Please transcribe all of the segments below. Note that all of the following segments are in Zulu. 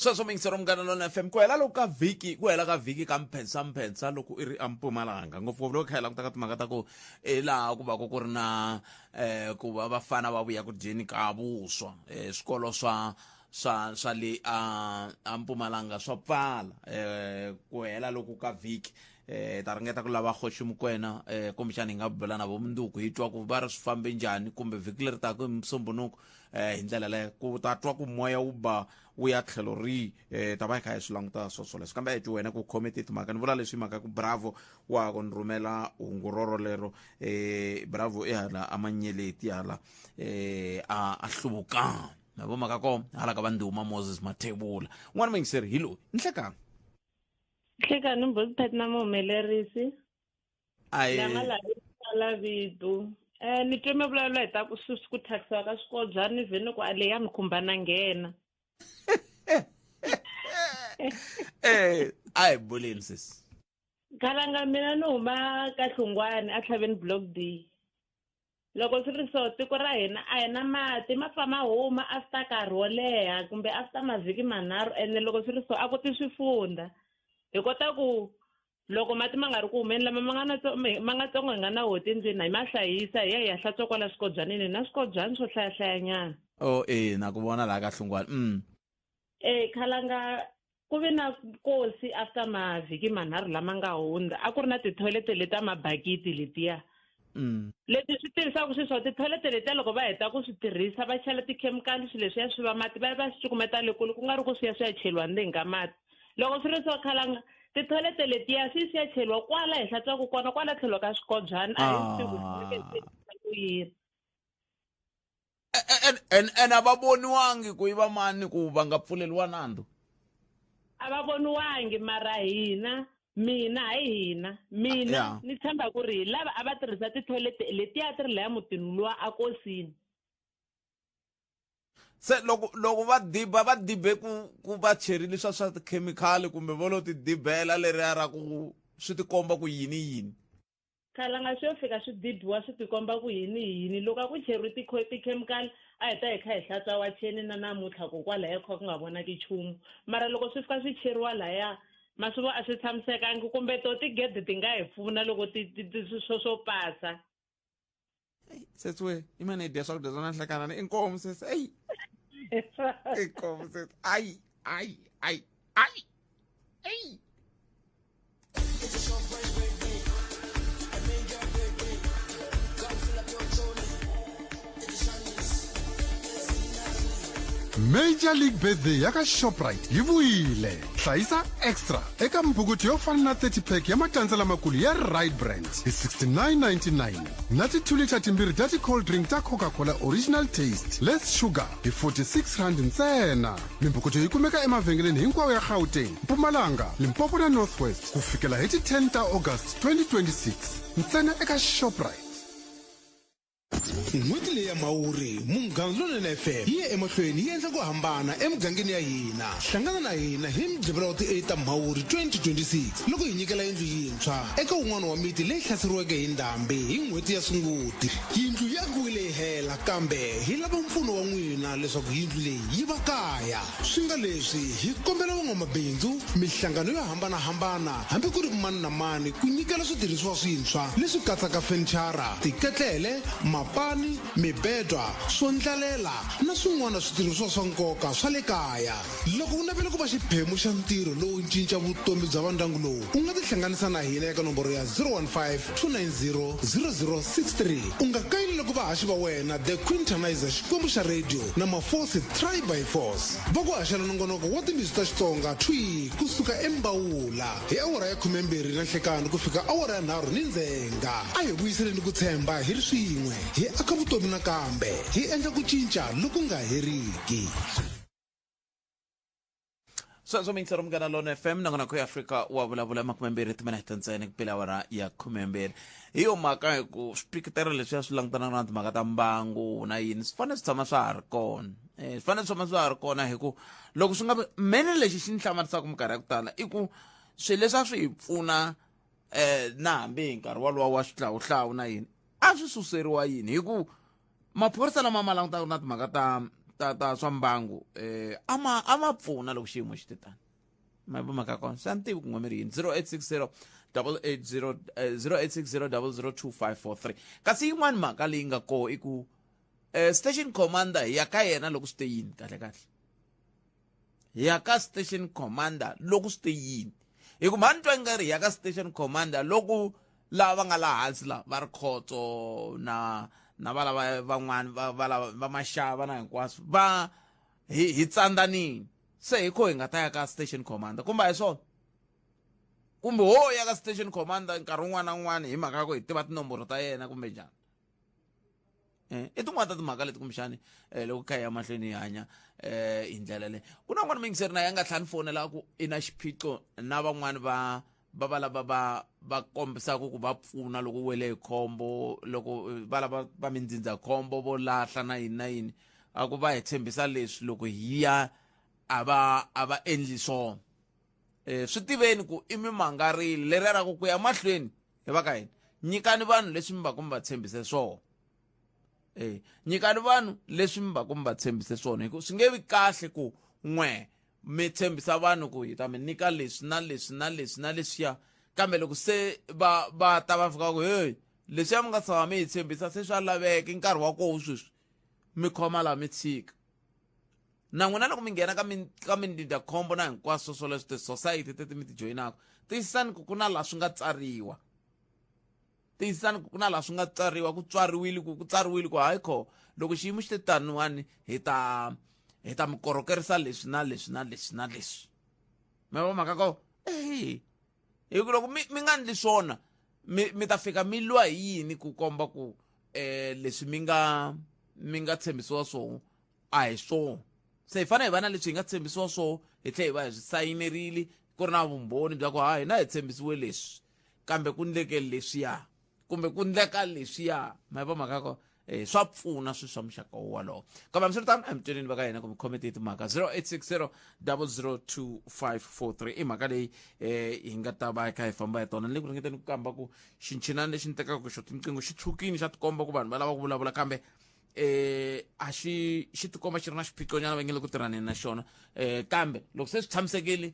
Sweswo mingisero Munghana Lonene FM ku hela ka vhiki ka mphensa loko i ri eMpumalanga ngopfungopfu loko khayela ku ta ka timhaka ta ku laha ku va ku ri na ku va vafana va vuya ku dyeni ka vuswa swikolo swa le a Mpumalanga swa pfala ku hela loko ka vhiki ta ringeta ku lava Kgoshi Mokoena kumbexana hi nga bela na vo Munduku hi twa ku va ri swi fambe njhani kumbe vhiki leri taka hi Musumbunuku hi ndlela leyo ku ta twa ku moya wu ba wu ya tlhelo rihi ta va hi kha hi swi languta swoswo leswi kambe eti wena ku khomete timhaka ni vula leswi hi mhaka ku Bravo wa ku ni rhumela hungu roro lero Bravo i hala a Manyeleti hala a Hluvukani na vo mhaka ko hala ka va Nduma Moses Mathebula n'wana mingiseri hi loyi Nhlekani Nhlekani Mbuziphethe na muhumelerisi lama la vitu ni twe mi vulavula hi ta ku sweswi ku thyakisiwa ka swikodyana ni vhele ku aleya mi khumbana nghena a hi boleni sesi khalanga mina ni huma ka Hlungwane a Tlhaveni Block D loko swi ri so tiko ra hina a hi na mati ma famba huma after nkarhi wo leha kumbe after mavhiki manharhu ene loko swi ri so a ku ti swifunda hi kota ku loko mati ma nga ri ku humeni lama ma nga tsongo hi nga na hoti ndzeni hi ma hlayisa hi ya hi ya hlantswa kwala swikodyanini na swikodyana swo hlayahlayanyana na ku vona laha ka Hlungwane khalanga ku ve na nkosi after mavhiki manharhu lama nga hundza a ku ri na tithoyilete leti a mabakiti letiya leti swi tirhisaka swiswo tithoyilete letiya loko va heta ku swi tirhisa va chela tikhemikhali swilo leswiya swi va mati va swi cukumeta lekulu ku nga ri ku swi ya swi ya cheriwa ndzeni ka mati loko swi ri so khalanga tithoyilete letiya swi ya cheriwa kwala hi hlantswaku kona kwala tlhelo ka swikodyana a hi swi ku yini and a va voniwangi ku yiva mani ku va nga pfuleliwa nandzu a va voniwangi mara hina mina ni tshemba ku ri lava a va tirhisa tithoyilete letiya ti ri laya mutini luwa a kosini se loko va dibe ku va cherile swa tikhemikhali kumbe vo lo ti dibela leriya ra ku swi tikomba ku yini khalanga swi yo fika swi dibiwa swi tikomba ku yini loko a ku cheriwe tikhemikhali a hi ta hi kha hi hlantswa wa cheni na namuntlha ko kwalaya kha ku nga vonaki nchumu mara loko swi fika swi cheriwa laya maswo a swi tshamisekangi kumbe to tigede ti nga hi pfuna loko swo pasa sesiwe i mane dya swakudya swa Nhlekani inkomo sesi inkomo sesi ai Major League Birthday ya ka Shoprite yi vuyile. Hlayisa extra eka mbukuti yo fana na 30 pack ya matandza lamakulu ya Rite Brand hi 69.99 na ti-2 liter timbirhi ta ti-cold drink ta Coca-Cola Original Taste Less Sugar hi 46 rand ntsena. Mimbukuti yi kumeka emavhengeleni hinkwawo ya Gauteng, Mpumalanga, Limpopo na Northwest ku fikela hi ti 10 ta August 2026 ntsena eka Shoprite. N'hweti leyi ya Mhawuri Munghana Lonene FM yi ya emahlweni yi endla ku hambana emugangeni ya hina. Hlangana na hina hi Mugqivela wa ti 8 ta Mhawuri 2026 loko hi nyikela yindlu yintshwa eka un'wana wa miti leyi hlaseriweke hi ndhambi hi n'hweti ya Sunguti. Yindlu ya kuwile hi hela kambe hi lava mpfuno wa n'wina leswaku yindlu leyi yi va kaya. Swi nga leswi hi kombela van'wamabindzu mihlangano yo hambanahambana hambi ku ri mani na mani ku nyikela switirhisiwa swintshwa leswi katsaka fenichara, tiketlele, mapani, mibedwa, swo ndlalela na swin'wana switirhisiwa swa nkoka swa le kaya. Loko u navela ku va xiphemu xa ntirho lowu cinca vutomi bya vandyangu lowu u nga tihlanganisa na hina eka nomboro ya 015-290-0063 u nga kayeli ku vahaxi va wena The Quintanizer xikwembu xa radio na Maforce Try by Force va ku haxela nongonoko wa timbizi ta Xitsonga thwi kusuka eMbawula hi awara ya 12 na Nhlekani ku fika awara ya 3 ni Ndzhenga. A hi vuyiseleni ku tshemba hi ri swin'we hi aka vutomi nakambe hi endla ku cinca loku nga heriki. sweswo mingisero Munghana Lonene FM nangona ku Afrika wa vulavula 20 timinete ntsena ku pela awara ya 20 hi yo mhaka hi ku swipikitero leswi swi langutanaka na timhaka ta mbangu na yini swi fanele swi tshama swa ha ri kona swi fanele swi tshama swa ha ri kona hi ku loko swi nga mene lexi xi ni hlamarisaka minkarhi ya ku tala i ku swilo leswi a swi hi pfuna na hambi hi nkarhi walowa wa xihlawuhlawu na yini a swi suseriwa yini hi ku maphorisa lama ma langutaka na timhaka ta swa mbangu ama pfuna loko xiyimo xi titani ma ba maka kona sa ntivi ku ngomeri 0860 0860 kasi yin'wana mhaka leyi nga ko i ku station commander ya ka yena loko swi te yini kahle ya ka station commander loko swi te yini hi ku mani twa nga ri ya ka station commander loko lava nga laha hansi la va ri khotso na valava van'wana va maxava na hinkwaswo va hi tsandanini se hi kho hi nga ta ya ka station commander kumbe hi swona kumbe ho ya ka station commander nkarhi wun'wana na wun'wana hi mhaka ku hi tiva tinomboro ta yena kumbe njhani i tin'wana ta timhaka leti kumbexani loko kha hi ya mahlweni hi hanya hi ndlela leyi ku na n'wana mingiseri na ya nga tlhani fonela ku i na xiphiqo na van'wani va lava va kombisaka ku va pfuna loko wele hi khombo loko va lava va mindzindzakhombo vo lahla na yini na yini a ku va hi tshembisa leswi loko hi ya a va endli swona swi tiveni ku i mimangarile leri ra ku ya mahlweni hi va ka hina nyikani vanhu leswi mi va ku mi va tshembise swona nyikani vanhu leswi mi va ku mi va tshembise swona hikuva swi nge vi kahle ku n'we mi tshembisa vanhu ku hi ta mi nyika leswi na leswi na leswi na leswiya kambe loko se va ta va fika ku hey leswiya mi nga tshama mi hi tshembisa se swa laveka nkarhi wa koho sweswi mi khoma laha mi tshika na n'wina loko mi nghena ka mindzindzakhombo na hinkwaswo swo leswi ti-society teti mi ti joyinaka tiyisisani ku na laha swi nga tsariwa tiyisisani ku na laha swi nga tsariwa ku tsariwile ku hayi kho loko xiyimo xi te taniwani hi ta mi korokerisa leswi na leswi na leswi na leswi mi va mhaka ko hi ku loko mi nga ndli swona mi ta fika mi lwa hi yini ku komba ku leswi mi nga tshembisiwa swona a hi swona se hi fanele hi va na leswi hi nga tshembisiwa swona hi tlhela hi va hi swi sayinerile ku ri na vumbhoni bya ku hayi na hi tshembisiwe leswi kambe ku ndleke leswiya kumbe ku ndleka leswiya ma va mhaka ko swa pfuna swi swa muxaka wolowo kambe hambiswiritano emitwenini va ka hina kumbe khomete hi timhaka 0860 002543 i mhaka leyi hi nga ta va kha hi famba hi tona ni le ku ringeteni ku kamba ku xinchinani lexi ni tekaka xo tinqingho xi tshukini xa tikomba ku vanhu va lava ku vulavula kambe a xi tikomba xi ri na xiphiqonyana va nge le ku tirhaneni na xona kambe loko se swi tshamisekile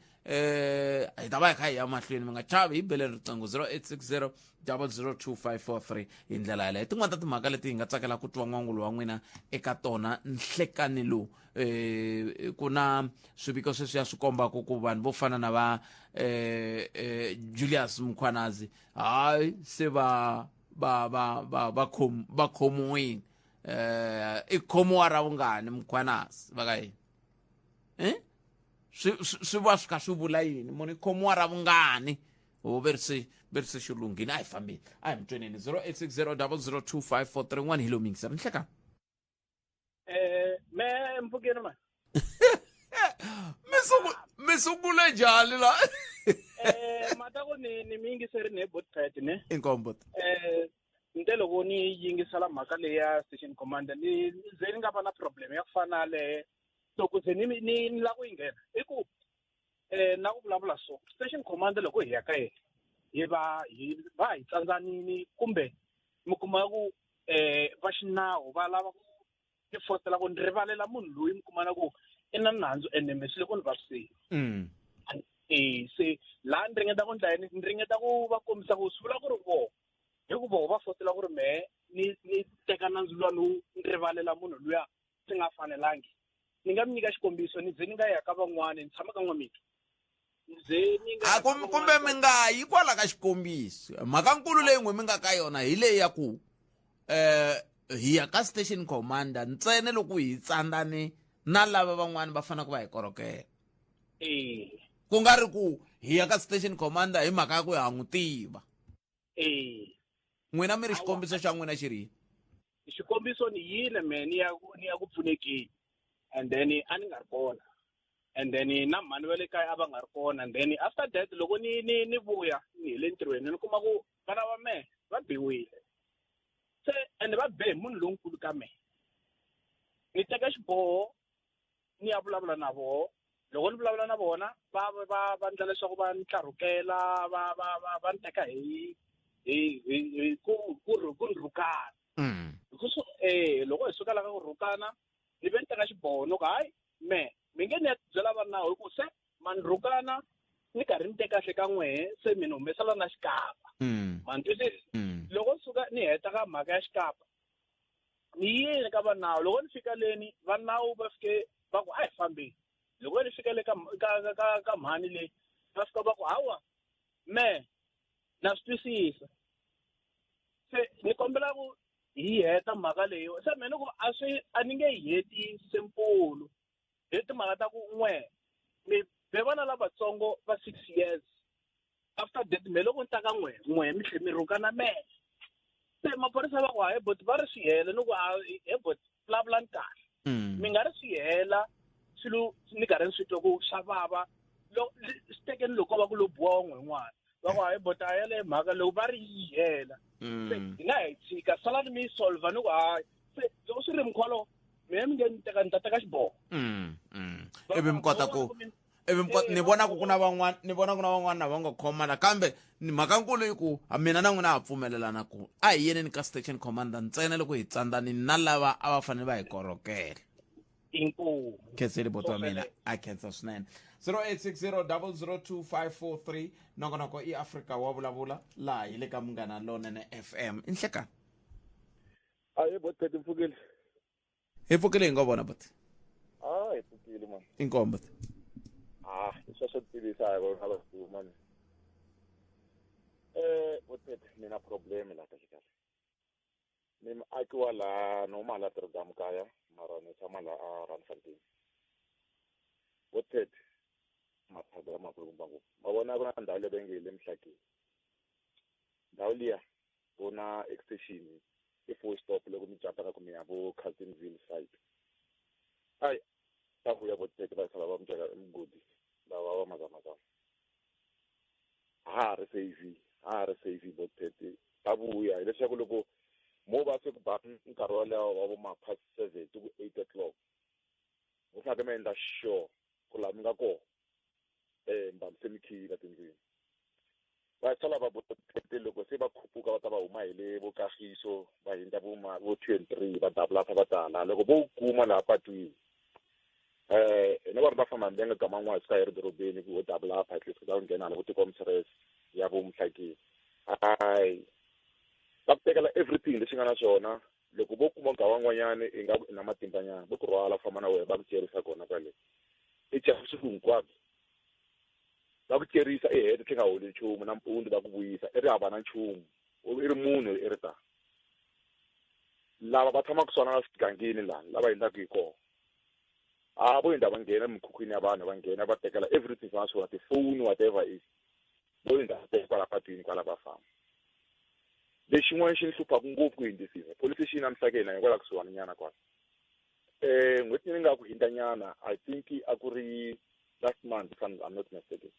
hi ta va hi kha hi ya mahlweni mi nga chavi hi bele riqingho 0860 002543 hi ndlela yaleyo tin'wana ta timhaka leti hi nga tsakela ku twa n'wangulo wa n'wina eka tona nhlekani lowu ku na swiviko sweswiya swi kombaka ku vanhu vo fana na va Julius Mkhwanazi hayi se va khomiwile i khomiwa ra vungani Mkhwanazi va ka yini swi va swi kha swi vula yini muni khomiwa ra vungani ho verse xilungini a hi fambile a hi mutwenini 0860 002543 n'wana hi lo mingisa nhlekani me mpfukeni ma mi sungule njhani la mata ku ni mi yingiseri ne botpad ne inkombo nte loko ni yingisela mhaka leyi ya station commander ni ze ni nga va na problem ya ku fana le loko ze ni la ku yi nghena i ku na ku vulavula so station commander loko hi ya ka yena hi va hi tsandzanini kumbe mi kuma ku va xinawu va lava ku ni fositela ku ni rivalela munhu loyi mi kumana ku i na nandzu ene mi swi le ku ni vaviseni se laha ni ringeta ku ndla yini ni ringeta ku va kombisa ku swi vula ku ri vona hi ku vona va fositela ku ri mehe ni teka nandzu luwa lowu ni rivalela munhu luya swi nga fanelangi ni nga mi nyika xikombiso ni ze ni nga ya ka van'wana ni tshama ka n'wamito kumbe mi nga yi kwala ka xikombiso mhaka nkulu leyi n'we mi nga ka yona hi leyi ya ku hi ya ka station commander ntsena loko hi tsandzane na lava van'wana va fanele ku va hi korokela ku nga ri ku hi ya ka station commander hi mhaka ya ku ha n'wi tiva n'wina mi ri xikombiso xa n'wina xi ri xikombiso ni yile me ni ya ku pfunekeni and then a ni nga ri kona and then na mhani va le kaya a va nga ri kona and then after that loko ni vuya ni hi le ntirhweni ni kuma ku vana va mehe va biwile se and va be munhu lonkulu ka mehe ni teka xiboho ni ya vulavula na vona loko ni vulavula na vona va ndla leswaku va ni tlarukela va ni teka hi ku ni rhukana loko hi suka la ka ku rhukana ni ve ni teka xiboho no ku hayi mi nge ni ya byela va nawu hi ku se mandrukana ni karhi ni tekahle ka n'wehe se mi ni humesela na xikapa ma twisisi loko ni suka ni heta ka mhaka ya xikapa ni yile ka va nawu loko ni fika leni va nawu va fike va ku a hi fambeni loko ni fika le ka mhani leyi va fika va ku hawa na swi twisisa se ni kombela ku hi heta mhaka leyo se me ni ku a ni nge heti simpulu hi timhaka ta ku mi vana lavatsongo va 6 years after that me loko ni ta ka n'we mi tlhe mi rhukana se maphorisa va ku hayi but va ri swi hela ni ku but vulavulani kahle mi nga ri swi hela swilo ni karhi ni swi twa ku swa vava swi tekeni loko va ku lo biwa n'wana va ku hayi but a yale mhaka loko va ri yi hela se hi nga hi tshika salani mi yi solva ni ku hayi se loko swi ri mkhwalo mina mi nge ni ta teka xiboho ivi mi kota ku ni vona ku na van'wana va nga khomana kambe mhakankulu i ku mina na n'wina ha pfumelelana ku a hi yeneni ka station commander ntsena loko hi tsandanini na lava a va fanele va hi korhokela inkomu khenseli boto wa mina a khensa swinene 0860 nongonoko i Africa wa vulavula laha hi le ka Munghana Lonene FM i nhlekani aye bot phete mfukile hi pfukile hi nga vona bot hi pfukile man inkombo leswi swo tivisa hi va man bot phete ni na problem la kahle kahle ni akiwa la normal la Rotterdam kaya mara ni tshama la a Randfontein bot phete maphadra makhulumba ngopfu ma vona ku na ndhawu leyi ngele emhlakeni ndhawu liya kuna extension i-full stop loko mi jumpa ku mi ya vo Carltonville side hayi ta vuya bot phete va sala va mutshaka emgodi lava va mazamazama ha ri save bot phete ta vuya leswaku loko mo va se ku ba nkarhi wa lewa wa vo mapast 7 to 8 o'clock u fanele mi endla sure ku la mi nga kona mbambise mikhila tindlwini va sala va bot phete loko se va khuphuka va ta va huma hi le vo Kagiso va hindza vo 2 and 3 va dabulasa va tala loko vo kuma laha patwini ni va ri va famba milenge gama n'wana swi ka hi ri dorobeni ku vo dabulasa at least ku ta nghena hala vo tikomsires ya vo Mhlakeni hayi va ku tekela everything lexi nga na swona loko vo kuma nkarhi wan'wanyana i nga na matimbanyana vo ku rhwala famba na wena va ku cerisa kona kwale i swilo hinkwabyo va ku cerisa i hete tlhe nga holi nchumu nampundzu va ku vuyisa i ri hava na nchumu i ri munhu i ri ta lava va tshamaka swona na swigangini laha lava endlaka hi kona vo endla va nghena emikhukhwini ya vanhu va nghena va tekela everything va swona tifoni whatever is vo endla kwala patwini kwala va famba lexin'wana xi ni hluphaka ngopfu ku hindisisa police station ya Mhlakeni hi kwala kusuhani nyana kwala n'hweti ni nga ku hindanyana I think a ku ri last month if I'm not mistaken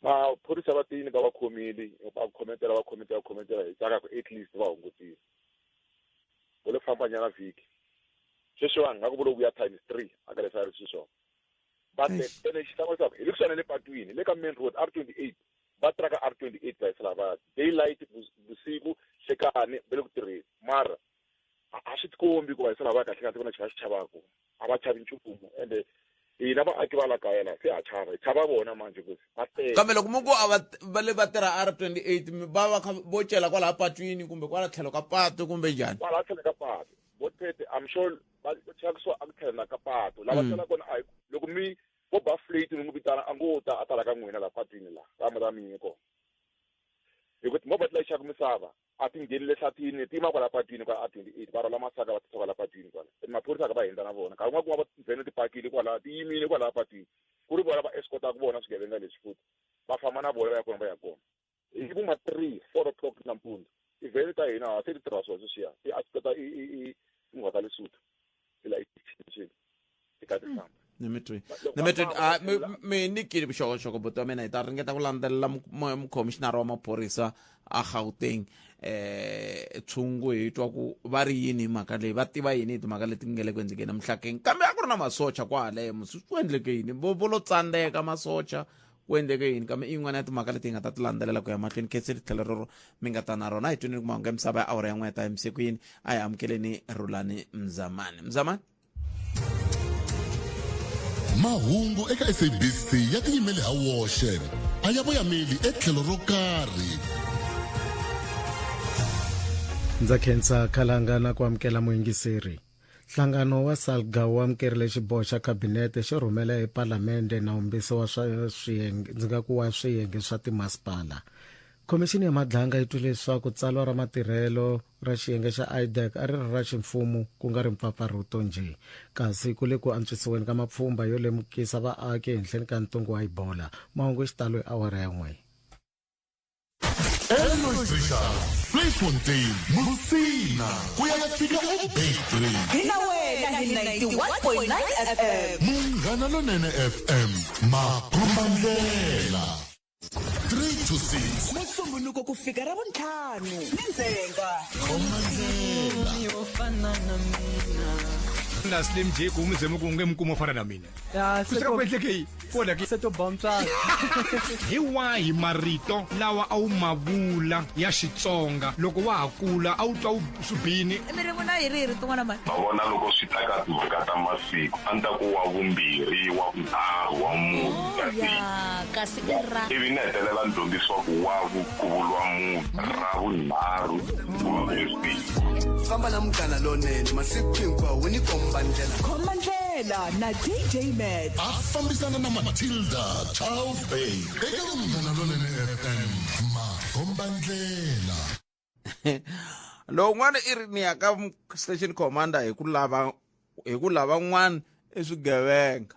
maphorisa va tini va khomile va khometela hi tsaka ku at least va hungutile vo le famba nyana vhiki sweswiwani nga ku vo lo vuya times 3 aka leswi a ri swiswona but ene xitlamo xa hi le kusuhani le patwini le ka main road R28 va traka R28 va yisela va daylight vusiku hlekani va le ku tirheni mara a swi tikombi ku va yisela va kahle kahle ku na xi va xi chavaka a va chavi nchumu ende hina vaaki va la kaya la se ha chava hi chava vona manje ku kambe loko mo ku va le va tirha R28 va vo cela kwalaha patwini kumbe kwala tlhelo ka patu kumbe njhani kwalaha tlhelo ka patu bot phete I'm sure va cheka so a ku tlhelo ka patu lava tsela kona a loko mi vo ba fleet mi n'wi vitana a ngo ta a tala ka n'wina la patwini la va ma mi ko hikuva movha ti layichaku misava a ti ngheni le hlatini ti yima kwala patwini kwala R28 va rhwala masaka va ti kwala patwini kwala maphorisa ka va hindza na vona nkarhi n'wana ku va vhene tipakile kwala ti yimile kwala patwini ku ri vona va escortaka vona swigevenga leswi futhi va famba na vona va ya kona va ya kona hi vo ma 3-4 o'clock nampundzu tivhene ta hina se ti tirha swona sweswiya ti escorta i n'waka lesuthu ti la extension ti ka ti famba mi nyikile vuxokoxoko buti wa mina hi ta ringeta ku landzelela mukhomixinara wa maphorisa a Gauteng tshungu hi twa ku va ri yini hi mhaka leyi va tiva yini hi timhaka leti nga le ku endlekeni Mhlakeni kambe a ku ri na masocha kwalemo ku endleke yini vo lo tsandzeka masocha ku endleke yini kambe i yin'wana ya timhaka leti hi nga ta ti landzelela ku ya mahlweni khetse ri tlhelo rero mi nga ta na rona hi twini ku mahungu ya misava ya awara ya n'we ya ta emisekuini a hi amukeleni Rhulani Mzamani mahungu eka SABC ya tiyimeli ha woxe a ya voyameli etlhelo ro karhi. Ndza khensa Khalanga na ku amukela muingiseri. Nhlangano wa SALGA wu amukerile xiboho xa kabinete xo rhumela epalamende nawumbisi wa swiyenge swa timasipala. Khomixini ya Madlanga yi twile leswaku tsalwa ra matirhelo ra xiyenge xa IDEC a ri ri ra ximfumo ku nga ri mpfapfarhuto njhe, kasi ku le ku antswisiweni ka mapfhumba yo lemukisa vaaki ehenhleni ka ntungu wa Ebola. Mahungu xitalo hi awara ya 1. Bloemfontein, Musina, kuyafika eBaytree. Hina wena hi 91.9 FM. Munghana Lonene FM, Makombandlela. 3 to 6. Musumbunuko kufika ra Vuntlhanu. Nindzenga. Kombandlela. Na Slim J kumuzemu kunge mkumo fana na mina. Ya, Kusekwehleke kodwa ke seto bomtsa. hi wahi marito lawa a wu mavula ya Xitsonga loko wa ha kula a wu twa swibini. Emirimo na yiri tin'wana mali. Vona loko swi ta ka timhaka ta masiku a ni ta ku wa vumbirhi wa vunharhu wa mune kasi ra ivi ni hetelela ni dyondzisiwa ku wa vukuvulwa mune ra vunharhu famba na Munghana Lonene masiku hinkwawo ni Kombandlela na DJ Matt. A fambisana na Matilda Chowbey. Eka Munghana Lonene FM, Makombandlela. Lowun'wana i ri ni ya ka station commander hi ku lava n'wana eswigevenga.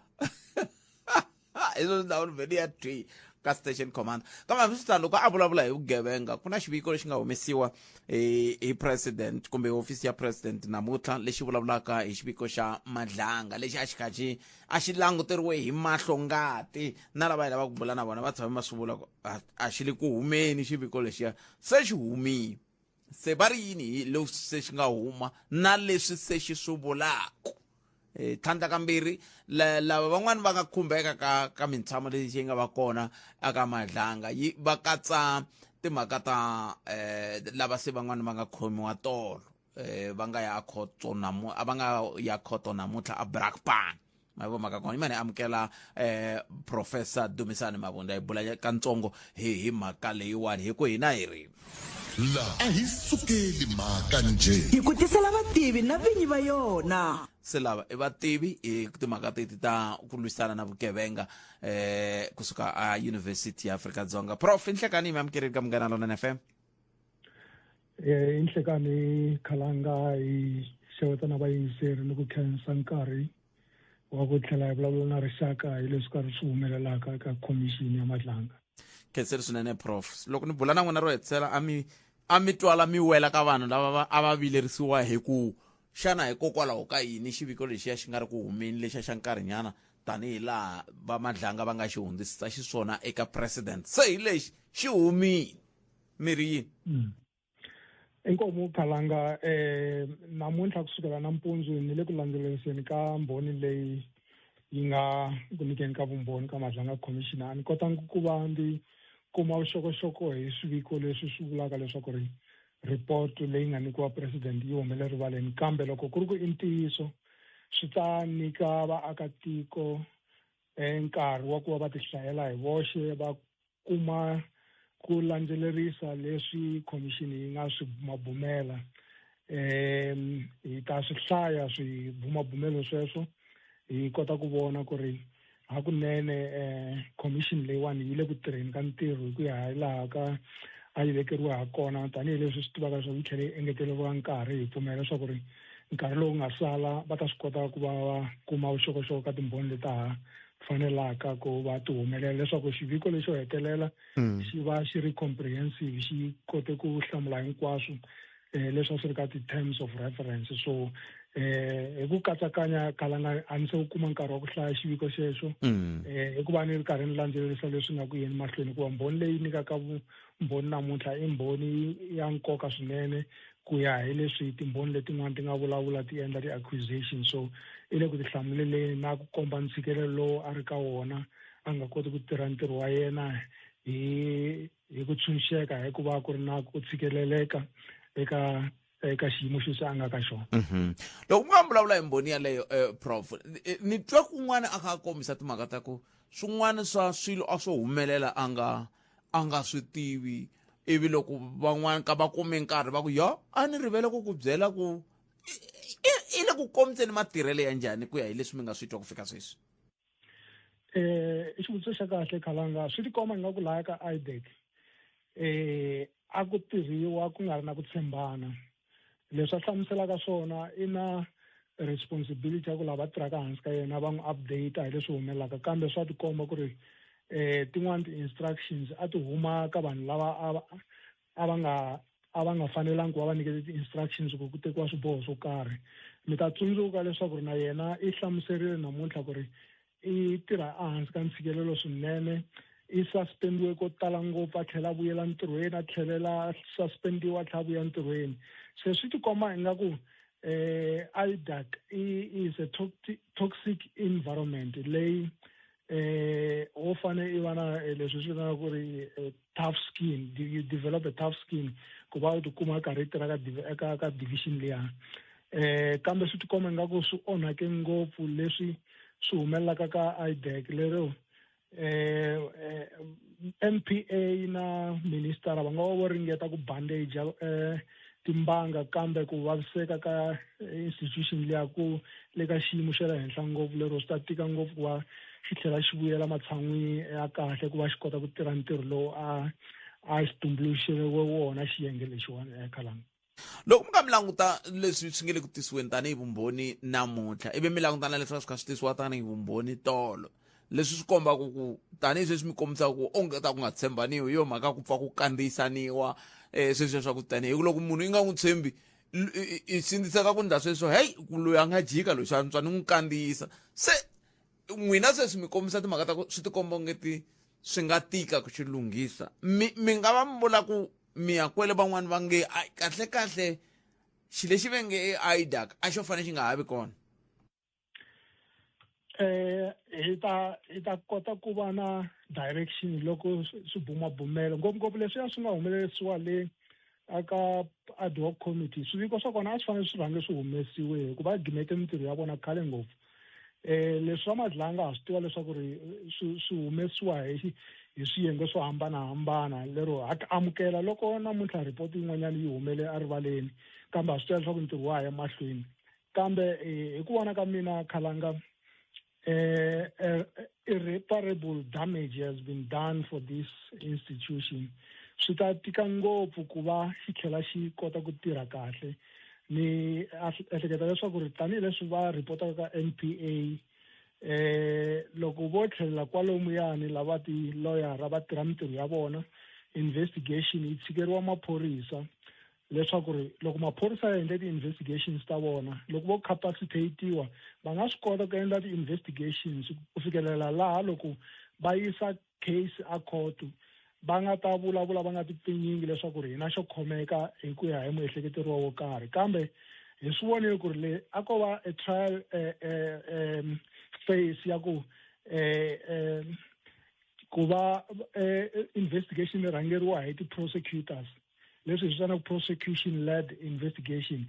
Izo ndhawu vheli ya twi ka station commander. Kambe swi loko a vulavula hi vugevenga ku na xiviko lexi nga humesiwa hi president kumbe ofisi ya president namuntlha lexi vulavulaka hi xiviko xa Madlanga lexi a xi khaxi a xi languteriwe hi mahlo ngati na lava hi lava ku bula na vona va tshame masuvula a xi le ku humeni xiviko lexiya se xi humile. Se va ri yini leswi se xi nga huma na leswi se xi swi vulaka. Thanda kambirhi lava van'wana va nga khumbeka ka mitshamo leyi yi nga va kona aka Madlanga va katsa timhaka ta lava se van'wana va nga khomiwa tolo va nga ya khoto namuntlha a Brakpan ma vo maka kona imani amukela Professor Dumisani Mabunda hi bula kantsongo hi mhaka leyiwani hi ku hina hi ri la a hi sukeli mhaka nje Hi ku tisela vativi na vinyi va yona. se lava i vativi hi timhaka teti ta ku lwisana na vugevenga kusuka a University ya Afrika-Dzonga. Prof inhlekani mi amukeri ka Munghana Lonene FM. Inhlekani Khalanga hi xewetana vayingiseri ni ku khensa nkarhi wa ku tlhela hi vulavula na rixaka hi leswi karhi swi humelelaka ka khomixini ya Madlanga. Khenseri swinene Prof. Loko ni bula na n'wina ro hetisela a mi twala mi wela ka vanhu lava a va vilerisiwa hi ku xana hikokwalaho ka yini xiviko lexiya xi nga ri ku humeni lexa xa nkarhinyana tanihi laha va Madlanga va nga xi hundzisisa xiswona eka president se hi lexi xi humile mi ri yini. Inkomo Khalanga namuntlha kusukela nampundzu ni le ku landzeleriseni ka mbhoni leyi yi nga ku nyikeni ka vumbhoni ka Madlanga Commission. Ni kotanga ku va ndi kuma vuxokoxoko hi swiviko leswi swi vulaka leswaku ri report leyi nga nyikiwa president yi humele rivaleni, kambe loko ku ri ku i ntiyiso swi ta nyika vaakatiko nkarhi wa ku va va tihlayela hi voxe va kuma ku landzelerisa leswi commission yi nga swi bumabumela. Hi ta swi hlaya swibumabumelo sweswo hi kota ku vona ku ri hakunene commission leyiwani yi le ku tirheni ka ntirho hi ku ya hi laha ka a yi vekeriwe ha kona tanihileswi swi tivaka leswaku yi tlhela yi engeteleriwa nkarhi hi pfumela leswaku ri nkarhi lowu nga sala va ta swi kota ku va va kuma vuxokoxoko ka timbhoni leti ha fanelaka ku va ti humelela leswaku xiviko lexo hetelela xi va xi ri comprehensive xi kote ku hlamula hinkwaswo leswi a swi ri ka ti-terms of reference. So hi ku katsakanya Khalanga a ni se ku kuma nkarhi wa ku hlaya xiviko xexo hikuva ni ri karhi ni landzelerisa leswi nga ku yeni mahlweni hikuva mbhoni leyi nyikaka mbhoni namuntlha i mbhoni ya nkoka swinene ku ya hi leswi timbhoni letin'wana ti nga vulavula ti endla ti-accusation. So i le ku tihlamuleleni na ku komba ntshikelelo lowu a ri ka wona a nga koti ku tirha ntirho wa yena hi ku tshunxeka hi ku va ku ri na ku tshikeleleka eka eka xiyimo xexi a nga ka xona. Loko mi nga vulavula hi mbhoni yaleyo prof ni twa kun'wana a kha kombisa timhaka ta ku swin'wana swa swilo a swo humelela a nga swi tivi ivi loko van'wana ka va kume nkarhi va ku a ni rivele ku ku byela ku i le ku kombiseni matirhelo ya njhani ku ya hi leswi mi nga swi twa ku fika sweswi. I xivutiso xa kahle Khalanga, swi tikomba nga ku laya ka IDEC a ku tirhiwa ku nga ri na ku tshembana. Leswi a hlamuselaka swona i na responsibility ya ku lava tirhaka hansi ka yena va n'wi update hi leswi humelelaka, kambe swa tikomba ku ri tin'wana ti-instructions a ti huma ka vanhu lava a va nga fanelangi ku va va nyikete ti-instructions ku ku tekiwa swiboho swo karhi. Mi ta tsundzuka leswaku ri na yena i hlamuserile namuntlha ku ri i tirha ehansi ka ntshikelelo swinene, i suspendiwe ko tala ngopfu, a tlhela a vuyela ntirhweni, a tlhelela suspendiwa a tlhela a vuya ntirhweni. Se swi tikomba ingaku IDAC is a toxic environment leyi o fane i va na leswi swi vitana ku ri tough skin, you develop a tough skin ku va u tikuma karhi i tirha ka division liya. Kambe swi tikomba ingaku swi onhake ngopfu leswi swi humelelaka ka IDEC lero NPA na minister va nga va ringeta ku bandage timbanga, kambe ku vaviseka ka institution liya ku le ka xiyimo xa le henhla ngopfu lero swi ta tika ngopfu ku va xi tlhela xi vuyela matshan'wini ya kahle ku va xi kota ku tirha ntirho lowu a xi tumbuluxile wona xiyenge lexiwani Khalanga. Loko mi nga mi languta leswi swi nge le ku tisiweni tanihi vumbhoni namuntlha ivi mi langutana leswi swi kha swi tisiwa tanihi vumbhoni tolo, leswi swi kombaka ku tanihi sweswi mi kombisaka ku onge ta ku nga tshembaniwi hi yo mhaka ku pfa ku kandziyisaniwa sweswiya swa ku tanihi hi ku loko munhu i nga n'wi tshembi i sindziseka ku ndla sweswo loyi a nga jika loyi swantswa ni n'wi kandziyisa. Se n'wina sweswi mi kombisa timhaka ta ku swi tikomba ongeti swi nga tika ku xi lunghisa, mi nga va mi vula ku mi ya kwele van'wani va nge kahle xi lexi ve nge IDAC a xo fane xi nga ha vi kona. Hi ta kota ku va na direction loko swi bumabumela ngopfungopfu leswiya swi nga humelerisiwa le aka ad hoc committee. Swiviko swa kona a swi fanele swi rhange swi humesiwe hikuva gimete mintirho ya vona khale ngopfu. Leswi va madlanga ha swi tiva leswaku ri swi humesiwa hi swiyenge swo hambanahambana lero ha ti amukela loko namuntlha ripoti yin'wanyana yi humele erivaleni, kambe ha swi tiva leswaku ntirho wa ha ya mahlweni. Kambe hi ku vona ka mina Khalanga, irreparable damage has been done for this institution. Swi ta tika ngopfu ku va xi tlhela xi kota ku tirha kahle. Ni ehleketa leswaku ri tanihileswi va ripotaka ka NPA loko vo tlhelela kwalomuyani lava ti-lawyera va tirha mintirho ya vona, investigation yi tshikeriwa maphorisa leswaku ri loko maphorisa ya endle ti-investigations ta vona, loko vo capacitatiwa va nga swi kota ku endla ti-investigations ku fikelela laha loko va yisa case a court va nga ta vulavula va nga ti pfinyingi leswaku ri hina xo khomeka hi ku ya hi muehleketeriwa wo karhi. Kambe hi swi vonile ku ri le a ko va a trial phase ya ku va investigation yi rhangeriwa hi ti-prosecutors, leswi hi swi vitanaka prosecution led investigation.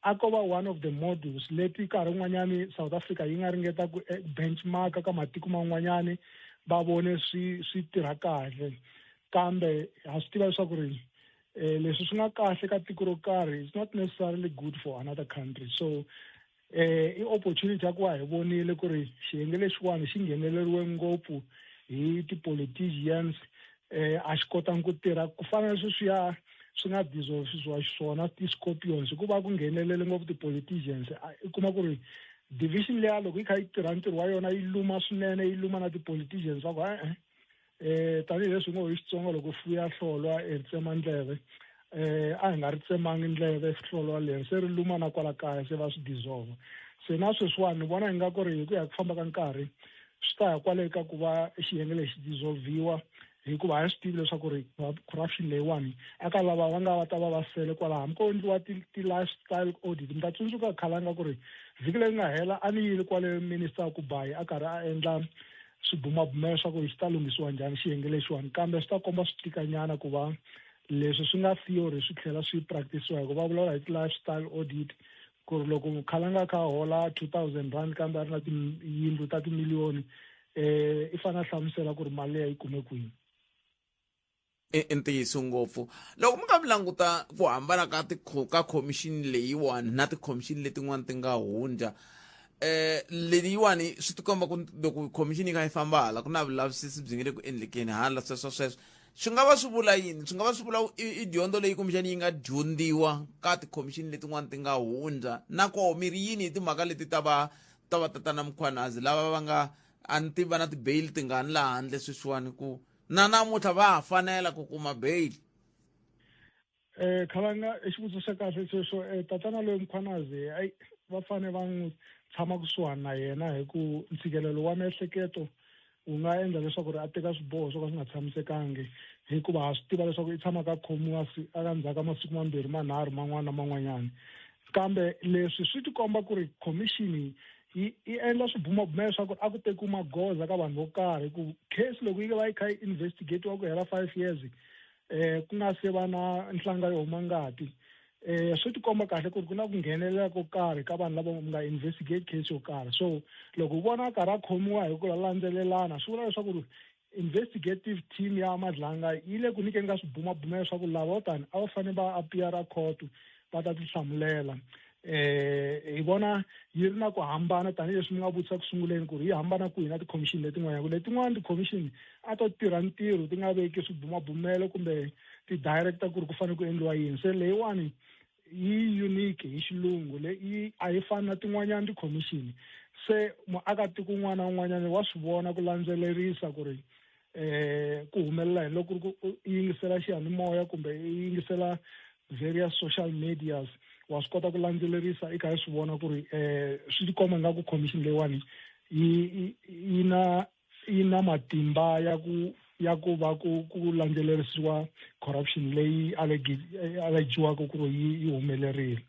A ko va one of the modules leti nkarhi wun'wanyani South Africa yi nga ringeta ku benchmark ka matiko man'wanyani va vone swi tirha kahle. Kambe ha swi tiva leswaku ri leswi swi nga kahle ka tiko ro karhi is not necessarily good for another country. So i opportunity ya ku va hi vonile ku ri xiyenge lexiwani xi ngheneleriwe ngopfu hi ti-politicians a xi kotangi ku tirha ku fana na sweswiya swi nga dissolvisiwa xiswona ti-scorpions hikuva ku nghenelele ngopfu ti-politicians. I kuma ku ri division leya loko yi kha yi tirha ntirho wa yona yi luma swinene, yi luma na ti-politicians va ku tanihileswi ngo hi Xitsonga loko fuya hlolwa ri tsema ndleve a hi nga ri tsemangi ndleve hlolwa leri se ri luma na kwala kaya se va swi dissolve. Se na sweswiwani ni vona hi nga ku ri hi ku ya ku famba ka nkarhi swi ta ya kwale ka ku va xiyenge lexi dissolviwa hikuva a hi swi tivi leswaku ri corruption leyiwani aka lava va nga va ta va va sele kwalaha mi ko endliwa ti-lifestyle audit. Mi ta tsundzuka Khalanga ku ri vhiki leyi nga hela a ni yile kwale minister ku bayi a karhi a endla swibumabumelo swa ku xi ta lunghisiwa njhani xiyenge lexiwani, kambe swi ta komba swi tikanyana ku va leswi swi nga theory swi tlhela swi practice-wa hi ku va vulavula hi lifestyle audit ku ri loko khalanga kha hola 2000 rand kambe a ri na tiyindlu ta timiliyoni i fanele a hlamusela ku ri mali leyi yi kume kwini. I ntiyiso ngopfu loko mi nga languta ku hambana ka commission leyiwani na ti-commission letin'wana ti nga hundza leyiwani swi tikomba ku loko commission yi nga yi famba hala ku na vulavisisi byi nge le ku endlekeni hala sweswo swi nga va swi vula yini swi nga va swi vula i dyondzo leyi kumbexani yi nga dyondziwa ka ti-commission letin'wana ti nga hundza nakoho miri yini hi timhaka leti ta va tatana Mkhwanazi lava va nga a ni tiva na ti-bail ti nga ni laha handle sweswiwani ku na namuntlha va ha fanela ku kuma bail. Khalanga i xivutiso xa kahle sweswo tatana loyi Mkhwanazi va fane va n'wi tshama kusuhani na yena hi ku ntshikelelo wa miehleketo wu nga endla leswaku ri a teka swiboho swo ka swi nga tshamisekangi hikuva ha swi tiva leswaku i tshama ka khomiwa endzhaku ka masiku mambirhi manharhu man'wana na man'wanyana kambe leswi swi tikomba ku ri commission yi endla swibumabumelo swa ku a ku tekiwi magoza ka vanhu vo karhi ku case loko yi va yi kha yi investigate-wa ku hela 5 years ku nga se va na nhlanga yo huma ngati swi tikomba kahle ku ri ku na ku nghenelela ko karhi ka vanhu lava nga investigate case yo karhi so loko u vona karhi a khomiwa hi ku landzelelana swi vula leswaku investigative team ya Madlanga yi le ku nyikeni ka swibumabumelo swa ku lava tani a va fanele va appear court va ta tihlamulela hi vona yi ri na ku hambana tanihileswi mi nga vutisa ku sunguleni ku ri yi hambana kwihi na ti-commission letin'wana ku letin'wana ti-commission a to tirha ntirho ti nga veki swibumabumelo kumbe ti-director ku ri ku fanele ku endliwa yini se leyiwani yi unique hi xilungu leyi a yi fani na tin'wanyana ti-commission se muakatiko un'wana na un'wanyana wa swi vona ku landzelerisa ku ri ku humelela hi loko i yingisela xiyanimoya kumbe i yingisela various social medias wa swi kota ku landzelerisa i kha yi swi vona ku ri swi tikomba nga ku commission leyiwani yi na matimba ya ku va ku landzelerisiwa corruption leyi allegiwaka ku ri yi humelerile.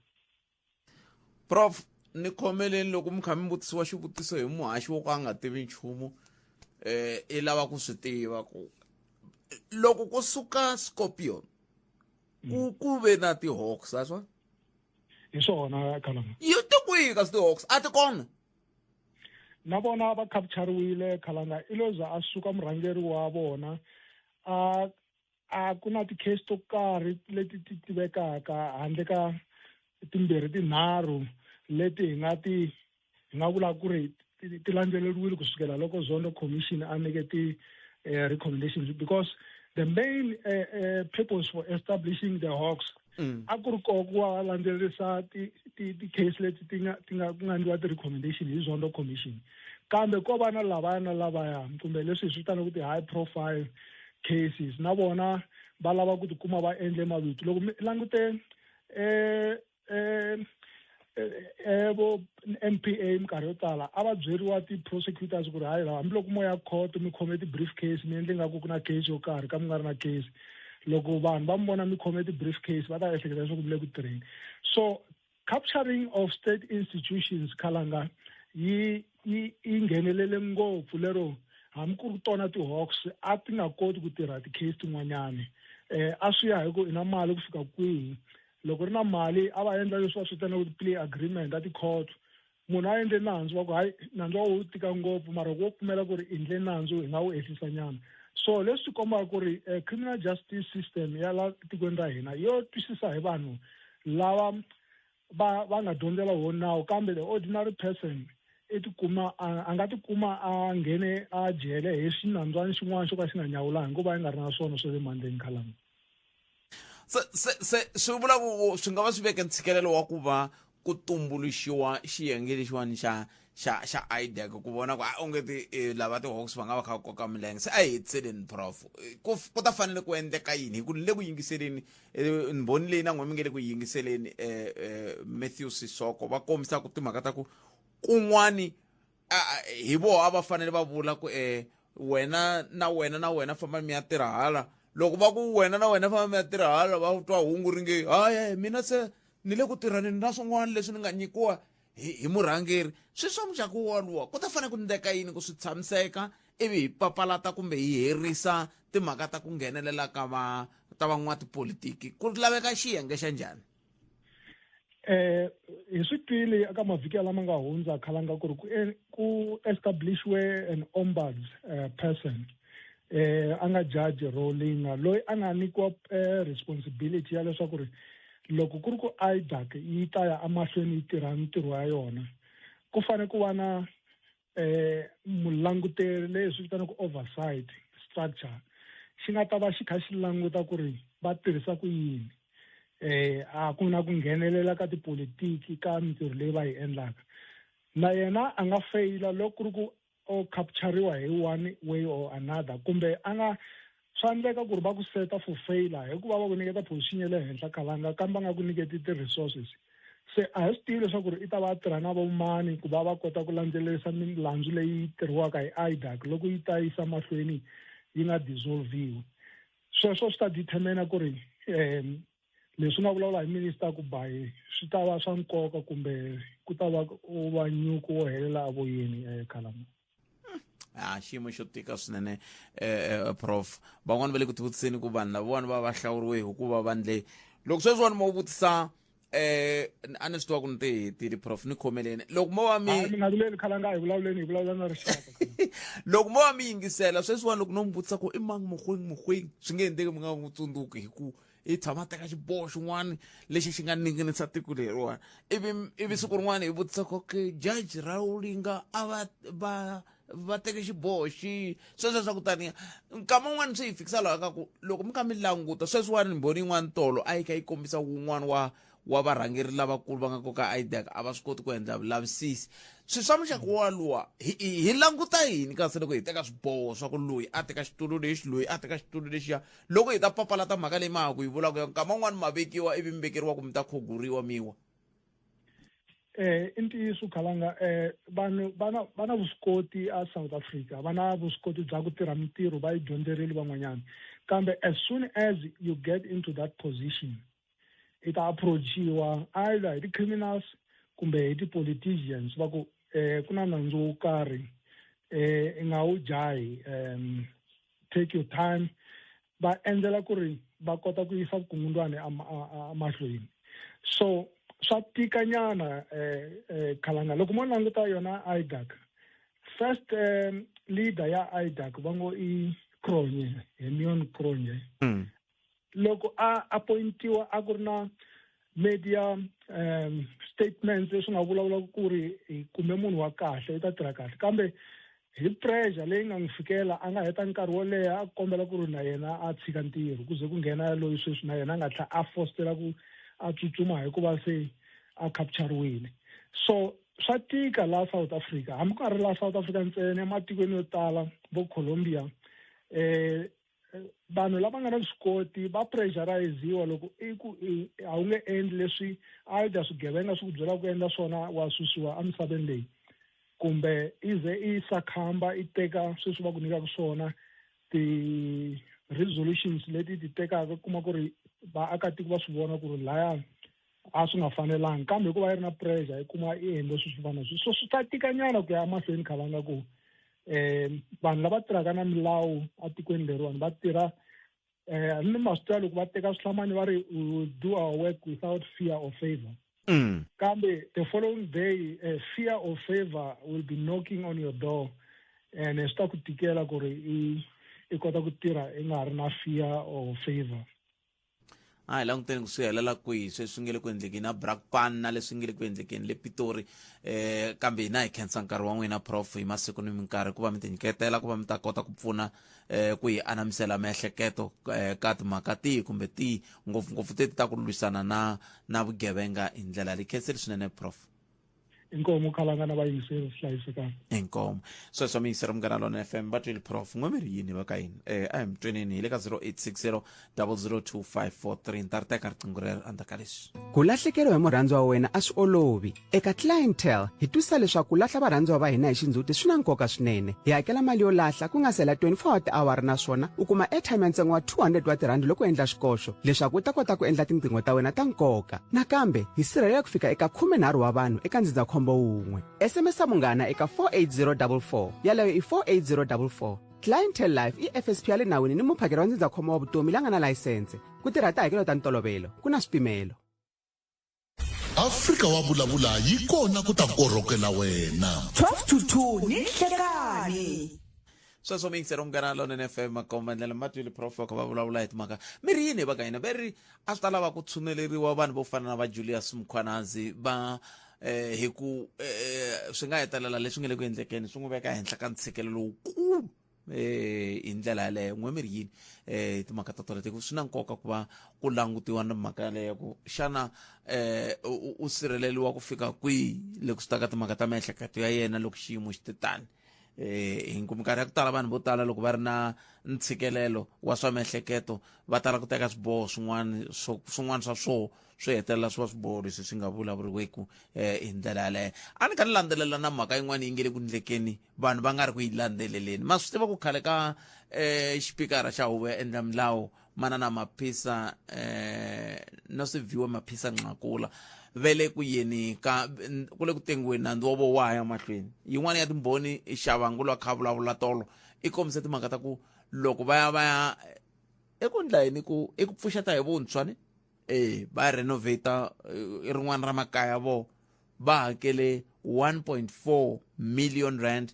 Prof ni khomeleni loko mi kha mi vutisiwa xivutiso hi muhaxi wo ka a nga tivi nchumu i lava ku swi tiva ku loko ku suka Scorpion ku ve na ti-Hawks aswa hi swona Khalanga yi ti kwihi kasi ti-Hawks a ti kona na vona va capture-wile Khalanga i lo za a suka murhangeri wa vona a ku na ti-case to karhi leti ti tivekaka handle ka timbirhi tinharhu leti hi nga vula ku ri ti landzeleriwile kusukela loko Zondo Commission a nyike ti-recommendations because the main purpose for establishing the Hawks a ku ri koho ku va landzelerisa ti-case leti ti nga endliwa ti-recommendation hi Zondo Commission kambe ko va na lavaya kumbe leswi hi swi vitana ku ti-high profile cases na vona va lava ku tikuma va endle mavito loko mi langute vo NPA minkarhi yo tala a va byeriwa ti-prosecutors ku ri hayi hambiloko mo ya court mi khome ti-brief case mi endle nga ku na case yo karhi ka mi nga ri na case loko vanhu va mi vona mi khome ti-brief case va ta ehleketa leswaku mi le ku tirheni so capturing of state institutions Khalanga yi nghenelele ngopfu lero hambi ku ri tona ti-Hawks a ti nga koti ku tirha ti-case tin'wanyani a swi ya hi ku i na mali ku fika kwihi loko ri na mali a va endla leswi va swi vitanaka plea agreement a ti-court munhu a endle nandzu va ku hayi nandzu wa wu tika ngopfu mara loko wo pfumela ku ri endle nandzu hi nga wu ehlisa nyana so leswi kombaka ku ri criminal justice system ya la tikweni ra hina yo twisisa hi vanhu lava va nga dyondzela wo nawu kambe the ordinary person a nga tikuma a nghene a jele hi xinandzwana xin'wana xo ka xi nga nyawulangi ku va yi nga ri na swona swa le mandleni Khalanga. se swi vula ku swi nga va swi veke ntshikelelo wa ku va ku tumbuluxiwa xiyenge lexiwani xa IDEC ku vona ku ongeti lava ti-Hawks va nga va kha koka milenge se a hi hetiseleni prof ku ta fanele ku endleka yini hi ku ni le ku yingiseleni mbhoni leyi na n'we mi nge le ku yingiseleni Matthew Sisoko va kombisa ku timhaka ta ku kun'wani hi voho a va fanele va vula ku wena na famba mi ya tirha hala loko va ku wena na wena famba mi ya tirha hala va twa hungu ringe hayi mina se ni le ku tirhaneni na swin'wana leswi ni nga nyikiwa hi murhangeri swi swa muxaka woluwa ku ta fanele ku endleka yini ku swi tshamiseka ivi hi papalata kumbe hi herisa timhaka ta ku nghenelela ka ta van'watipolitiki ku laveka xiyenge xa njhani? Hi swi twile eka mavhiki lama nga hundza khalanga ku ri ku establishwe an ombuds person a nga judge Rawlinga loyi a nga nyikiwa responsibility ya leswaku ri loko ku ri ku IDAC yi ta ya amahlweni yi tirha ntirho wa yona ku fanele ku va na mulanguteri leswi vitanaka oversight structure xi nga ta va xi kha xi languta ku ri va tirhisa ku yini a ku na ku nghenelela ka tipolitiki ka mintirho leyi va yi endlaka na yena a nga feyila loko ku ri ku o capturiwa hi one way or another kumbe a nga swa endleka ku ri va ku seta for failure hikuva va ku nyiketa position ya le henhla khalanga kambe nga ku nyiketi ti-resources se a hi swi tivi leswaku ri i ta va tirha na vamani ku va kota ku landzelerisa milandzu leyi tirhiwaka hi IDAC loko yi ta yisa mahlweni yi nga dissolviwi sweswo swi ta determina ku ri leswi nga vulavula hi minister ku bayi swi ta va swa nkoka kumbe ku ta va u va nyuku wo helela avoyeni khalanga. Xiyimo xo tika swinene prof van'wani va le ku tivutiseni ku vanhu lavawani va hlawuriwe hikuva vandle loko sweswiwani mo vutisa a ni swi tiva ku ni ti hetile prof ni khomeleni loko mo va mi nga vileli khalanga hi vulavula na rixaka loko mo va mi yingisela sweswiwani loko no mi vutisa ku i mangi mogoeng swi nge endleki mi nga n'wi tsundzuki hi ku i tshama teka xiboho xin'wana lexi xi nga ninginisa tiko leriwani ivi siku rin'wana hi vutisa ku okay judge Rawlinga a va teke xiboho sweswo swa ku taniya nkama wun'wana swi hi fikisa laha ka ku loko mi kha mi languta sweswiwani mbhoni yin'wana tolo a yi kha yi kombisa wun'wana wa varhangeri lavakulu va nga koka IDAC a va swi koti ku endla vulavisisi swi swa muxaka waluwa hi languta yini kasi loko hi teka swiboho swa ku loyi a teka xitulu lexi loyi a teka xitulu lexiya loko hi ta papalata mhaka leyi ma ha ku yi vulaka yo nkama wun'wana ma vekiwa ivi mi vekeriwa ku mi ta khoguriwa miwa? I ntiyiso khalanga vanhu va na vuswikoti a South Africa va na vuswikoti bya ku tirha mintirho va yi dyondzerile van'wanyana kambe as soon as you get into that position i ta approachiwa either hi ti-criminals kumbe hi ti-politicians va ku ku na nandzu wo karhi i nga wu jahi take your time va endlela ku ri va kota ku yisa vukungundzwana mahlweni so swa tikanyana khalanga loko mo languta yona IDAC first leader ya IDAC va ngo i Cronje Hermione Cronje loko a appointiwa a ku ri na media statements leswi nga vulavula ku ri kumbe munhu wa kahle i ta tirha kahle kambe hi pressure leyi nga n'wi fikela a nga heta nkarhi wo leha a kombela ku ri na yena a tshika ntirho ku ze ku nghena loyi sweswi na yena a nga tlhela a fostera ku a tsutsuma hikuva se a capturiwile so swa tika laha South Africa hambi ku nga ri laha South Africa ntsena ematikweni yo tala vo Colombia vanhu lava nga na vuswikoti va pressuriziwa loko a wu nge endli leswi either swigevenga swi ku byela ku endla swona wa susiwa emisaveni leyi kumbe i ze i sakhamba i teka sweswi va ku nyikaka swona ti-resolutions leti ti tekaka kuma ku ri vaakatiko va swi vona ku ri laya a swi nga fanelanga kambe hikuva yi ri na pressure i kuma i endle swi fana sweswi so swi ta tikanyana ku ya mahlweni khalanga ku vanhu lava tirhaka na milawu atikweni leriwani va tirha ni ma swi tiva loko va teka swihlamani va ri we do our work without fear or favor kambe the following day fear or favor will be knocking on your door and swi ta ku tikela ku ri i kota ku tirha i nga ri na fear or favor. Hi languteni ku swi helela kwihi sweswi nge le ku endlekeni na Brakpan na leswi nge le ku endlekeni le Pitori kambe hina hi khensa nkarhi wa n'wina prof hi masiku ni minkarhi ku va mi tinyiketela ku va mi ta kota ku pfuna ku hi anamisela miehleketo ka timhaka tihi kumbe tihi ngopfungopfu teti ta ku lwisana na vugevenga hi ndlela leyi khenseli swinene prof. Inkomo khalanga na vayingiseri hlayisekanga inkomo sweswo mi yisera Munghana Lonene FM va twile prof n'we mi ri yini va ka yini a hi mi tweneni hi le ka 0860 002543 ntarhi teka riqingho rero andaka leswi ku lahlekeriwa hi murhandziwa wa wena a swi olovi eka clientele hi twisisa leswaku ku lahla varhandziwa va hina hi xindzhuti swi na nkoka swinene hi hakela mali yo lahla ku nga sela 24 hour naswona u kuma airtime ya ntsengo wa 200 wa tirhandi loko u endla xikoxo leswaku u ta kota ku endla tinqingho ta wena ta nkoka nakambe hi sirhelela ku fika eka 13 wa vanhu eka ndzindzakhombo 1 SMS munghana eka 48044 yaleyo i 48044. Clientele Life i FSP ya le nawini ni muphakeri wa ndzindzakhombo wa vutomi la nga na layisense ku tirha tihakelo ta ntolovelo ku na swipimelo. Afrika wa vulavula yi kona ku ta korhokela wena 12 ni hlekani. Sweswo mi yingisela Munghana Lonene FM makombandlela matwile prof wa va vulavula hi timhaka miri yini va ka hina veri a swi ta lava ku tshuneleriwa vanhu vo fana na va Julius Mkhwanazi va hi ku swi nga hetelela leswi nga le ku endlekeni swi n'wi veka henhla ka ntshikelelo lowukulu hi ndlela yaleyo n'we miri yini timhaka ta tolete swi na nkoka ku va ku langutiwa na mhaka yaleyo ku xana u sirheleliwa ku fika kwihi loko swi ta ka timhaka ta miehleketo ya yena loko xiyimo xi titani hi minkarhi ya ku tala vanhu vo tala loko va ri na ntshikelelo wa swa miehleketo va tala ku teka swiboho swin'wana swa swo hetelela swi va swiboho leswi swi nga vulavuriweku hi ndlela yaleyo. A ni kha ni landzelela na mhaka yin'wana yi nge le ku endlekeni vanhu va nga ri ku yi landzeleleni ma swi tiva ku khale ka xipikara xa huvo ya endla milawu manana Maphisa na Sivhiwe Maphisa Nqakula vele ku yeni ka ku le ku tengiweni nandzu wo waya mahlweni yin'wana ya timbhoni Xavangulo wa kha vulavula tolo i kombise timhaka ta ku loko va ya eku ndlayeni ku i ku pfuxeta hi vuntshwa ni va renovata rin'wana ra makaya vo va hakele 1.4 million rand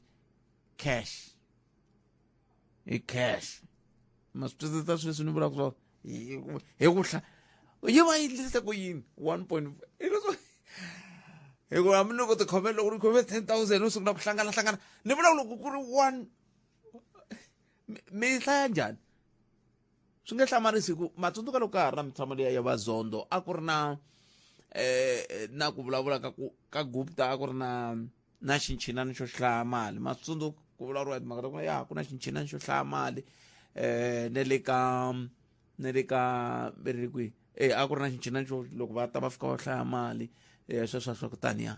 cash i cash ma swi twisisa sweswi ni vulaka swo hi ku yi va yi endlise ku yini 1.4 hikuva hambi loko tikhomela loko ri khome 10,000 u sungula ku hlangana ni vula loko ku ri 1 mi hlaya njhani swi nge hlamarisi ku matsundzuka loko ka ha ri na mitshamo leya ya vazondo a ku ri na ku vulavula ka Gupta a ku ri na xinchinani xo hlaya mali matsundzuka ku vulavuriwa hi timhaka ta ku ya ku na xinchinani xo hlaya mali ne le ka beri kwihi a ku ri na xinchinani xo loko va ta va fika va hlaya mali sweswo swa ku taniya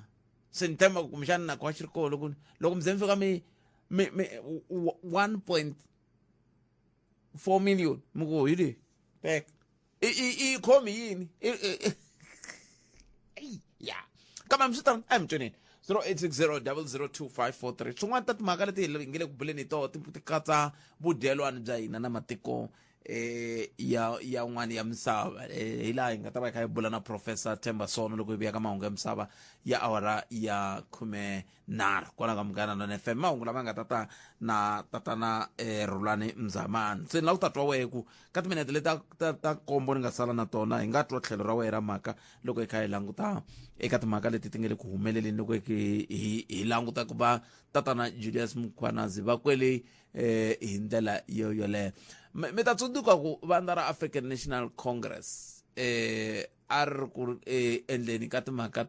se ni tema kumbexani nako wa xi ri koho loko mi ze mi fika mi 1.4 million mi ku hi leyi peka i khomi yini ya kambe mi swi tani a hi mi tweneni 0860 swin'wana ta timhaka leti hi nge le ku buleni hi toho ti katsa vudyelwani bya hina na matiko ya n'wani ya misava hi laha hi nga ta va hi kha hi bula na Professor Themba Sono loko hi vuya ka mahungu ya misava ya awara ya 13 kwala ka Munghana Lonene FM mahungu lama nga tata na Rulani Mzamani se ni lava ku ta twa wehe ku ka timinete leti ta kombo ni nga sala na tona hi nga twa tlhelo ra wehe ra mhaka loko hi kha hi languta eka timhaka leti ti nge le ku humeleleni loko hi languta ku va tatana Julius Mkhwanazi va kwele hi ndlela yoleyo mi ta tsundzuka ku vandla ra African National Congress a ri ku endleni ka timhaka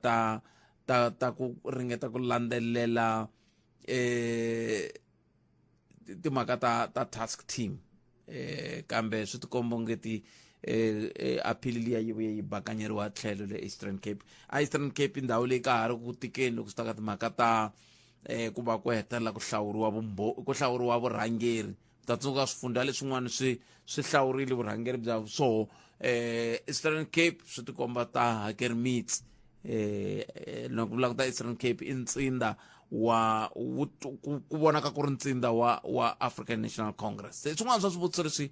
ta ku ringeta ku landzelela timhaka ta task team kambe swi tikomba ngeti aphili liya yi vuye yi bakanyeriwa tlhelo le Eastern Cape ndhawu leyi ka ha ri ku tikeni loko swi ta ka timhaka ta ku va ku hetelela ku hlawuriwa vurhangeri ta tsundzuka swifundha leswin'wana swi hlawurile vurhangeri bya swoho Eastern Cape swi tikomba ta Hake Mits loko vula ku ta Eastern Cape i ntsinda wa ku vonaka ku ri ntsinda wa African National Congress swin'wana swa swivutiso leswi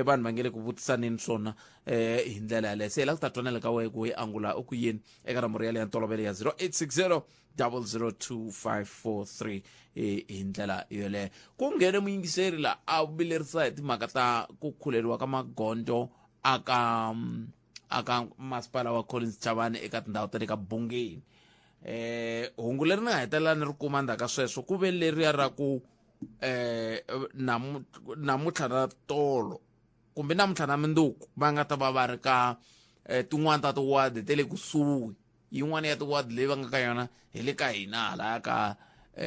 vanhu va nge le ku vutisaneni swona hi ndlela yaleyo se hi la ku ta twanela ka wehe ku hi angula u ku yini eka namboro ya le ya ntolovelo ya 0860 002543 hi ndlela yoleyo ku nghene muyingiseri la a vilerisa hi timhaka ta ku khuleriwa ka magondo aka masipala wa Collins Chavani eka tindhawu ta le ka Bungeni hungu leri ni nga hetelela ni ri kuma ndzhaka sweswo ku ve leriya ra ku namuntlha na tolo kumbe namuntlha na minduku va nga ta va ri ka tin'wana ta tiwadi te le kusuhi yin'wana ya tiwadi leyi va nga ka yona hi le ka hina halaya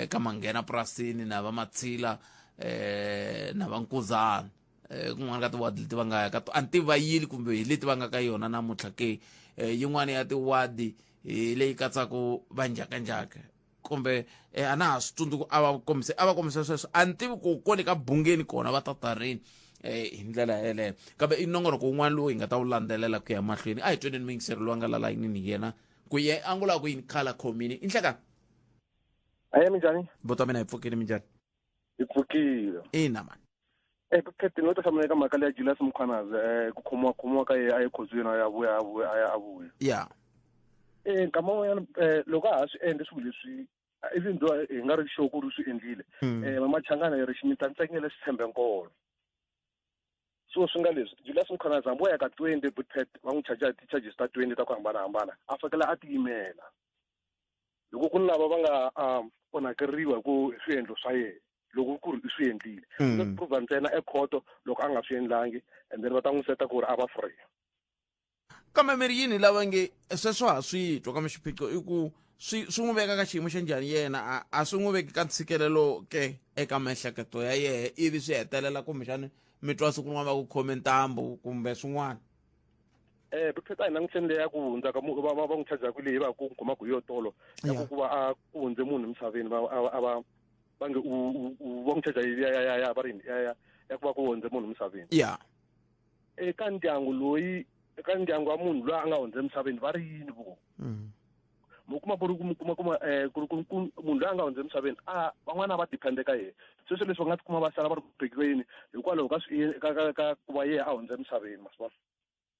ka Manghena Purasini na va Matshila na va Nkuzana kun'wana ka tiwadi leti va nga ya ka a ni tivi va yili kumbe hi leti va nga ka yona namuntlha ke yin'wana ya tiwadi hi leyi katsaka va njhakanjhaka kumbe a na ha swi tsundzuku a va kombise sweswo a ni tivi ku kone ka Bungeni kona va tatarini hi ndlela yeleyo kambe i nongonoko wun'wana lowu hi nga ta wu landzelela ku ya mahlweni a hi tweneni muyingiseri loyi a nga la layinini hi yena ku ye angula ku yini khala khomini inhleka Aya minjani? Bota mina ipfukile minjani? Ipfukile. Ina man. Phephethe no tsamaya ka makala ya Julius Mkhwanazi ku khomwa ka ayi khozweni aya vuya. Yeah. Nkama ya loko a swi endle swilo leswi even though hi nga ri sure ku ri swi endlile Machangana yi ri Ximitsantsengele swi tshembe nkolo. So swi nga leswi Julius Mkhwanazi hambo ya ka 20 but va n'wi charges ta 20 ta ku hambanahambana a fakela a tiyimela. Loko ku lava va nga onakeriwa ku swiendlo swa yena loko ku ri swi endlile swi prove ntsena ekhoto loko a nga swi endlangi and then va ta n'wi seta ku ri a va free. Kambe miri yini lava nge sweswo ha swi twa ka xiphiqo i ku swi n'wi veka ka xiyimo xa njhani yena a swi n'wi veki ka ntshikelelo ke eka miehleketo ya yena ivi swi hetelela kumbexani mi twa siku rin'wana va ku khome ntambu kumbe swin'wana. Phephetha hina n'wi ya ku hundza ka va n'wi charge ku leyi va ku kuma ku yo tolo ya ku va a ku hundze munhu emisaveni va nge va n'wi charge ya va rini ya ku va ku hundze munhu emisaveni. Yeah. Eka ndyangu loyi eka ndyangu wa munhu loyi a nga hundze emisaveni va ri yini vo? Mo kuma ku ri munhu loyi a nga hundze emisaveni van'wana va depende ka yena. Sweswo leswi va nga tikuma va sala va ri ku bekiweni hikwalaho ka ku va yena a hundze emisaveni masipala.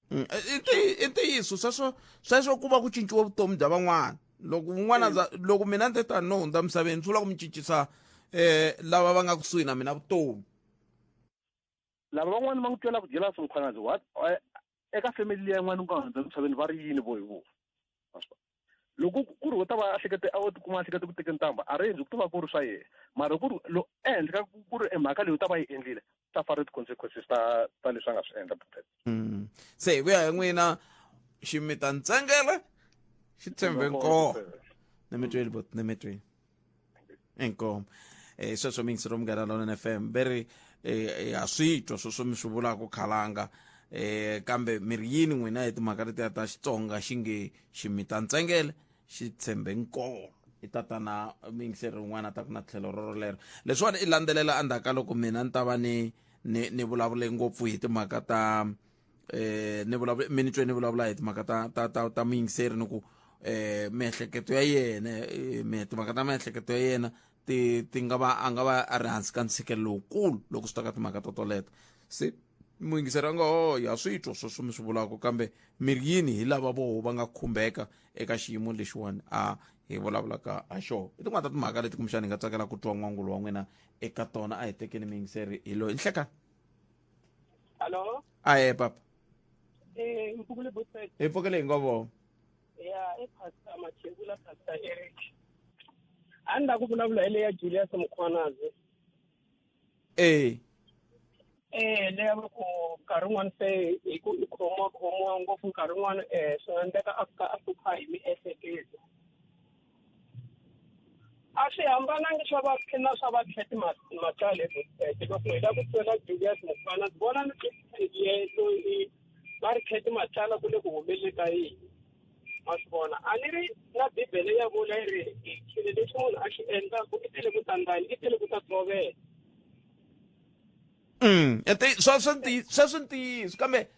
I ntiyiso sweswo ku va ku cinciwa vutomi bya van'wana loko mina ndzi ta no hundza misaveni swi vula ku mi cincisa lava va nga kusuhi na mina vutomi. Lava van'wana va n'wi twela ku Julius Mkhwanazi eka family ya n'wana ku nga hundza misaveni va ri yini vo hi vo. Loko ku ri u ta va a tikuma a hlekete ku teka ntamba a ri endli ku ta va ku ri swa yena mara ku ri ehenhla ka ku ri mhaka leyi u ta va yi endlile ta fara ti-consequences ta leswi a nga swi endla. Se hi vuya hi n'wina Ximitsantsengele xi tshembe nkolo ni mi tweli bot ni mi tweli inkomo sweswo mi ngisiro Munghana Lonene FM beri ha swi twa sweswo mi swi vulaka khalanga kambe miri yini n'wina hi timhaka letiya ta Xitsonga xi nge Ximitsantsengele xi tshembe nkolo i tatana mingiseri rin'wana ta ku na tlhelo rorolero leswiwani i landzelela endzhaku loko mina ni ta va ni vulavule ngopfu hi timhaka ta mi twe ni vulavula hi timhaka ta muyingiseri ni ku miehleketo ya yena timhaka ta miehleketo ya yena ti nga va a nga va a ri hansi ka ntshikelelo lowukulu loko swi ta ka timhaka toleto se muyingiseri a nga ya swi twa sweswo mi swi vulaka kambe miri yini hi lava voho va nga khumbeka eka xiyimo lexiwani hi vulavulaka ha xona i tin'wana ta timhaka leti kumbexani hi nga tsakela ku twa n'wangulo wa n'wina eka tona a hi tekeni muyingiseri hi loyi nhlekani. Hello. Papa. Mpfukile Buset. Mpfukile hi ngo vo. Ya Pastor Machengula Pastor Eric. A ni la ku vulavula ile ya Julius Mkhwanazi. Le ya ku nkarhi wun'wana se hi ku i khomiwa ngopfu nkarhi wun'wana swi nga endleka a fika a hlupha hi miehleketo. A swi hambananga swa va na swa vakheti Machale loko hi la ku twela Julius Mkhwanazi vona ni loyi va ri kheti Machala ku le ku humeleli ka yini ma swi vona a ni ri na bibele ya vula yi ri xilo lexi munhu a xi endlaku i tele ku tandlani i tele ku ta tsovela. Sweswo ntiyiso kambe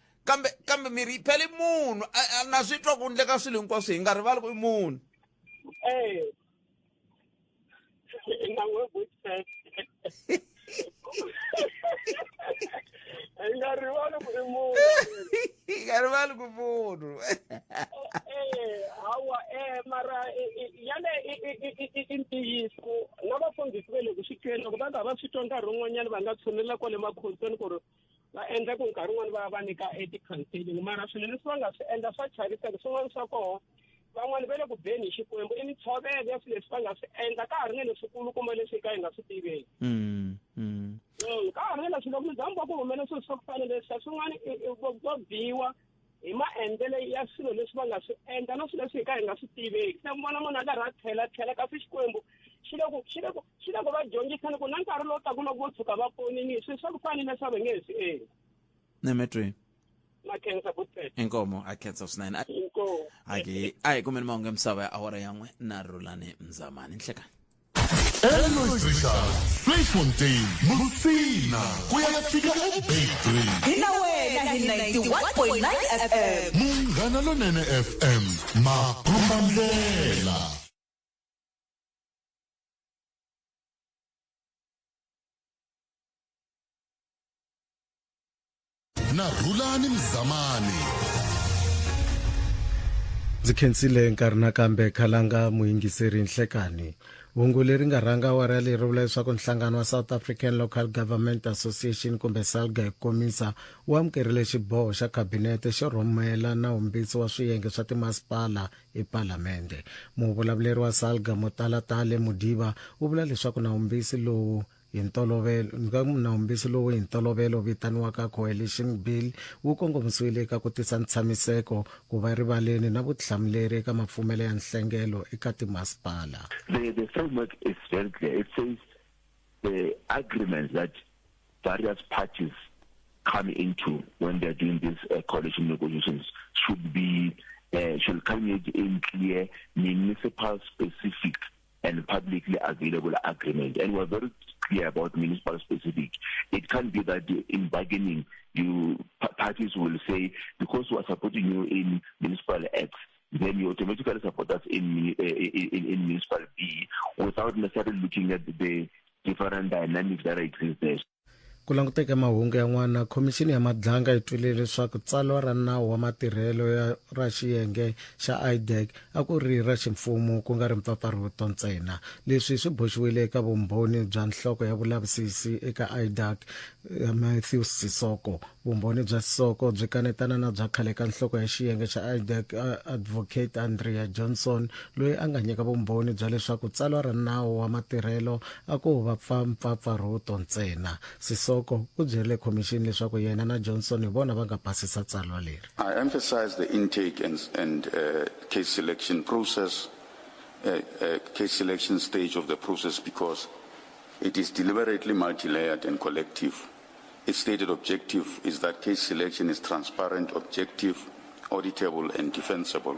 miri phela i munhu na swi twa ku endleka swilo hinkwaswo hi nga rivali ku i munhu. Hi nga rivali ku i munhu. Hi nga rivali ku munhu. Hawa mara yale i ntiyiso na vafundhisi va le ku xikweleni loko va nga va swi twa nkarhi wun'wanyana va nga tshunelela kwale makhotweni ku ri va endla ku nkarhi wun'wana va nyika ti-counselling mara swilo leswi va nga swi endla swa chariseka swin'wana swa koho van'wana va le ku beni hi Xikwembu i mintshovelo ya swilo leswi va nga swi endla ka ha ri nge leswikulukumba leswi ka hi nga swi tiveki. Ka ha ri nge leswi loko muzambu wa ku humela swilo swa ku fana leswi swin'wana vo biwa hi maendlelo ya swilo leswi va nga swi endla na swilo leswi hi ka hi nga swi tiveki se mi vona munhu a karhi a tlhela kasi Xikwembu xi le ku va dyondzisani ku na nkarhi lowu taku loko vo tshuka va ponini swilo swa ku fanele swa va nge hi swi endli. Ni mi twi. Na khensa Buset. Inkomo a khensa swinene. Inkomo. Hayi kumeni mahungu ya misava ya awara yan'we na Rhulani Mzamani nhlekani. Eloise Richard, Bloemfontein, Musina, kuyafika eBaytree. Hina wena hi 91.9 FM. Munghana Lonene FM, makhomba ndlela. na Rhulani Mzamani. Ndzi khensile nkarhi nakambe Khalanga muyingiseri Nhlekani. Hungu leri nga rhanga wara leri vula leswaku nhlangano wa South African Local Government Association kumbe SALGA hi komisa wu amukerile xiboho xa kabinete xo rhumela nawumbisi wa swiyenge swa timasipala ePalamende. Muvulavuleri wa SALGA Motalatale Mudiba u vula leswaku nawumbisi lowu hi ntolovelo vitaniwaka Coalition Bill wu kongomisiwile eka ku tisa ntshamiseko ku va rivaleni na vutihlamuleri eka mafumelo ya nhlengelo eka timasipala. The framework is very clear. It says the agreements that various parties come into when they're doing these coalition negotiations should culminate in clear municipal specific and publicly available agreement. And we're very clear about municipal specific. It can't be that in bargaining, parties will say, because we are supporting you in municipal X, then you automatically support us in municipal B, without necessarily looking at the different dynamics that exist there. Ku languteka mahungu yan'wana, Khomixini ya Madlanga yi twile leswaku tsalwa ra nawu wa matirhelo ra xiyenge xa IDEC a ku ri ra ximfumo ku nga ri mpfapfarhuto ntsena. Leswi swi boxiwile eka vumbhoni bya nhloko ya vulavisisi eka IDEC Matthew Sisoko. Vumbhoni bya Sisoko byi kanetana na bya khale ka nhloko ya xiyenge xa IDEC Advocate Andrea Johnson, loyi a nga nyika vumbhoni bya leswaku tsalwa ra nawu wa matirhelo a ku va mpfapfarhuto ntsena. Sisoko u byerile khomixini leswaku yena na Johnson hi vona va nga pasisa tsalwa leri. I emphasize the intake and case selection process, case selection stage of the process, because it is deliberately multi-layered and collective. Its stated objective is that case selection is transparent, objective, auditable and defensible,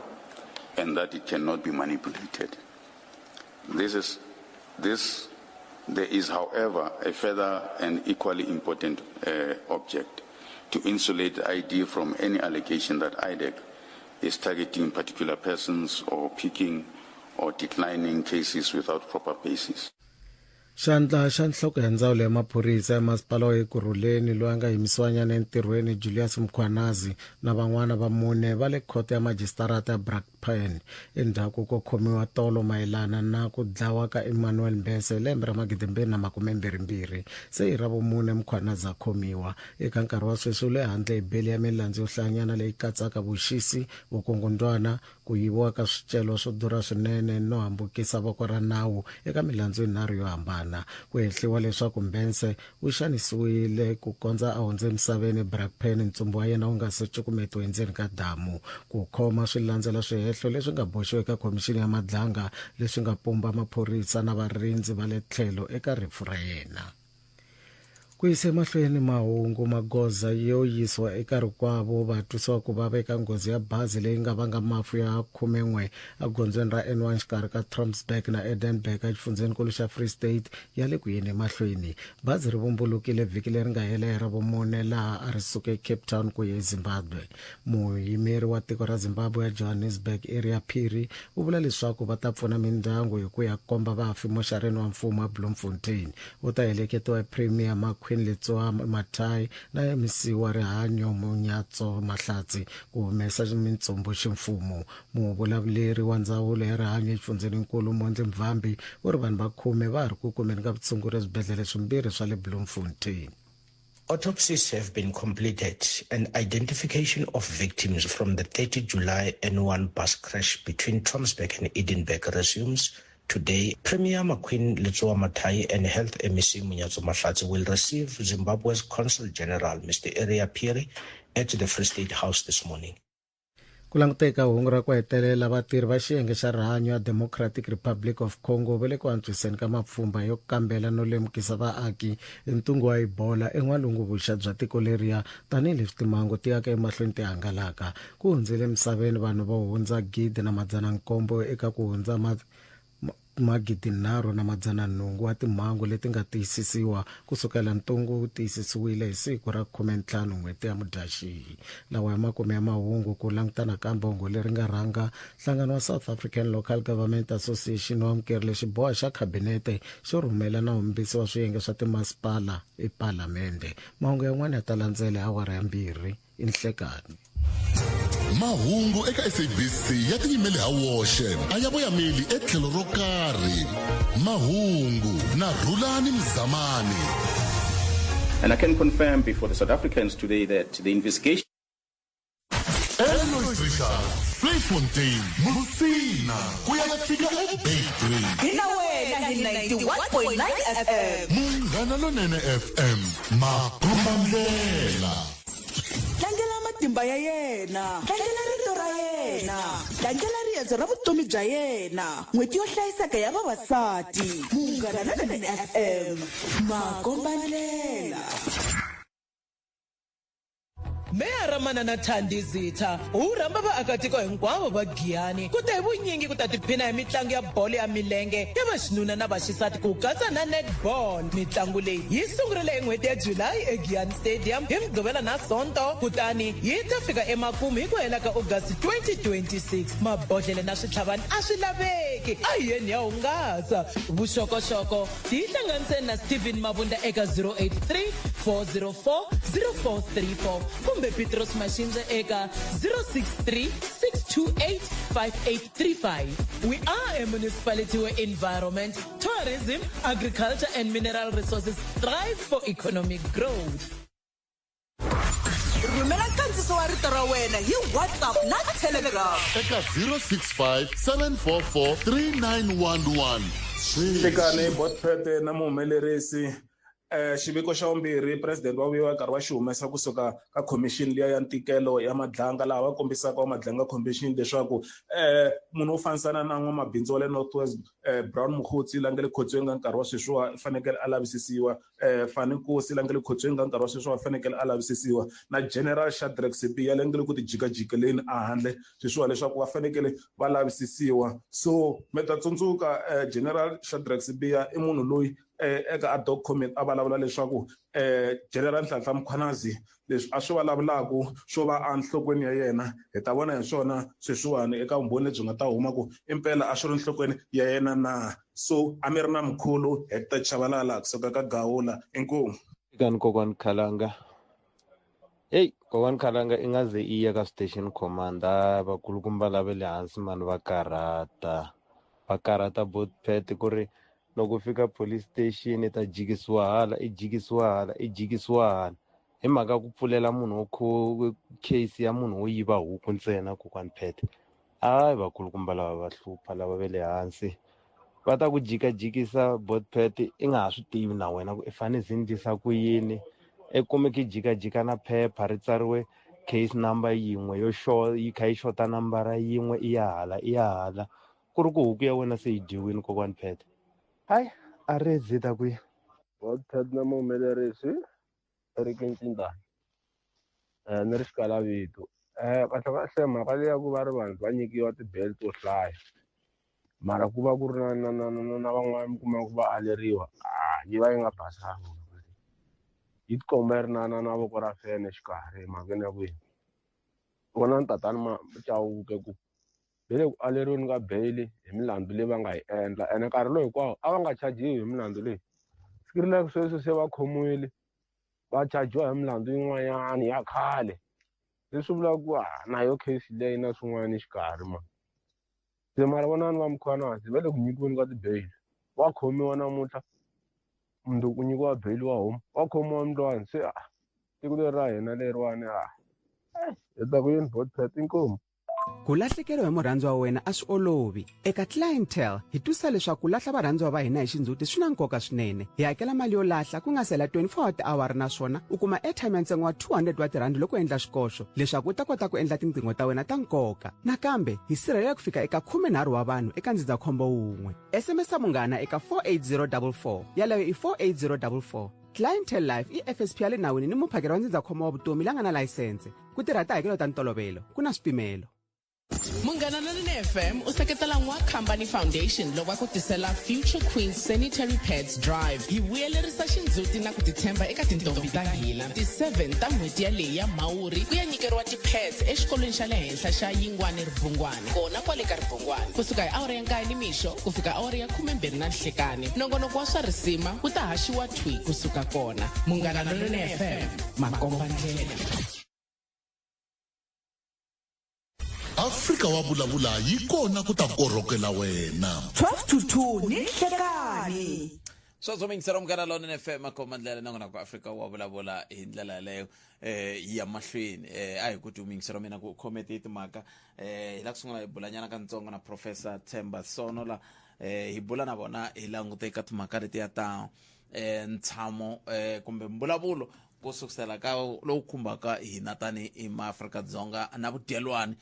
and that it cannot be manipulated. There is, however, a further and equally important object: to insulate the ID from any allegation that IDEC is targeting particular persons or picking or declining cases without proper basis. Xandla xa nhloko ya ndzawulo ya maphorisa ya masipala wa Ekurhuleni loyi a nga yimisiwanyana entirhweni Julius Mkhwanazi na van'wana va mune va le khoto ya majistarata ya Brakpan endzhaku ko khomiwa tolo mayelana na ku dlawa ka Emmanuel Mbese lembe ra 2022. Se hi ravumune Mkhwanazi a khomiwa eka nkarhi wa sweswi le handle hi beli ya milandzu yo hlayanyana leyi katsaka vuxisi, vukungundwana, ku yiviwa ka swicelo swo durha swinene no hambukisa voko ra nawu eka milandzu yinharhu yo hambana. Ku hehliwa leswaku Mbese u xanisiwile ku kondza a hundze emisaveni Brakpan ntsumbu wa yena wu nga se cukumetiwa endzeni ka damu. Ku khoma swi landzela swihehlo leswi nga boxiwa eka Khomixini ya Madlanga leswi nga pumba maphorisa na varindzi va le tlhelo eka rifu ra yena. Ku yisa emahlweni mahungu, magoza yo yisiwa eka rikwavo va twisiwa ku vava eka nghozi ya bazi leyi nga vanga mafu ya 11 egondzweni ra N1 xikarhi ka Tromsburg na Edenburg exifundzeninkulu xa Free State ya le ku yeni emahlweni. Bazi ri vumbulukile vhiki leri nga hela ra vumune laha a ri suke Cape Town ku ya eZimbabwe. Muyimeri wa tiko ra Zimbabwe ya Johannesburg Area Phiri u vula leswaku va ta pfuna mindyangu hi ku ya komba vafi moxarini wa mfumo wa Bloemfontein. U ta heleketiwa Premier Letsoa Mathai na MC wa rihanyo Munyatso Mahlatsi ku humesa mintsumbu ximfumo. Muvulavuleri wa ndzawulo ya rihanyo exifundzeninkulu Mondli Mvambi u ri vanhu va 10 va ha ri ku kumeni ka vutshunguri eswibedhlele swimbirhi swa le Bloemfontein. Autopsies have been completed and identification of victims from the 30 July N1 bus crash between Tromsburg and Edinburgh resumes today. Premier Makhwin Letsoa Mathai and Health MEC Munyatso Mahlatsi will receive Zimbabwe's Consul General, Mr. Area Phiri, at the Free State House this morning. Ku languteka hungu ra ku hetelela, vatirhi va xiyenge xa rihanyo ya Democratic Republic of Congo va le ku antswiseni ka mapfhumba yo kambela no lemukisa vaaki hi ntungu wa Ebola en'walungu-vuxa bya tiko leriya tanihileswi timhangu ti yaka emahlweni ti hangalaka. Ku hundzile emisaveni vanhu vo hundza 1,700 eka ku hundza 3,800 wa timhangu leti nga tiyisisiwa kusukela ntungu tiyisisiwile hi siku ra 15 n'hweti ya Mudyaxihi. Lawa ya makume ya mahungu ku langutana ka mbongo leri nga rhanga nhlangano wa South African Local Government Association wa amukerile xiboha xa khabinete xo rhumela na humbisi wa swiyenge swa timasipala ePalamende. Mahungu yan'wana ya ta landzela awara ya 2 inhlekani. Mahungu eka SABC ya tiyimele ha woxe a ya voyameli etlhelo ro karhi. Mahungu na Rhulani Mzamani. And I can confirm before the South Africans today that the investigation Fontaine, Musina, kuyafika eBaytree. Hina wena hi 91.9 FM. Munghana lonene FM, Makombandlela. Tlangela matimba ya yena, tlangela rito ra yena, tlangela riendzo ra vutomi bya yena, n'hweti yo hlayiseka ya vavasati. Munghana lonene FM, Makombandlela. Meya Ramanana Thandi Zitha u rhamba vaakatiko hinkwavo va Giyani ku ta hi vunyingi ku ta tiphina hi mitlangu ya bolo ya milenge ya vaxinuna na vaxisati ku katsa na netball. Mitlangu leyi yi sungurile hi n'hweti ya July eGiyani Stadium hi Mugqivela na Sonto, kutani yi ta fika emakumu hi ku hela ka August 2026. Mabodhlele na switlhavani a swi laveki, a yeni ya hungasa. Vuxokoxoko tihlanganiseni na Stephen Mabunda eka 083 404 0434 kumbe Petros Mashinja eka 063 628 5835. We are a municipality where environment, tourism, agriculture and mineral resources thrive for economic growth. Rhumela nkandziso wa rito ra wena hi WhatsApp na Telegram eka 065 744 3911. Tekane botphete na muhumelerisi xiviko xa vumbirhi president wa vuyiwa nkarhi wa xi humesa kusuka ka commission liya ya ntikelo ya madlanga laha va kombisaka wa madlanga commission leswaku munhu wo fanisana na n'wamabindzu wa le Northwest Brown Mokgotsi la nga le khotsweni ka nkarhi wa sweswiwa fanekele a lavisisiwa, Fani Nkosi la nga le khotsweni ka nkarhi wa sweswiwa fanekele a lavisisiwa, na General Shadrack Sibiya la nga le ku tijikaleni a handle sweswiwa leswaku va fanekele va lavisisiwa. So mi ta tsundzuka General Shadrack Sibiya i munhu loyi eka ad hoc committee a vulavula leswaku General Nhlanhla Mkhwanazi leswi a swi vulavulaku swo va a nhlokweni ya yena hi ta vona hi swona sweswiwani eka vumbhoni lebyi nga ta huma ku impela a swi ri nhlokweni ya yena na. So a mi ri na Mkhulu Hector Chabalala kusuka ka Gawula. Inkomu ikani kokwani Khalanga. Hey kokwani Khalanga i nga ze iya ka station commander vakulukumba lava le hansi mani va karata both pet ku ri loko fika police station ta jikisiwa hala i jikisiwa hala hi mhaka ku pfulela munhu wo case ya munhu wo yiva huku ntsena kokwani Pete. Hayi vakulukumba lava va hlupha lava ve le hansi va ta ku jikajikisa both Pete i nga ha swi tivi na wena ku i fane zindisa ku yini i kumeki jikajika na phepha ri tsariwe case number yin'we yo yi kha yi xota nambara yin'we i ya hala ku ri ku huku ya wena se yi dyiwini kokwani Pete. Hayi a ri zita kwihi Pete na muhumelerisi Eric Ncindani ni ri Xikalavito. Kahle mhaka leya ku va ri vanhu va nyikiwa tibeli to hlaya mara ku va ku ri na van'wana mi kuma ku va aleriwa yi va yi nga basanga yi tikomba yi ri na voko ra fene xikarhi emhakeni ya kwihi. Vona ni tatani Chauke ku hi le ku aleriweni ka beli hi milandzu leyi va nga yi endla ene nkarhi lowu hinkwawo a va nga chajiwi hi milandzu leyi. Sikirile sweswi se va khomiwile va chajiwa hi milandzu yin'wanyana ya khale leswi vulaka ku na yo case leyi na swin'wana xikarhi ma se mara vonani va Mkhwanazi va le ku nyikiweni ka tibeli. Wa khomiwa namuntlha munhu ku nyikiwa beli wa homa wa khomiwa mndlwana se tiko leri ra hina leriwani hi ta ku yini Pete. Inkomu. Ku lahlekeriwa hi murhandzi wa wena a swi olovi. Eka Clientele hi twisa leswaku ku lahla varhandziwa va hina hi xindzhuti swi na nkoka swinene. Hi hakela mali yo lahla ku nga sela 24 wa tiawara naswona u kuma airtime ya ntsengo wa 200 wa tirhandi loko u endla xikoxo leswaku u ta kota ku endla tinqingho ta wena ta nkoka. Nakambe hi sirhelela ku fika eka 13 wa vanhu eka ndzindzakhombo wun'we. SMS munghana eka 48044 yaleyo i 48044. Clientele Life i FSP ya le nawini ni muphakeri wa ndzindzakhombo wa vutomi la nga na layisense. Ku tirha tihakelo ta ntolovelo ku na swipimelo. Munghana Lonene FM u seketela N'wakhambani Foundation loko va ku tisela Future Queen Sanitary Pads Drive. Hi vuyelerisa xindzhuti na ku titshemba eka tintombi ta hina. Ti 7 ta n'hweti yaleyi ya Mhawuri ku ya nyikeriwa ti-pads exikolweni xa le henhla xa Yingwani Ribungwani kona kwale ka Ribungwani kusuka hi awara ya 9 nimixo ku fika awara ya 12 na nhlekani. Nongonoko wa swa risima wu ta haxiwa thwi kusuka kona. Munghana Lonene FM makomba ndlela. Afrika wa vulavula yi kona ku ta korhokela wena 12 to 2 ni nhlekani. So mingisela Munghana Lonene FM makomandlela nangona ku Afrika wa vulavula hi ndlela leyo ya mahlweni a hi ku tumingisela mina ku comment timhaka hi la ku sungula hi bulanyana ka ntsongo na Professor Themba Sono la hi bula na vona hi langute eka timhaka leti ya ta ntshamo kumbe mbulavulo kusukusela ka lowu khumbaka hina tani i maAfrika-Dzonga na vudyelwani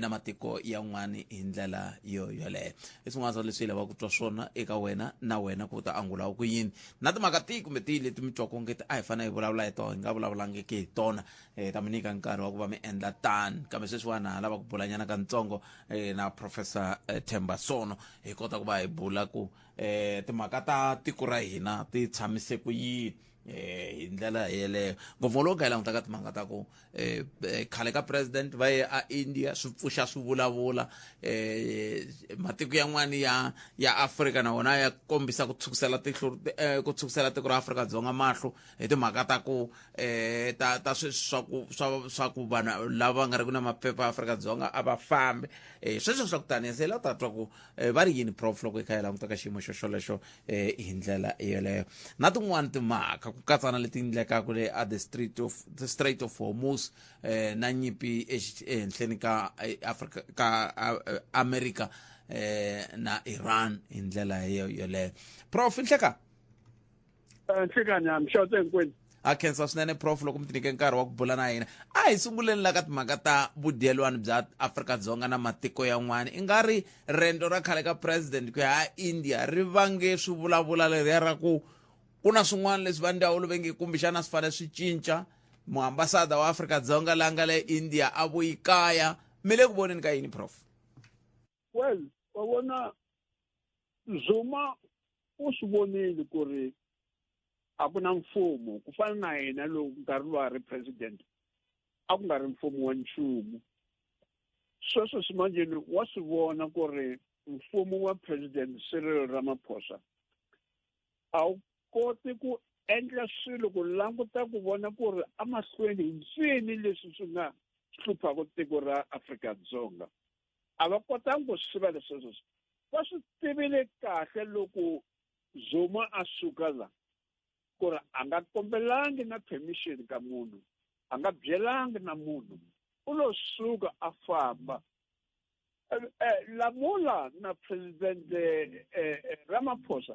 na matiko yan'wani hi ndlela yoleyo. I swin'wana swa leswi hi lavaka ku twa swona eka wena na wena ku ta angula ku yini na timhaka tihi kumbe tihi leti mi twaka ngeti a hi fanele hi vulavula hi tona hi nga vulavulangiki hi tona ta mi nyika nkarhi wa ku va mi endla tani kambe sweswiwana ha lava ku bulanyana ka ntsongo na Professor Themba Sono hi kota ku va hi bula ku timhaka ta tiko ra hina ti tshamise ku yini hi ndlela yeleyo ngopfu loko hi languta ka timhaka ta ku khale ka president va ye a India swi pfuxa swi vulavula matiko yan'wani ya Afrika na wona ya kombisa ku tshukisela tiko ra Afrika-Dzonga mahlo hi timhaka ta ku ta swa ku vanhu lava nga ri ku na maphepha ya Afrika-Dzonga a va fambi sweswo swa ku tani se la ta twa ku va ri yini prof loko hi kha hi languta ka xiyimo xolexo hi ndlela yeleyo na tin'wani timhaka ku katsana leti endlekaka le at the Strait of Hormuz na nyimpi ehenhleni ka Afrika ka America na Iran hi ndlela yoleyo. Prof nhleka nhlekani mshawute enkwini a khensa swinene prof loko mi tinike nkarhi wa ku bula na hina a hi sunguleni la ka timhaka ta vudyelwani bya Afrika-Dzonga na matiko yan'wana i nga ri rendo ra khale ka president ku ya India ri vange swi vulavula leriya ra ku ku na swin'wana leswi va ndhawu va nge kumbexana swi fanele swi cinca muambasada wa Afrika-Dzonga la nga le India a vuyikaya mi le ku voneni ka yini prof? Well wa vona Zuma u swi vonile ku ri a ku na mfumo ku fana na yena loko nkarhi wa ri president a ku nga ri mfumo wa nchumu sweswo swimanjeni wa swi vona ku ri mfumo wa president Cyril Ramaphosa a wu koti ku endla swilo ku languta ku vona ku ri amahlweni hi ncini leswi swi nga hluphaka tiko ra Afrika-Dzonga a va kotanga ku swi tiva leswi va swi tivile kahle loko Zuma a suka la ku ri a nga kombelangi na permission ka munhu a nga byelangi na munhu u lo suka a famba lamula na president Ramaphosa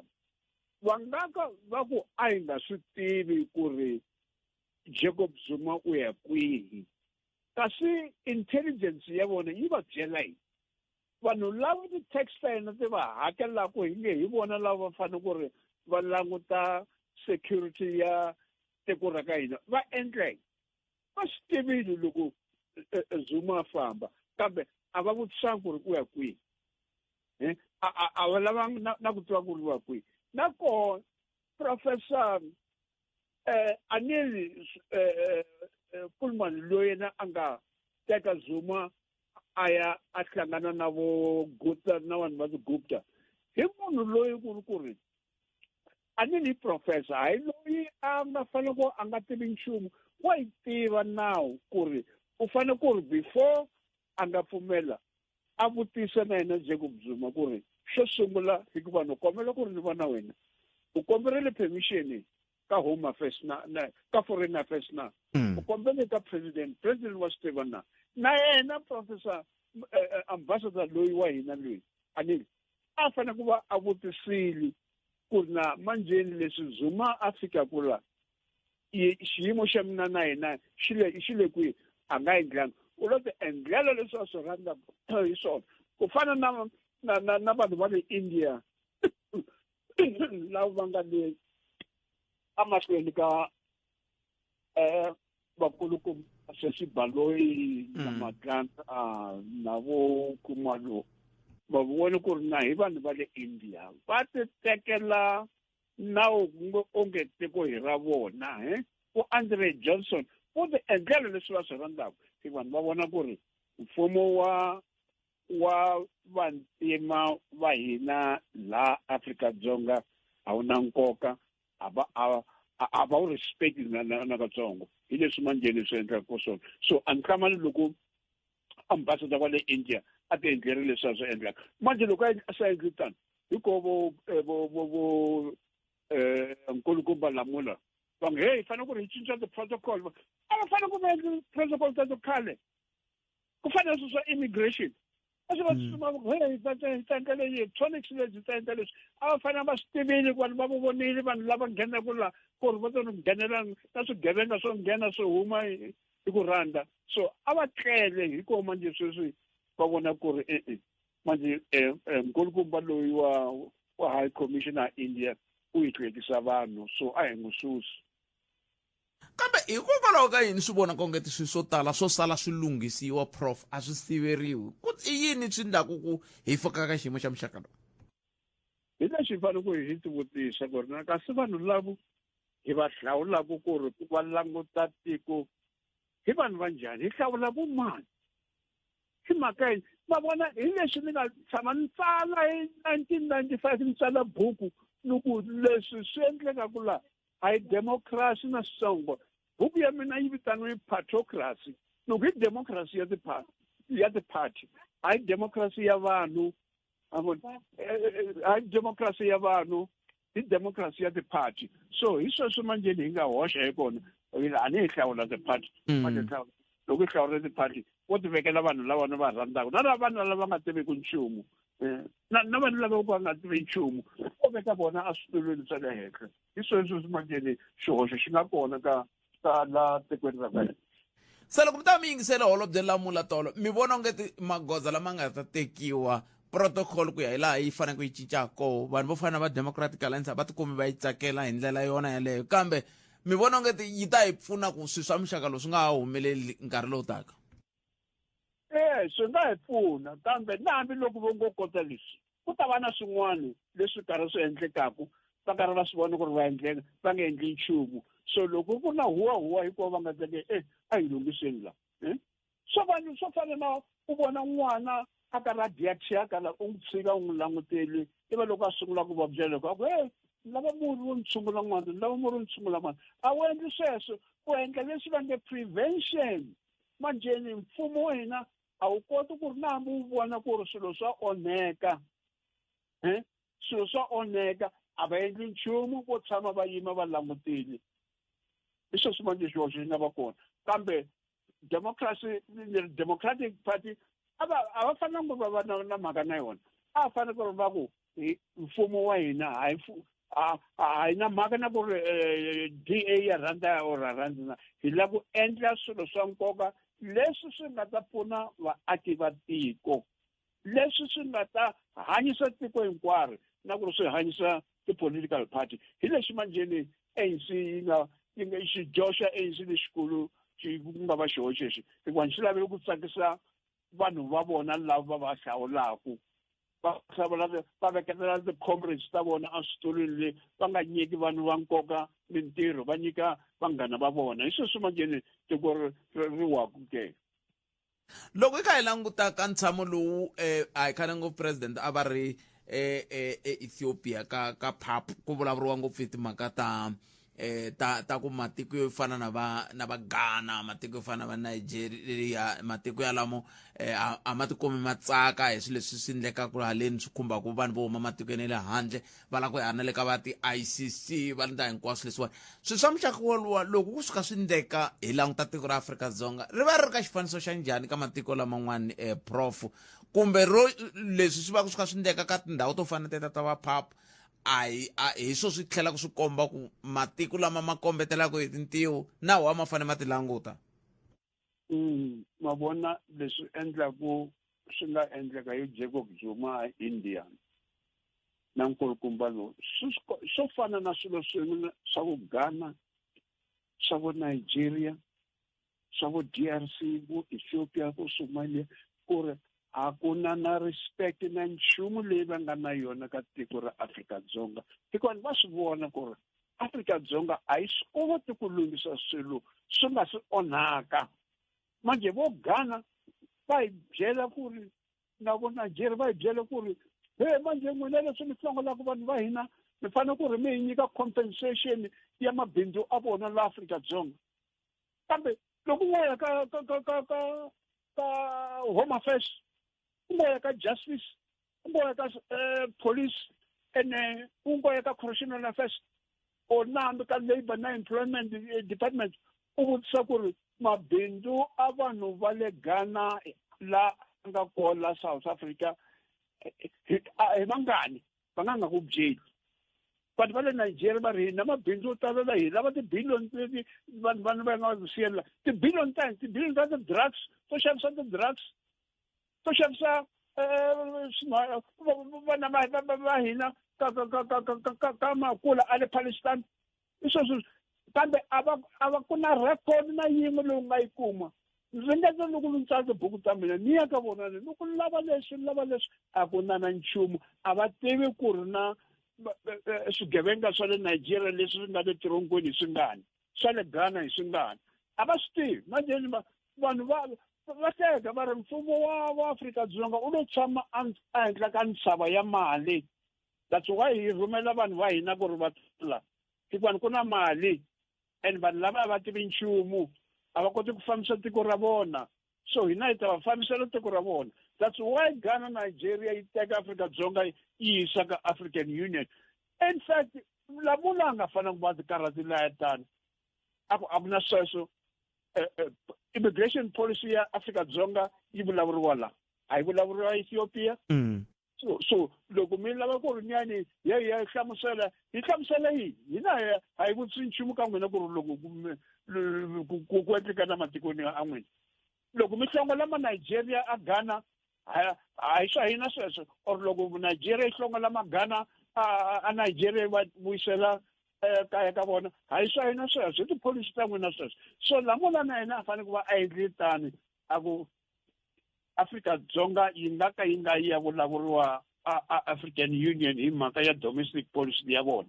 vangaka va ku a hi nga swi tivi ku ri Jacob Zuma u ya kwihi kasi intelligence ya vona yi va byela yini vanhu lava ti-textile ti va hakelaka hi nge hi vona lava va fanele ku ri va languta security ya tiko ra ka hina va endla va swi tivile loko Zuma a famba kambe a va vutisanga ku ri ku ya kwihi a va lava na ku tiva ku ri wa kwihi nakona Professor Anil Kuhlman loyi na a nga teka Zuma a ya a hlangana na vo Gupta na vanhu va Gupta hi munhu loyi ku ri Anil professor hayi loyi a nga fanele ku a nga tivi nchumu wa yi tiva nawu ku ri u fanele ku ri before a nga pfumela a vutisa na yena Jacob Zuma ku ri xo sungula hikuva ni kombela ku ri ni vona wena u komberile permission ka Home Affairs na ka Foreign Affairs na u kombele ka president wa swi tiva na yena Professor ambassador loyi wa hina loyi Anil a fanele ku va a vutisile ku na manjeni leswi Zuma a fika kula xiyimo xa mina na yena xi le kwihi a nga endlanga u lo ti endlela leswi a swi rhandza hi swona ku fana na vanhu va le India lava va nga le amahlweni ka vakulukumba Sesibaloyi na Maganta na vo Kumalo va vona ku ri na hi vanhu va le India va ti tekela nawu onge tiko hi ra vona ku Andre Johnson u ti endlela leswi va swi rhandzaka hi vanhu va vona ku ri mfumo wa vantima va hina la Afrika-Dzonga a wu na nkoka a va wu respect na katsongo hi leswi manjeni swi endlaka ku swona so ankamani loko ambassador wa le India a ti endlerile leswi a swi endlaka manje loko a sa endli tani hikovo nkulukumba lamula va nge hey fanele ku ri hi cinca ti-protocol a va fanele ku va endli protocol ta khale ku fanele swi swa immigration a swi va tsutsuma hey ta endla leyi electronics leti ta endla leswi a va fanele va swi tivile ku vanhu va vo vonile vanhu lava nghenaka la ku ri va ta nghenela na swigevenga swo nghena swi huma hi ku rhandza so a va tlele hikovo manje sweswi va vona ku ri manje nkulukumba loyi wa high commissioner India u yi tlekisa vanhu so a hi n'wi susi kambe hikokwalaho ka yini swi vona kongeti swilo swo tala swo sala swi lunghisiwa prof a swi siveriwi i yini swi endlaku ku hi fika ka xiyimo xa muxaka lowu hi leswi hi fanele ku hi ti vutisa ku ri na kasi vanhu lavo hi va hlawulaka ku ri ku va languta tiko hi vanhu va njhani hi hlawula vo mani hi mhaka yini va vona hi leswi ni nga tshama ni tsala hi 1995 ni tsala buku loko leswi swi endleka ku laha a hi democracy na switsongo buku ya mina yi vitaniwe partocracy loko hi democracy ya ti-party a hi democracy ya vanhu a hi democracy ya vanhu hi democracy ya ti-party so hi sweswo manjeni hi nga hoxa hi kona a ni hi hlawula ti-party loko hi hlawurile ti-party vo ti vekela vanhu lava ni va rhandzaka na vanhu lava nga tiveki nchumu na vanhu lava va nga tivi nchumu o veka vona a switulweni swa le henhla hi sweswo swi manjeni xihoxo xi nga kona ka la tikweni ra vena se loko mi ta mi yingisela holobye Lamula Tolo mi vona ongeti magoza lama nga ta tekiwa protocol ku ya hi laha yi fanele ku yi cincako vanhu vo fana va Democratic Alliance va tikumi va yi tsakela hi ndlela yona yaleyo kambe mi vona ongeti yi ta hi pfuna ku swilo swa muxaka lowu swi nga ha humeleli nkarhi lowu taka swi nga hi pfuna kambe na hambiloko vo ngo kota leswi ku ta va na swin'wana leswi karhi swi endlekaku va karhi va swi vona ku ri va nga endli nchumu so loko ku na huwa hikuva va nga tsake a hi lunghiseni la swo fana na u vona n'wana a karhi a dya thyaka la u n'wi tshika u n'wi languteli iva loko a sungula ku va byela ku lava murhi wo ni tshungula n'wana lava murhi wo ni tshungula n'wana a wu endli sweswo u endla leswi va nge prevention manjeni mfumo wa hina a wu koti ku ri na hambi wu vona ku ri swilo swa onheka a va endli nchumu vo tshama va yima va langutile hi sweswi manje xihoxo xi nga va kona kambe Democratic Party a va fanelanga ku va na mhaka na yona a va fanele ku ri va ku mfumo wa hina a hi na mhaka na ku ri DA ya rhandza or rhandza hi lava ku endla swilo swa nkoka leswi swi nga ta pfuna vaaki va tiko leswi swi nga ta hanyisa tiko hinkwaro na ku ri swi hanyisa ti-political party hi leswi manjeni ANC yi nga xidyoho xa ANC lexikulu xi nga va xihoxo xexi hikuva xi lavele ku tsakisa vanhu va vona lava va hlawulaku va veketela ti-comrades ta vona a switulwini le va nga nyiki vanhu va nkoka mintirho va nyika vanghana va vona hi sweswi manjeni tiko ri waku ke loko hi kha hi languta ka ntshamo lowu a hi khale ngopfu president a va ri Ethiopia ka PAP ku vulavuriwa ngopfu hi timhaka ta ku matiko yo fana na va Ghana matiko yo fana na va Nigeria matiko ya lamo a matikomi matsaka hi swilo leswi swi endlekaka haleni swi khumbaka vanhu vo huma matikweni le handle va lava ku hana le ka va ti-ICC va ndla hinkwaswo leswiwani swilo swa muxaka woluwa loko ku suka swi endleka hi languta tiko ra Afrika-Dzonga ri va ri ka xifaniso xa njhani ka matiko laman'wani prof kumbe leswi swi va ku suka swi endleka ka tindhawu to fana teta ta va PAP hi swo swi tlhelaka swi komba ku matiko lama ma kombetelaka hi tintiho na wa ma fane ma ti languta ma vona leswi endlaku swi nga endleka hi Jacob Zuma India na nkulukumba lowu swo fana na swilo swin'we swa ku Ghana swa ku Nigeria swa vo DRC vo Ethiopia vo Somalia ku ri a ku na respect na nchumu leyi va nga na yona ka tiko ra Afrika-Dzonga hikuva va swi vona ku ri Afrika-Dzonga a yi swi koti ku lunghisa swilo swi nga swi onhaka manje vo Ghana va hi byela ku ri na vo Nigeria va hi byela ku ri manje n'wina leswi mi hlongolaka vanhu va hina mi fanele ku ri mi hi nyika compensation ya mabindzu a vona la Afrika-Dzonga kambe loko u nga ya ka Home Affairs u nga ya ka Justice u nga ya ka Police ene u nga ya ka Correctional Affairs or nambe ka Labour na Employment Department u vutisa ku ri mabindzu a vanhu va le Ghana la nga kola South Africa hi vangani va nga ku byeli vanhu va le Nigeria va ri hina mabindzu yo tala la hi lava ti-billion leti vanhu va nga siyela ti-billion ta ti-drugs to xavisa ti-drugs to xavisa vana va hina ka makula a le Palestine i sweswo kambe a va ku na record na yin'we lowu nga yi kuma ndzi nga ta loko ndzi tsala tibuku ta mina ni ya ka vona loko lava leswi a ku na nchumu a va tivi ku ri na swigevenga swa le Nigeria leswi swi nga le tirongweni swi ngani swa le Ghana hi swi ngani a va swi tivi manjeni vanhu va teka va ri mfumo wa Afrika-Dzonga u lo tshama ehenhla ka ntshava ya mali that's why hi rhumela vanhu va hina ku ri va tla hikuva ku na mali and vanhu lava a va tivi nchumu a va koti ku fambisa tiko ra vona so hina hi ta va fambisela tiko ra vona that's why Ghana Nigeria yi teka Afrika-Dzonga yi yisa ka African Union in fact lamula a nga fanele ku va tikarati laya tani a ku na sweswo immigration policy ya Afrika-Dzonga yi vulavuriwa la a yi vulavuriwa Ethiopia so loko mi lava ku ri nyani hi hlamusela yini hina a yi vutisi nchumu ka n'wina ku ri loko ku endleka na matikweni a n'wina loko mi hlongola ma Nigeria a Ghana a hi swa hina sweswo or loko Nigeria yi hlongola ma Ghana a Nigeria va vuyisela kaya ka vona a hi swa hina sweswo i tipolisi ta n'wina sweswo so lamula na yena a fanele ku va a endli tani a ku Afrika-Dzonga yi nga ka yi nga yi ya vulavuriwa African Union hi mhaka ya domestic policy ya vona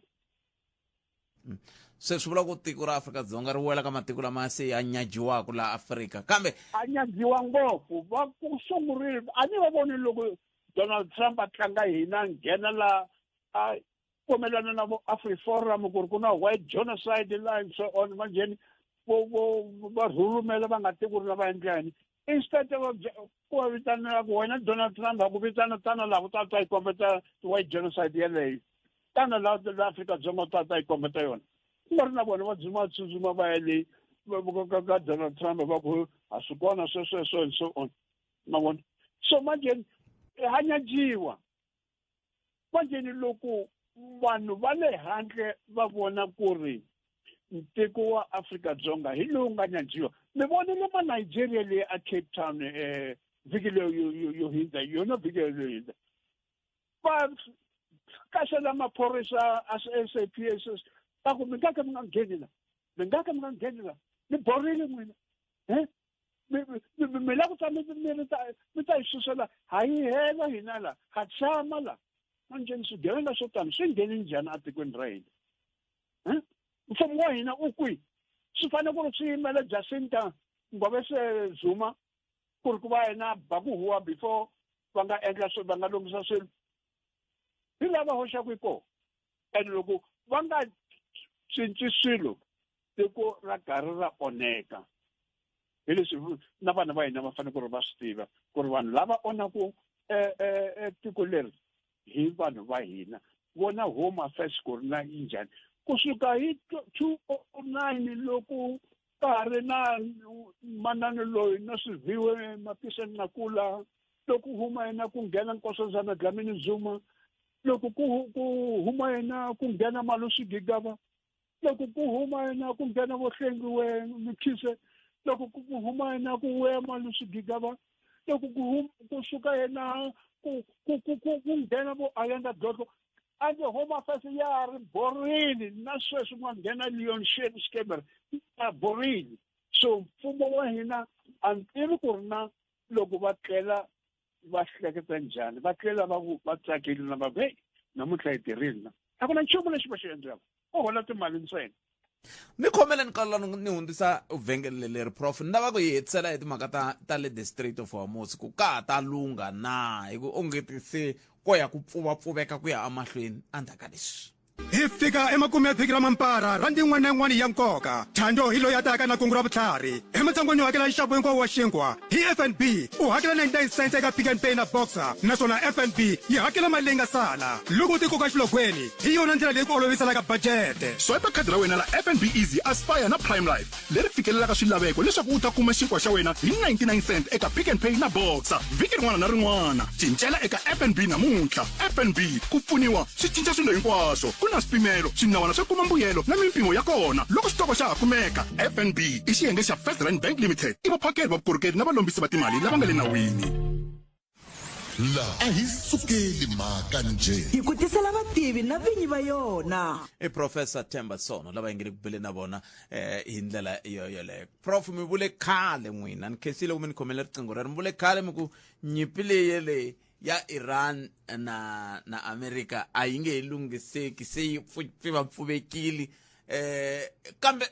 se swi vula ku tiko ra Afrika-Dzonga ri wela ka matiko lama se ya nyajiwaka la Afrika kambe a nyajiwa ngopfu va ku sungurile a ni va voni loko Donald Trump a tlanga hina nghena la a komelana na vo AfriForum ku ri ku na white genocide la and so on manjeni va rhurhumela va nga tivi ku ri lava endlani instead of ku vitana ku wena Donald Trump a ku vitana tana laha ta yi kombeta white genocide yeleyo tana laha Afrika-Dzonga ta yi kombeta yona ku nga ri na vona va tsutsuma va ya le ka Donald Trump va ku a swi kona sweswo and so on ma vona so manjeni hanyajiwa manjeni loko vanhu va le handle va vona ku ri ntiko wa Afrika-Dzonga hi lowu nga nyajiwa mi vonile ma Nigeria leyi a Cape Town vhiki leyo yo hindza yona vhiki leyo hindza va kaxela maphorisa a SAPS va ku mi nga ka mi nga ngheni la mi borile n'wina mi la ku ta mi ta yi susela ha yi hela hina la ha tshama la manjeni swigevenga swo tani swi ngheni njhani atikweni ra hina mfumo wa hina u kwi swi fanele ku ri swi yimela Jacinta Ngobese Zuma ku ri ku va yena bakuhuwa before va nga endla va nga lunghisa swilo hi lava hoxaku hi kona and loko va nga cinci swilo tiko ra karhi ra onheka hi leswi na vana va hina va fanele ku ri va swi tiva ku ri vanhu lava onaku tiko leri hi vanhu va hina vona Home Affairs ku ri na njhani kusuka hi 2009 loko ka ha ri na manani loyi na Swiviwe Mapisa Nqakula loko huma yena ku nghena Nkosazana Dlamini Zuma loko ku huma yena ku nghena Malusi Gigaba loko ku huma yena ku nghena Vohlengiwe Mkhize loko ku huma yena ku we Malusi Gigaba loko ku suka yena ku nghena vo Ayanda Dlodlo ande Home Affairs ya ha ri borile na sweswi ku nga nghena Leon Schermer a borile so mfumo wa hina until ku ri na loko va tlela va hleketa njhani va tlela va tsakile na va hey namuntlha hi tirhile na a ku na nchumu lexi va xi endlaka u hola timali ntsena ni khomela ni qala ni hundzisa vhengele leri prof ni lava ku hi hetisela hi timhaka ta le district of Hormuz ku ka ta lunga na hi ku ongetise ko ya ku pfuvapfuveka ku ya amahlweni andaka leswi hi fika emakumu ya vhiki ra mampara ra ndin'wana na yin'wana ya nkoka thando hi loyi a taka na kungu ra vutlhari ematsangweni yo hakela nxavo hinkwawo wa xinkwa hi FNB u hakela 99 cents eka Pick n Pay na Boxer naswona FNB yi hakela mali leyi nga sala loko u tikoka xilogweni hi yona ndlela leyi ku oloviselaka budget swipe khadi ra wena la FNB Easy Aspire na Prime Life leri fikelelaka swilaveko leswaku u ta kuma xinkwa xa wena hi 99 cents eka Pick n Pay na Boxer vhiki rin'wana na rin'wana cincela eka FNB namuntlha FNB ku pfuniwa swi cinca swilo hinkwaswo na swipimelo swinawana swo kuma mbuyelo na mimpimo ya kona loko xitoko xa ha kumeka FNB i xiyenge xa First Rand Bank Limited i vaphakeri va vukorhokeri na valombisi va timali lava nga le nawini la a hi sukeli mhaka nje hi ku tisela vativi na vinyi va yona i Professor Themba Sono lava yingile ku bile na vona hi ndlela yoleyo prof mi vule khale n'wina ni khensile ku mi ni khomela riqingho rero mi vule khale mi ku nyimpi leyi ya Iran na America a yi nge lungiseki se yi pfuvapfuvekile kambe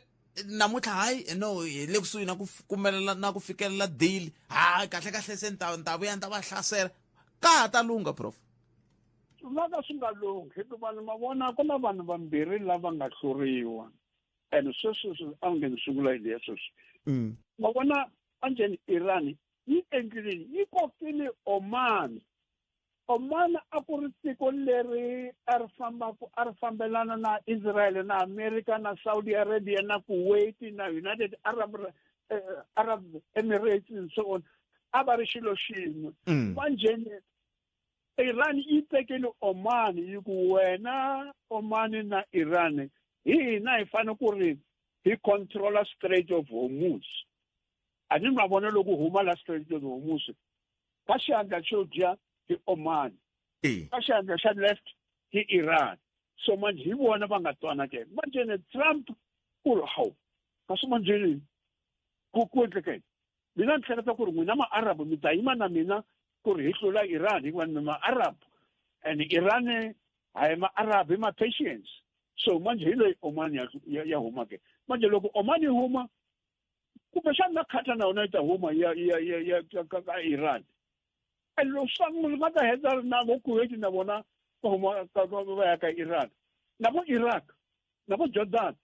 namuntlha hayi no hi le kusuhi na ku kumelela na ku fikelela deal hayi kahle se nta vuya nta va hlasela ka ta lunga prof lava swi nga lungi hikuva ni ma vona ku na vanhu vambirhi lava nga hluriwa and sweswi a nge ni sungula hi leswi ma vona anjeni Iran yi endlile yi kokile Oman a ku ri tiko leri a ri fambelana na Israel na America na Saudi Arabia na Kuwait na United Arab Emirates and so on a va ri xilo xin'we manjeni Iran yi tekele Oman yi ku wena Oman na Iran hina hi fane ku ri hi controller Strait of Hormuz a ni ma vona loko huma la Strait of Hormuz ka xandla xo dya hi Oman ka xandla xa left hi Iran so manje hi vona va nga twana ke manje Trump u ri hawu kasi manje ku endleke mina ni hleketa ku ri n'wina ma-Arab mi ta yima na mina ku ri hi hlula Iran hikuva ni ma-Arab and Iran a hi ma-Arab hi ma-Persians so manje hi leyi Oman ya huma ke manje loko Oman yi huma kumbexani na Qatar na yona yi ta huma ka Iran and lo sangu nga ta heta na vo Kuwait na vona va huma va ya ka Iran na vo Iraq na vo Jordan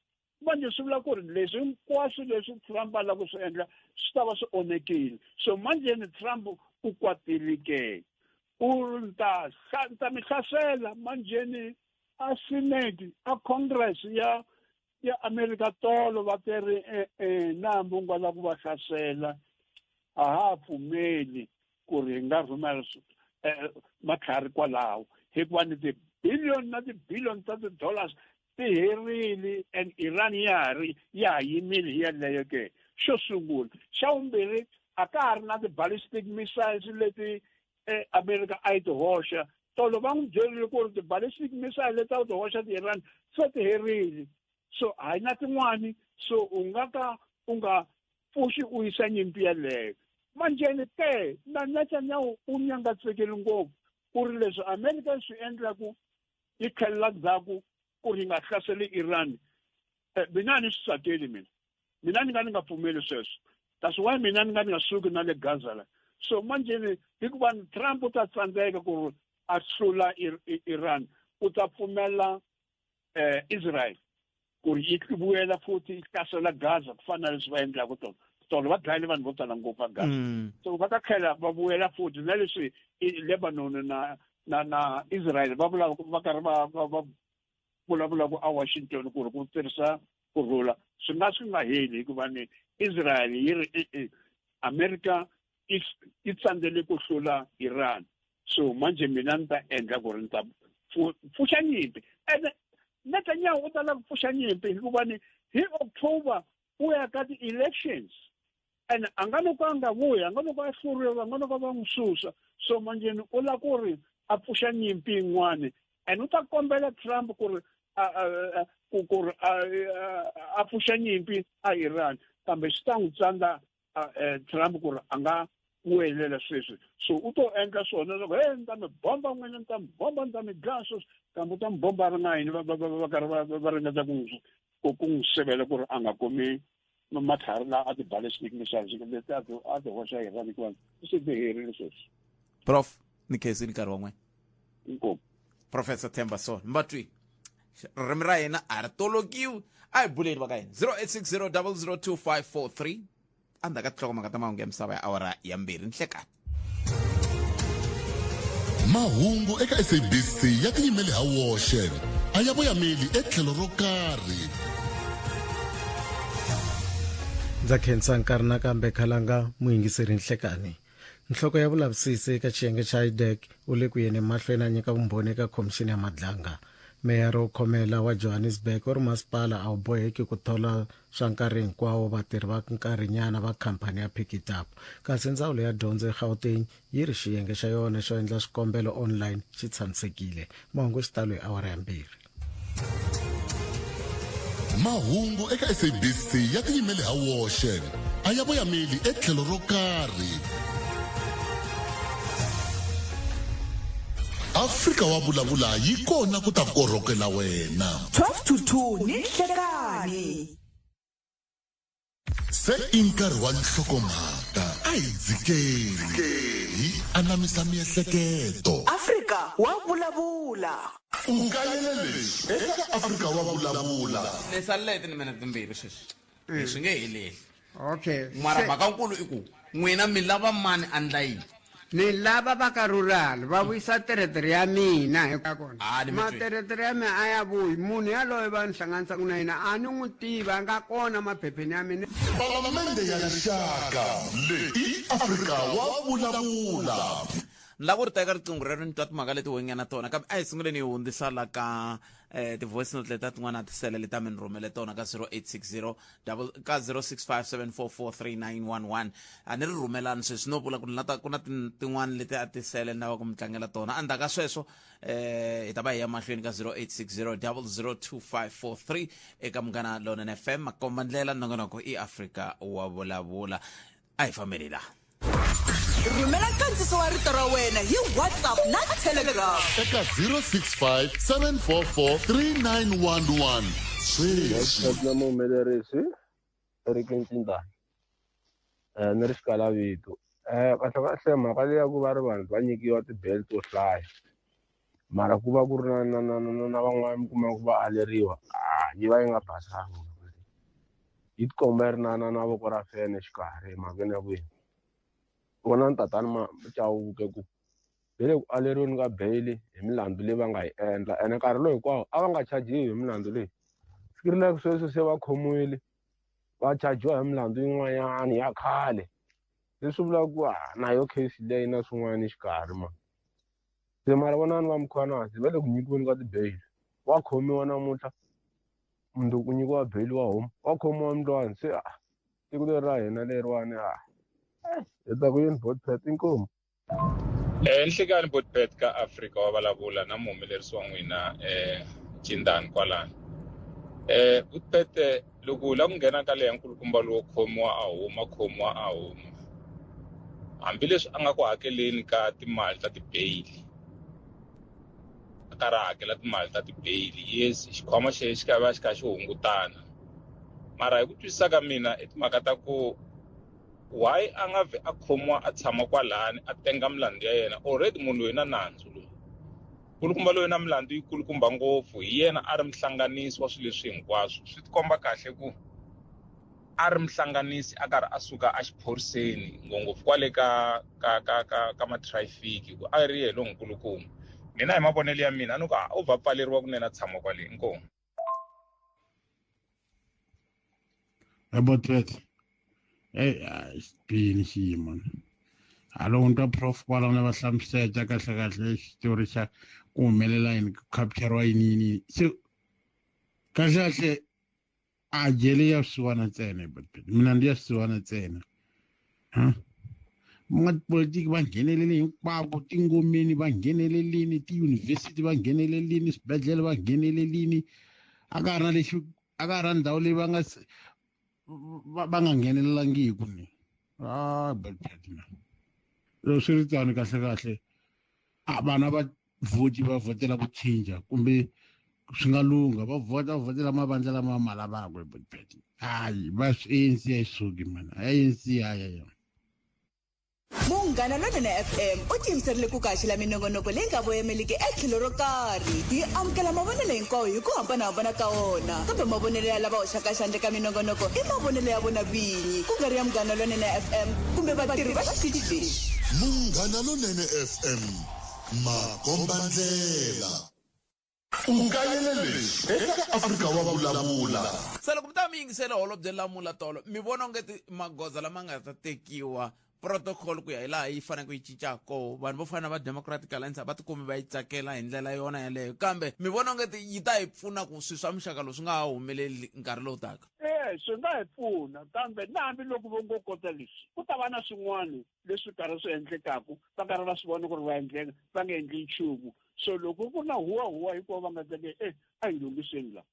manje swi vula ku ri leswi hinkwaswo leswi Trump a lava ku swi endla swi ta va swi onhekile so manje ni Trump u kwatile ke u ta mi hlasela manjeni a Senate a Congress ya America tolo va teri nambu nga lava ku va hlasela a ha pfumeli ku ri hi nga rhumela matlhari kwalaho hikuva ni ti-billion na ti-billion ta ti-dollars ti herile and Iran ya ha yimile hi yaleyo ke xo sungula xa vumbirhi a ka ha ri na ti-ballistic missiles leti America a yi ti hoxa tolo va n'wi byerile ku ri ti-ballistic missiles leti a ti hoxa ti-Iran se ti herile so a hi na tin'wani so u nga pfuxi u yisa nyimpi yaleyo manjeni ke na Netanyahu u nyangatsekile ngopfu ku ri leswi America swi endlaku yi tlhelela ndzhaku ku ri yi nga hlaseli Iran mina ni swi tsakeli mina ni nga pfumeli sweswo that's why mina ni nga suki na le Gaza la so manjeni hikuva Trump u ta tsandzeka ku ri a hlula Iran u ta pfumela Israel ku ri yi vuyela futhi yi hlasela Gaza ku fana na leswi va endlaku tolo va dlayile vanhu vo tala ngopfu a Gaza so va ta tlhela va vuyela futhi na leswi Lebanon na Israel va karhi va vulavulaku a Washington ku ri ku tirhisa kurhula swi nga heli hikuva ni Israel yi ri America yi tsandzele ku hlula Iran so manje mina ni ta endla ku ri ni ta pfuxa nyimpi and Netanyahu u ta lava ku pfuxa nyimpi hikuva ni hi October u ya ka ti-elections and a nga loko a nga vuyi a nga loko a hluriwa a nga loko va n'wi susa so manjeni u lava ku ri a pfuxa nyimpi yin'wana and u ta kombela Trump ku ri a pfuxa nyimpi a Iran kambe swi ta n'wi tsandza Trump ku ri a nga welela sweswi so u to endla swona loko ni ta mi bomba n'wina ni ta mi bomba ni ta mi dlaya sweswi kambe u ta mi bomba a ri na yini va karhi va ringeta ku n'wi sivela ku ri a nga komi matlhari laha a ti-ballistic missiles leti a ti hoxa hi ranikiwani swi biherile sweswi prof ni khensini nkarhi wa n'wina inkomu professor Themba Sono mbatwi ririmi ra hina a ri tolokiwi a hi buleni va ka hina 0860 002 andaka tinhlokomhaka ta mahungu ya misava ya awara ya 2 nhlekani mahungu eka SABC ya tiyimele ha woxe a ya voyameli etlhelo ro karhi ndza khensa nkarhi nakambe khalanga muyingiseri nhlekani nhloko ya vulavisisi eka xiyenge xa IDEC u le ku yeni mahlweni a nyika vumbhoni eka khomixini ya madlanga meya ro khomela wa Johannesburg u ri masipala a wu boheki ku thola swa nkarhi hinkwawo vatirhi va nkarhinyana va khampani ya Pick It Up kasi ndzawulo ya dyondzo eGauteng yi ri xiyenge xa yona xo endla swikombelo online xi tshamisekile mahungu xitalo hi awara ya 2 mahungu eka SABC ya tiyimele ha woxe a ya voyameli etlhelo ro karhi Afrika wa vulavula yi kona ku ta korhokela wena 12 to 2 ni nhlekani se inkarhi wa nhlokomhaka a hi dzikeli hi anamisa miehleketo Afrika wa vulavula u kayele lexi eka Afrika wa vulavula ni salete ni minete timbirhi sweswi swi nge heleli okay mara mhakankulu i ku n'wina mi lava mani andla yini ni lava va ka rural va vuyisa teretere ya mina eka kona materetere ya mina a ya vuyi munhu yaloye va ni hlanganisaku na yena a ni n'wi tiva a nga kona maphepheni ya mina palamende ya rixaka leyi i Afrika wa vulavula la ku ri teka riqingho rero ni twa timhaka leti wengena tona kambe a hi sunguleni hi hundzisa la ka ti-voice note leta tin'wana tisele leta mi ni rhumele tona ka 0860 ka 0657443911 a ni ri rhumelani sweswi no vula ku ku na tin'wana leti a tisele ni lava ku mi tlangela tona endzhaku ka sweswo hi ta va hi ya mahlweni ka 0860 002 eka Munghana Lonene FM makomba ndlela nongonoko i Afrika wa vulavula a hi fambeni laha rhumela nkandziso wa rito ra wena hi WhatsApp na Telegram eka 065 744 3911 sweswi na muhumelerisi Eric Ncindani ni ri Xikalavito kahle mhaka leyi ya ku va ri vanhu va nyikiwa tibeli to hlaya mara ku va ku ri na van'wana mi kuma ku va aleriwa yi va yi nga basanga yi tikomba yi ri na voko ra fene xikarhi emhakeni ya kwini vona ni tatani Chauke ku hi le ku aleriweni ka beyili hi milandzu leyi va nga yi endla ene nkarhi lowu hinkwawo a va nga chajiwi hi milandzu leyi fikirile sweswi se va khomiwile va chajiwa hi milandzu yin'wanyana ya khale leswi vulaka ku na yo case leyi na swin'wana xikarhi se mara vonani va mukhanasi va le ku nyikiweni ka tibeyili wa khomiwa namuntlha munhu ku nyikiwa beyili wa homa wa khomiwa mntwani se tiko leri ra hina leriwani ku yini Botpet inkomu nhlekani Botpet ka Afrika wa vulavula na muhumelerisi wa n'wina Ncindani kwalani Botpet loko u lava ku nghena ka leya nkulukumba lowo khomiwa a huma hambileswi a nga ku hakeleni ka timali ta tibeyili a karhi a hakela timali ta tibeyili yes xikhwama xi va xi kha xi hungutana mara hi ku twisisa ka mina i timhaka ta ku why a nga vhe a khomiwa a tshama kwalani a tenga milandzu ya yena already munhu loyi na nandzu loyi nkulukumba loyi na milandzu yi kulukumba ngopfu hi yena a ri mihlanganisi wa swilo leswi hinkwaswo swi tikomba kahle ku a ri mihlanganisi a karhi a suka a xiphoriseni ngopfu kwale ka matrafiki ku a ri yelo nkulukumba mina hi mavonelo ya mina a ni ku u va pfaleriwa kunene a tshama kwale inkomu xibini xiyimo loko ni twa prof kwalana va hlamuseta kahlekahle xitori xa ku humelela yini ku capture yini se kahlekahle a jele ya swisiwana ntsena mina ndi ya swisiwana ntsena van'watipolitiki va nghenelele hinkwavo tingomeni va nghenelelini tiyunivhesiti va nghenelelini swibedhlele va nghenelelini a ka ha ri na ndhawu leyi va nga va nga nghenelelangiki ni Belpet loko swi ri tano kahle vana va vhoti va vhotela ku cinca kumbe swi nga lunga va vhotela mavandla lama ma lavaka Belpet hayi va ANC ya isuki man ANC ya Munghana Lonene FM u tiyimiserile ku kaxila minongonoko leyi nga voyameliki etlhelo ro karhi yi amukela mavonelo hinkwawo hi ku hambanahambana ka wona kambe mavonelo ya lava hoxaka xandla ka minongonoko i mavonelo ya vona vinyi ku nga ri ya Munghana Lonene FM kumbe vatirhi va xitichi lexi. Munghana Lonene FM makombandlela ungayelele eka Afrika wa vulavula. Se loko mi ta mi yingisela Holobye Lamula Tolo mi vona ongeti magoza lama nga ta tekiwa protocol ku ya hilaha yi fanele ku yi cincako vanhu vo fana va Democratic Alliance va tikumi va yi tsakela hi ndlela yona yaleyo kambe mi vona ongeti yi ta hi pfuna ku swi swa muxaka lowu swi nga ha humeleli nkarhi lowu taka. Swi nga hi pfuna kambe nambi loko vo ngo kota leswi ku ta va na swin'wana leswi karhi swi endlekaku va karhi va swi vona ku ri va nga endli nchumu so loko ku na huwa hinkwavo va nga tsake a hi lunghiseni la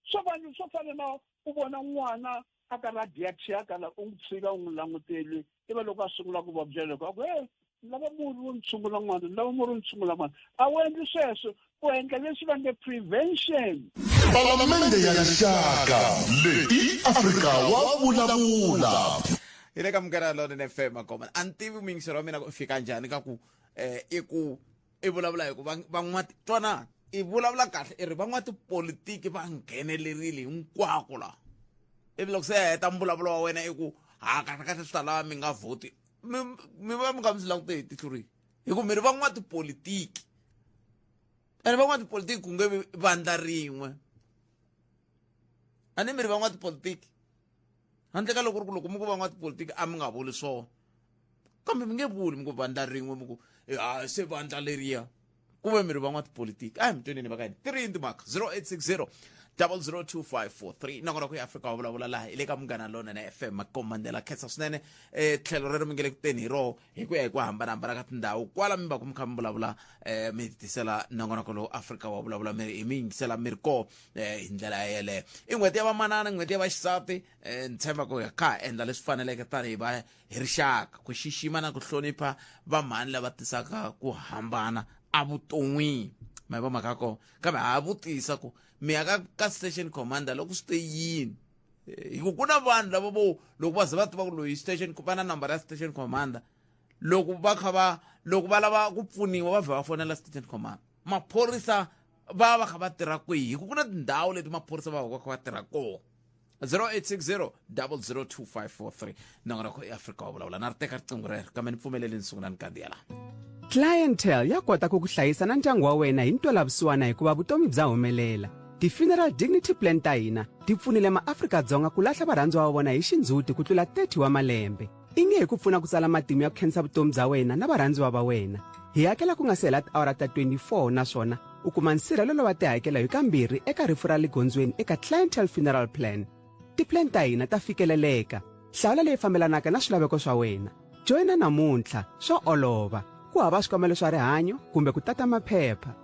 swo fana na u vona n'wana a karhi a dyathiyakala u n'wi tshika u n'wi languteli iva loko a sungula ku va byela ku lava murhi wo ni tshungula n'wana lava murhi wo ni tshungula n'wana a wu endli sweswo u endla leswi va nge prevention. Palamende ya rixaka leyi Afrika wa vulavula. Hi le ka Munghana Lonene FM makoma a ni tivi muyingiselo wa mina ku fika njhani ka ku i vulavula hi ku van'wati twana i vulavula kahle i ri van'watipolitiki va nghenelerile hinkwako la ivi loko se heta mbulavulo wa wena i ku kahle swi ta lava mi nga vhoti mi va mi nga mi swi langute hi tihluri hi ku mi ri van'watipolitiki ene van'watipolitiki ku nge vi vandla rin'we a ni mi ri van'watipolitiki handle ka loko mi ku van'watipolitiki a mi nga vuli swona kambe mi nge vuli mi ku vandla rin'we mi ku se vandla leriya ku ve mi ri van'watipolitiki a hi mi twenini va ka hina 3 in the mark 0860 002543 nakona ku ya Afrika wa vulavula laha ile ka Munghana Lonene FM makomandela khetsa swinene tlhelo rero mi nge le kuteni hi roho hi ku ya hi ku hambanahambana ka tindhawu kwala mi va ku mi kha mi vulavula mi tisela nongonoko lowu Afrika wa vulavula mi yingisela mi ri koho hi ndlela yeleyo i n'hweti ya vamanana n'hweti ya vaxisati ni tshemba ku hi kha endla leswi faneleke tani hi rixaka ku xixima na ku hlonipha vamhani lava tisaka ku hambana a vuton'wini ma va mhaka kona kambe ha vutisa ku mi ya ka station commander loko swi te yini hi ku na vanhu lava loko va ze va tiva ku loyi station va na nambara ya station commander loko va lava ku pfuniwa va vhe va fonela station commander maphorisa va kha va tirha kwihi hi ku na tindhawu leti maphorisa va kha va tirha kona 0860 002543 nongona ku Afrika wa vulavula na ri teka riqingho rero kambe ni pfumeleli ni sungula ni kandziya laha. Clientele ya kota ku hlayisa na ndyangu wa wena hi ntwelavusiwana hikuva vutomi bya humelela. Ti-Funeral Dignity Plan ta hina ti pfunile maAfrika-Dzonga ku lahla varhandziwa va vona hi xindzhuti ku tlula 30 wa malembe. I nge hi ku pfuna ku tsala matimu ya ku khensa vutomi bya wena na varhandziwa va wena. Hi hakela ku nga se hela tiawara ta 24 naswona u kuma nsirhelelo wa tihakelo hi kambirhi eka rifu ra le gondzweni eka Clientele Funeral Plan. Ti-plan ta hina ta fikeleleka. Hlawula leyi fambelanaka na swilaveko swa wena. Joina namuntlha swo olova. Ku hava swikomelo swa rihanyo kumbe ku tata maphepha.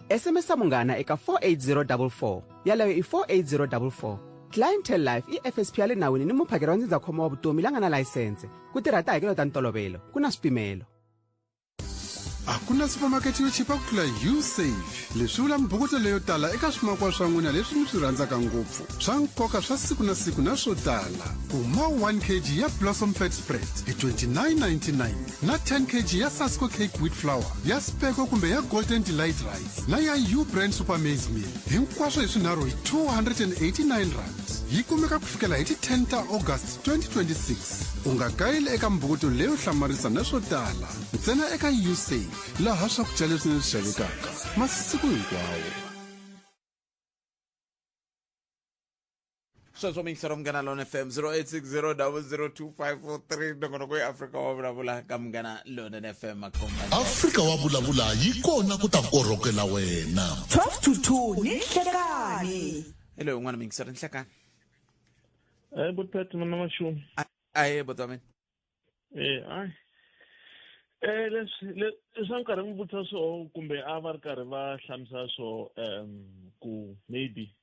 SMS Munghana eka 48044 yaleyo i 48044. Clientele Life i FSP ya le nawini ni muphakeri wa ndzindzakhombo wa vutomi la nga na layisense ku tirha tihakelo ta ntolovelo ku na swipimelo. Hakuna supermarket yo chipa ku tlula USave. Leswi vula mibukutlo leyo tala eka swimakwa swa n'wina leswi mi swi rhandzaka ngopfu. Swa nkoka swa siku na siku na swo tala. Kuma 1 kg ya Blossom Fat Spread hi 29.99 na 10 kg ya Sasco Cake Wheat Flour ya Speko kumbe ya Golden Delight Rice na ya U-Brand Super Maize Meal. Hinkwaswo hi swinharhu hi 289 rand. Yi kumeka ku fikela hi 10 ta August 2026. Ungakayeli eka mbukuto leyo hlamarisa na swo tala. Ntsena eka USave laha swakudya leswi ni swi xavekaka masiku hinkwawo. Sweswo mingiselo Munghana Lonene FM 0860 002543 nongonoko ya Afrika wa vulavula ka Munghana Lonene FM makomba. Afrika wa vulavula yi kona ku ta korhokela wena. 12 to 2 ni hlekani. Hello n'wana mingiselo ni hlekani. But mana mashumi. Aye botome. Ai. Leswi nkarhi mi vutisa so kumbe a va ri karhi va hlamusela so ku maybe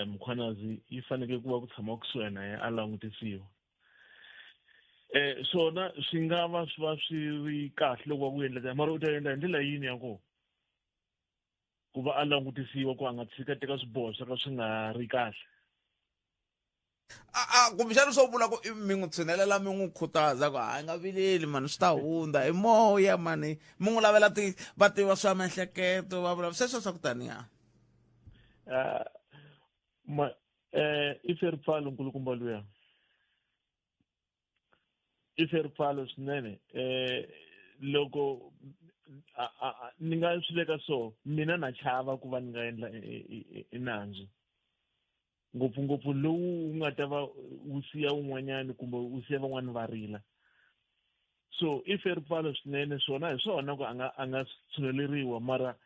mkhwanazi yi faneke ku va ku tshama kusuhi na yena a langutisiwa swona swi nga va swi ri kahle loko va ku endla mara u ta endla hi ndlela yini ya kona ku va a langutisiwa ku a nga tshika swiboho swo ka swi nga ri kahle kumbexana swo vula ku mi n'wi tshinelela mi n'wi khutaza ku hayi nga vileli mani swi ta hundza hi moya mani mi n'wi lavela va tiva swa miehleketo va vula sweswo swa ku taniya i feripfalo nkulukumba luya i feripfalo swinene loko ni nga swi veka so mina na chava ku va ni nga endla nandzu ngopfungopfu lowu wu nga ta va wu siya un'wanyani kumbe wu siya van'wani va rila so i feripfalo swinene swona hi swona ku a nga tshuneleriwa mara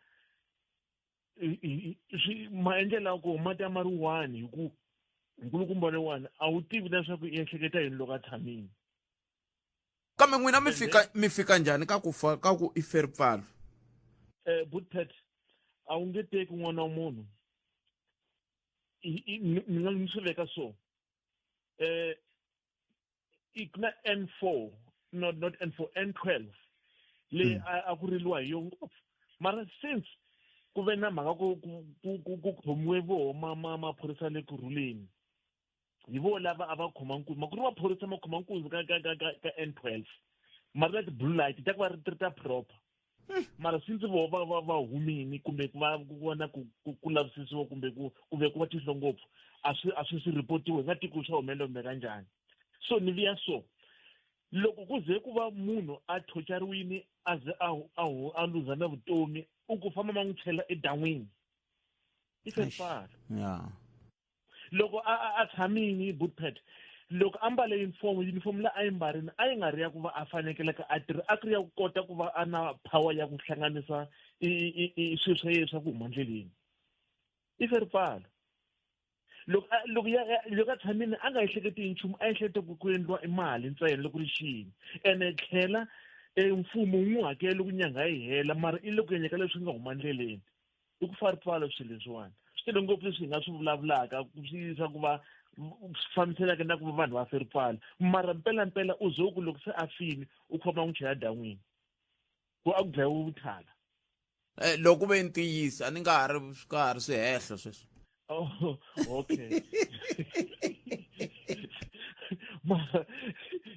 maendlela ku ma ta ma ri wani hi ku nkulukumba lewani a wu tivi leswaku i ehleketa yini loko a tshamini kambe n'wina mi fika njhani ka ku i feripfalo butpet a wu nge teki n'wana wa munhu ni nga ni swi veka so ku na N4 not N4 N12 leyi a ku riliwa hi yo ngopfu mara since ku ve na mhaka ku khomiwe vo maphorisa le kurhuleni hi vo lava a va khoma nkunzi ku ri maphorisa ma khoma nkunzi ka N12 mara na blue light ta ku va ri ta proper mara since vo va humini kumbe ku va vona ku lavisisiwa kumbe ku ve ku va tihlo ngopfu a swi ripotiwe nga tiko swa humelombe kanjhani so ni viya so loko ku ze ku va munhu a thocariwini a ze a luza na vutomi u ku famba ma n'wi chela edan'wini i feripfalo loko a tshamini butpet loko a mbale uniform la a yi mbarini a yi nga ri ya ku va a fanekeleka a tirha a ku ri ya ku kota ku va a na power ya ku hlanganisa swilo swa yena swa ku huma ndleleni i feripfalo loko a tshamini a nga ehleketi nchumu a ehleketa ku endliwa mali ntsena loko ri xini ene tlhela mfumo wu n'wi hakela ku nyanga yi hela mara i loko yenyeka leswi nga huma ndleleni i ku feripfalo swilo leswiwani swi tele ngopfu leswi hi nga swi vulavulaka swi yisa ku va fambiselaka na ku va vanhu va feripfalo mara mpela u ze ku loko se a fini u khoma n'wi chela dan'wini ku a ku dlayiwe vuthala loko ve ntiyisi a ni nga ha ri swihehlo sweswo okay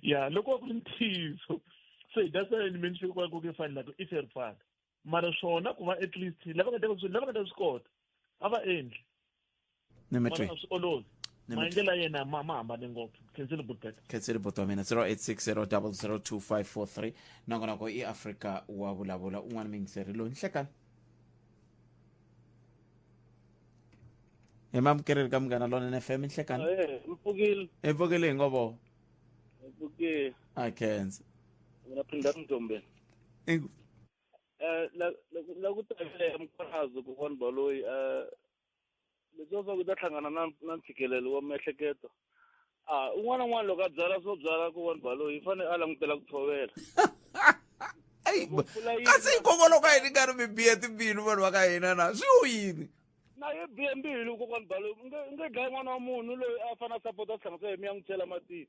ya loko ku ri ntiyiso so that's why ni mention ku ke fani lako i feripfalo mara swona ku va at least lava nga ta swi kota a va endli mara swi olovi maendlela yena ma hambane ngopfu khensile buto wa mina 0860002543 nongonoko i Africa wa vulavula un'wana mingiseri loyi nhlekani emamukereri ka Munghana Lonene FM nhlekani mpfukile ngobo mpfukile akhense mina phinda Mntombeni la ku tavela mkhwanazi ku vona baloyi leswo ku ta hlangana na ntshikelelo wa miehleketo un'wana n'wana loko a byala swo byala ku vona baloyi i fanele a langutela ku tshovela kasi hikokwalaho ka yini nkarhi mi bihe timbilu vanhu va ka hina na swi wu yini na ye bihe mbilu kokwani baloyi nge dlayi n'wana wa munhu loyi a fanele a sapota swihlangisa hi mi ya n'wi chela matini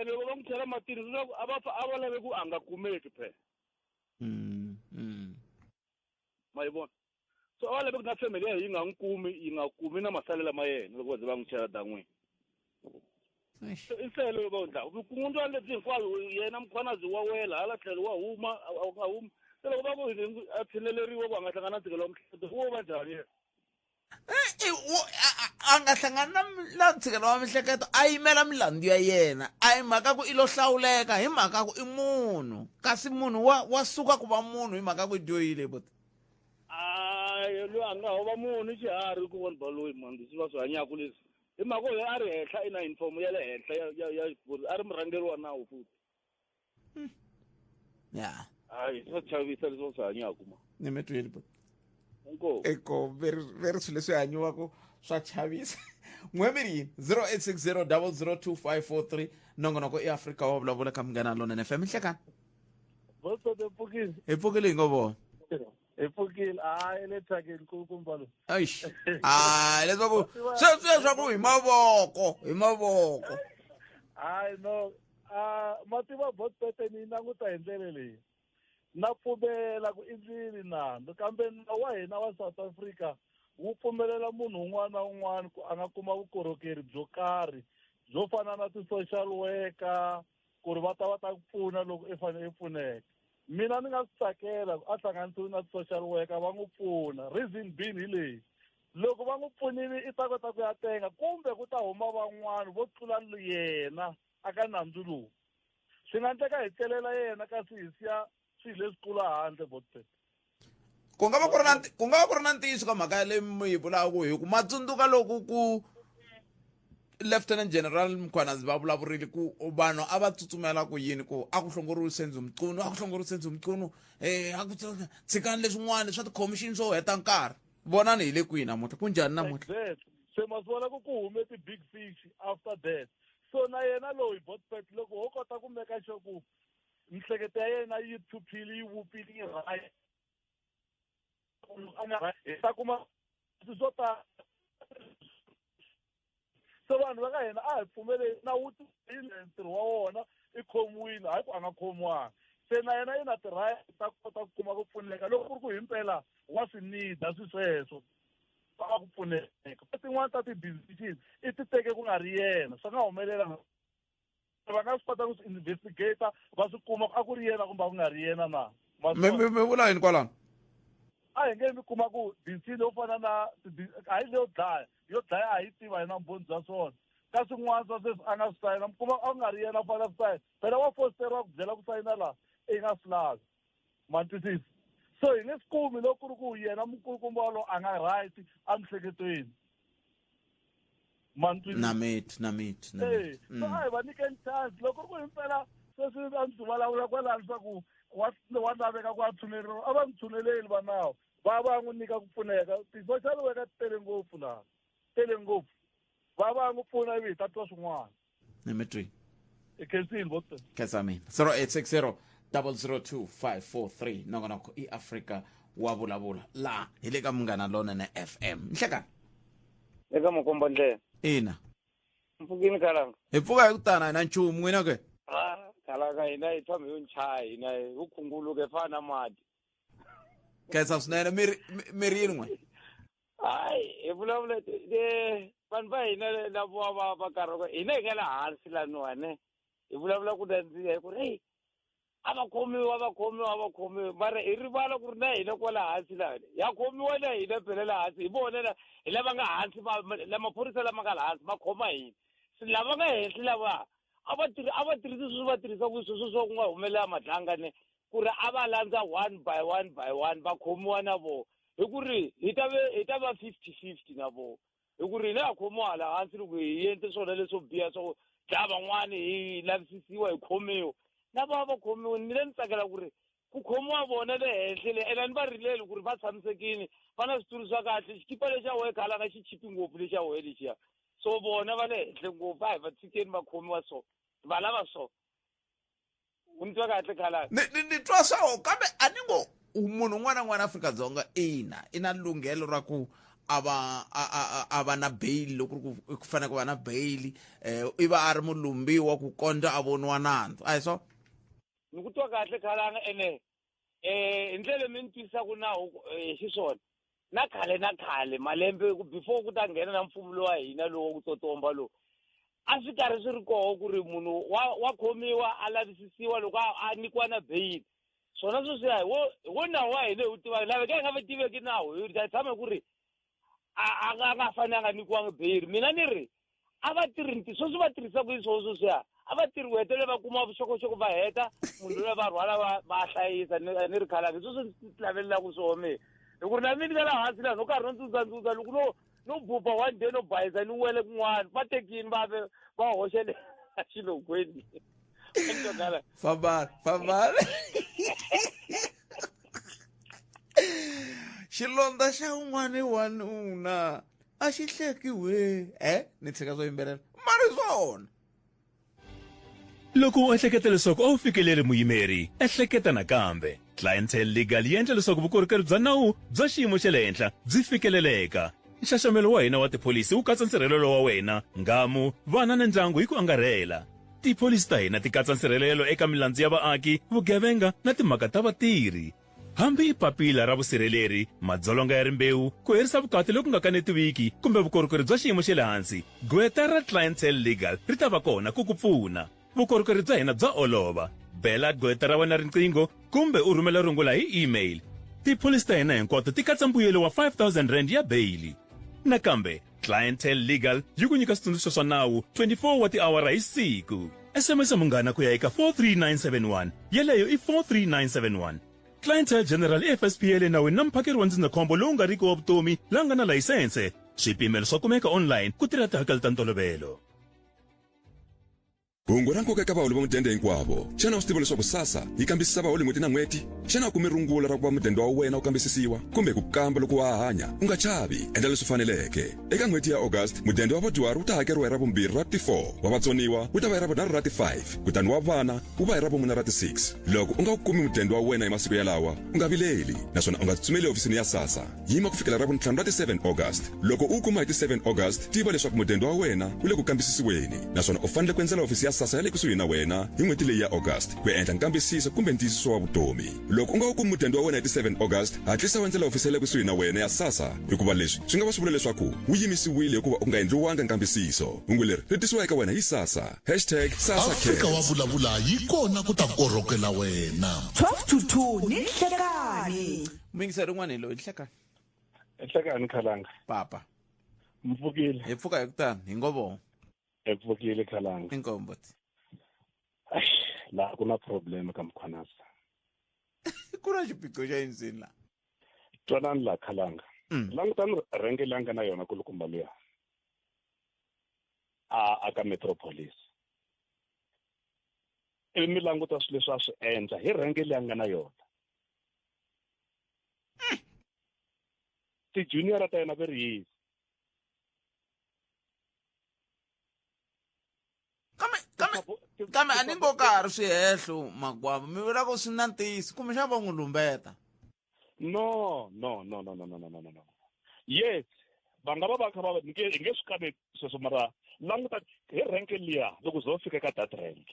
ene loko va n'wi chela matini leswaku a va lave ku a nga kumeki phela ma yi vona so a va lave ku na family yi nga n'wi kumi na masalela ma yena loko va ze va n'wi chela dan'wini i nsele va ndla kungundzwana lebyi hinkwabyo yena mkhwanazi wa wela hala tlhelo wa huma a nga humi se loko va ku a tshineleriwa ku a nga hlangana na ntshikelelo wa miehleketo wo va njhani yena a nga hlangana na ntshikelelo wa miehleketo a yimela milandzu ya yena a hi mhaka ku i lo hlawuleka hi mhaka ku i munhu kasi munhu wa suka ku va munhu hi mhaka ku i dyohile but loyi a nga ho va munhu i xiharhi ku vona baloyi mani swi va swi hanyaka leswi hi mhaka yo a ri henhla i na uniform ya le henhla ya a ri murhangeri wa nawu futhi ya hayi swa chavisa leswi va swi hanyaka ma ni me twile but eko very swilo leswi hanyiwaka swa chavisa n'wemiri 0860002543 nongonoko i Africa wa vulavula ka Munghana Lonene FM nhlekani bosote pfukile hi pfukile hi ngo vona hi pfukile hayi le thakeni nkulukumba lo eish leswaku swa ku hi mavoko hayi no mativa botpete ni languta hi ndlela leyi na pfumela ku endlini nandzu kambe nawu wa hina wa South Africa wu pfumelela munhu un'wana na un'wana ku a nga kuma vukorhokeri byo karhi byo fana na ti-social worker ku ri va ta ku pfuna loko i fanele i pfuneka. Mina ni nga swi tsakela a hlanganisiwi na ti-social worker va n'wi pfuna. Reason being hi leyi, loko va n'wi pfunile i ta kota ku ya tenga kumbe ku ta huma van'wana vo tlula yena aka nandzu lowu. Swi nga endleka hi tlelela yena kasi hi siya swilo leswikulu handle botpete. ku nga va ku ri na ntiyiso ka mhaka leyi mi yi vulaka hi ku matsundzuka loku ku Lieutenant General Mkhwanazi va vulavurile ku vanhu a va tsutsumela ku yini ku a ku hlongoriwi Senzo Mchunu a ku tshikani leswin'wana swa ti-commission swo heta nkarhi. Vonani hi le kwihi namuntlha ku njhani namuntlha? Se ma vona ku hume ti-big fish after that. So na yena loyi botpete loko ho kota ku meka sure ku mihleketo ya yena yi phuphile yi vupile yi right ta kuma swo ta so vanhu va ka hina a hi pfumeleli na wu tirhile ntirho wa wona i khomiwile hayi ku a nga khomiwanga. Se na yena yi na ti-right ta kota ku kuma ku pfuneka loko ku ri ku hi mpela wa swi nida sweswo a ku pfuneka. Tin'wana ta ti-decision i ti teke ku nga ri yena swi nga humelela va nga swi kota ku swi investigator va swi kuma a ku ri yena kumbe ku nga ri yena na. Mi vula yini kwalano? A hi nge mi kuma ku decision yo fana na a hi leyo dlaya a hi tiva hi na mbhoni bya swona ka swin'wana swa sweswi a nga swi sayina mi kuma a ku nga ri yena a fanele ku sayina phela wa fosteriwa ku byela ku sayina laha i nga swi lavi ma twisisi. So hi nge swi kumi loko ku ri ku yena mukulukumba walowo a nga right a mihleketweni ma twisisi. na mit so a hi va nyikeni chance loko ku ri ku hi mpela sweswi a ndzi vulavula kwalaho leswaku wa laveka ku a tshuneleriwa a va mi tshuneleli va nawu va n'wi nyika ku pfuneka. Ti-social worker ti tele ngopfu laha tele ngopfu va n'wi pfuna ivi hi ta twa swin'wana. Nimitri i khensile botpete khensa mina 0860 002 nongonoko i Africa wa vulavula la hi le ka Munghana Lonene FM. Nhlekani eka mukombo ndlela ina mpfukini kalanga hi pfuka hi ku tana hina nchumu n'wina ke kalanga hina hi tshame hi nchaya hina hi vukhunguluke fana mati khensa swinene miri yini n'we hayi hi vulavula vanhu va hina lavo va karhi hina hi nga le hansi laniwane hi vulavula ku nandziha hi ku ri heyi a va khomiwa mara hi rivala ku ri na hina kwala hansi laha ya khomiwa na hina phela laha hansi hi vona hi lava nga hansi maphorisa lama nga laha hansi ma khoma hina lava nga henhla lava a va tirhisa sweswi va tirhisaka sweswo swo ku nga humelela madlangane ku ri a va landza one by one va khomiwa na vona hi ku ri hi ta va 50-50 na vona hi ku ri hina ha khomiwa laha hansi loko hi endle swona leswo biha swo dlaya van'wani hi lavisisiwa hi khomiwa na va khomiwa ni le ni tsakela ku ri ku khomiwa vona le henhla ene ni va rileli ku ri va tshamisekile va na switulu swa kahle xikipa lexi a wehe khalanga xi chipi ngopfu lexi a wehe lexiya so vona va le henhla ngopfu a hi va tshikeni va khomiwa so va lava so u ni twa kahle khalanga ni twa swo kambe a ni ngo munhu un'wana na un'wana Afrika-Dzonga i na lunghelo ra ku a va na bail loko ku fanele ku va na bail i va a ri mulumbiwa ku kondza a voniwa nandzu a hi so ni ku twa kahle khalanga ene hi ndlela mi ni twisaka nawu hi xiswona na khale malembe before ku ta nghena na mfumo lowu wa hina lowu ku tsotsomba lowu a swi karhi swi ri koho ku ri munhu wa khomiwa a lavisisiwa loko a nyikiwa na bail swona sweswiya hi wo nawu wa hina hi wu tivaka laveka hi nga va tiveki nawu hi tshame ku ri a nga fanele a nga nyikiwangi bail. Mina ni ri a va tirhi sweswi va tirhisaka hi sweswiya a va tirhi hetele va kuma vuxokoxoko va heta munhu loyi va rhwala va hlayisa ni ri khalanga sweswi ti lavelelaku swome hi ku ri na mini ka laha hansi laha no karhi no ndzudza loko no buba one day no bayisa ni wele kun'wana va tekini va hoxele xilogweni fambani xilondza xa un'wana wanuna a xi hlekiwe ni tshika swo yimbelela mari swona loko u ehleketa leswaku a wu fikeleli muyimeri ehleketa nakambe Clientele Legal yi endla leswaku vukorhokeri bya nawu bya xiyimo xa le henhla byi fikeleleka. Nxaxamelo wa hina wa tipholisi wu katsa nsirhelelo wa wena, ngamu, vana na ndyangu hi ku angarhela. Tipholisi ta hina ti katsa nsirhelelo eka milandzu ya vaaki, vugevenga na timhaka ta vatirhi. Hambi i papila ra vusirheleri, madzolonga ya rimbewu, ku herisa vukati loku nga kanetiwiki kumbe vukorhokeri bya xiyimo xa le hansi, gweta ra Clientele Legal ri ta va kona ku ku pfuna. Vukorhokeri bya hina bya olova. Bela gweta ra wena riqingho kumbe u rhumela rungula hi email. Tipholisi ta hina hinkwato ti katsa mbuyelo wa 5,000 rand ya bail. Nakambe Clientele Legal yi ku nyika switsundzuxo swa nawu 24 wa tiawara hi siku. SMS munghana ku ya eka 43971, yeleyo i 43971. Clientele General FSPL nawini na mphakeri wa ndzindzakhombo lowu nga riki wa vutomi la nga na layisense. Swipimelo swa kumeka online ku tirha tihakelo ta ntolovelo. Hungu ra nkoka eka vaholi va mudende hinkwavo. Xana u swi tiva leswaku SASSA yi kambisisa vaholi n'hweti na n'hweti? Xana u kume rungula ra ku va mudende wa wena wu kambisisiwa kumbe ku kamba loko wa hanya? U nga chavi, endla leswi faneleke. Eka n'hweti ya August, mudende wa vadyuhari wu ta hakeriwa hi Ravumbirhi ra ti4, wa vatsoniwa wu ta va hi Ravunharhu ra ti5, kutani wa vana wu va hi Ravumune ra ti6. Loko u nga kumi mudende wa wena hi masiku yalawa, u nga vileli, naswona u nga tsutsumeli ofisini ya SASSA. Yima ku fikela Ravuntlhanu ra ti7 August. Loko u kuma hi ti7 August, tiva leswaku mudende wa wena wu le ku kambisisiweni, naswona u fanele ku endzela ofisi ya SASSA ya le kusuhi na wena hi n'hweti leyi ya August ku endla nkambisiso kumbe ntiyisiso wa vutomi. Loko u nga wu kumi mudende wa wena hi ti7 August, hatlisa u endzela ofisi ya le kusuhi na wena ya SASSA, hikuva leswi swi nga va swi vula leswaku wu yimisiwile hikuva u nga endliwanga nkambisiso. Hungu leri ri tisiwa eka wena hi SASSA. #SASSA Afrika wa vulavula yi kona ku ta korhokela wena. 12 to 2 ni Nhlekani. Mingiseri rin'wana loyi Nhlekani. Nhlekani Khalanga. Papa. Mvukile. Hi pfuka hi kutani hi ngovo. Mvukile Khalanga. Inkombo. La kuna problem ka Mkhwanasa. Kuna xiphiqo xa yini la? Twanani la Khalanga. Langutani renge langa na yona kulukumba liya. Aka Metropolis. Mi languta swilo leswi a swi endla hi renge langa na yona. Ti junior ta yena very easy. Kambe a ni ngo karhi swihehlo Magwava, mi vula ku swi na ntisi kumbe xa va n'wi lumbeta? No. Yes, va nga va kha va nge swi kame sweswo mara languta hi renke liya loko zo fika ka that rank.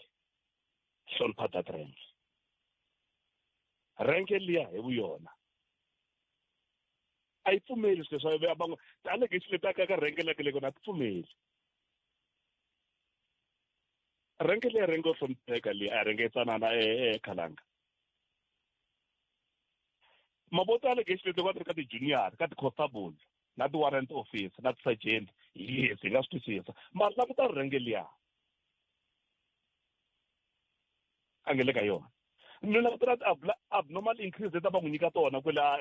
Hlonipha that rank. Renke liya hi vuyona. A yi pfumeli swilo swa van'we tani ke swi letaka ka renke leke na pfumeli. Renke liya rengo hlonipheka liya a renge tsanana Khalanga. Mabotale ke swi letaka ka ti junior ka ti constable na ti warrant office na ti sergeant yes hi nga swi twisisa mara la ku ta renge liya angele ka yona ni la ku ta abnormal increase ta va n'wi nyika tona kwela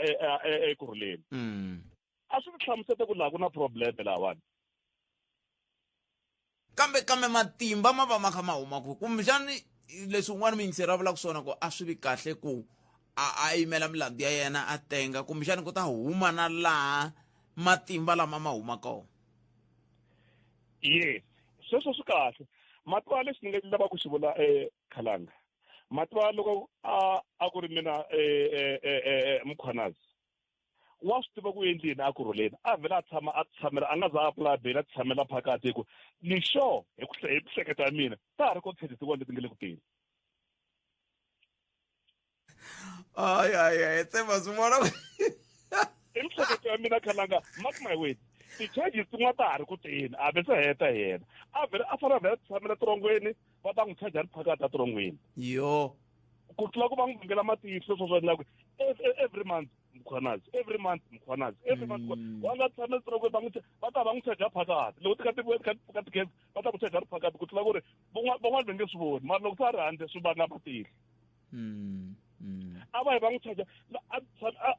ekurhuleni a swi hlamuseta ku la ku na problem lawani. Kambe matimba ma va ma kha ma huma ku kumbexani leswi un'wana mingiseri a vulaka swona ku a swi vi kahle ku a yimela milandzu ya yena a tenga kumbexani ku ta huma na laha matimba lama ma huma kona. Yes, sweswo swi kahle. Matwa leswi ni nga lava ku swi vula Khalanga. Matwa loko a ku ri mina Mkhwanazi wa swi tiva ku endlini a kurhuleni a vela a tshamela a nga za apply bail a tshamela phakati ku ni sure hi ku hleketa ya mina ta ha ri ko tshedisiwa leti nge le ku tirha. Ay, tsema swivona hi mihleketo ya mina Khalanga mark my word ti-charges tin'wana ta ha ri ku teni a ve se heta yena a vele a fana vela tshamela tirongweni va ta n'wi charge ri phakati a tirongweni yo ku tlula ku va n'wi vangela matihlo swo swa endlaku every month Mkhwanazi every month wa nga tshame tirongweni va ta va n'wi charge phakati loko ti ka ti-case va ta n'wi charge ri phakati ku tlula ku ri van'wana va nge swi voni mara loko sa ri handle swi vanga matihlo a va hi va n'wi charge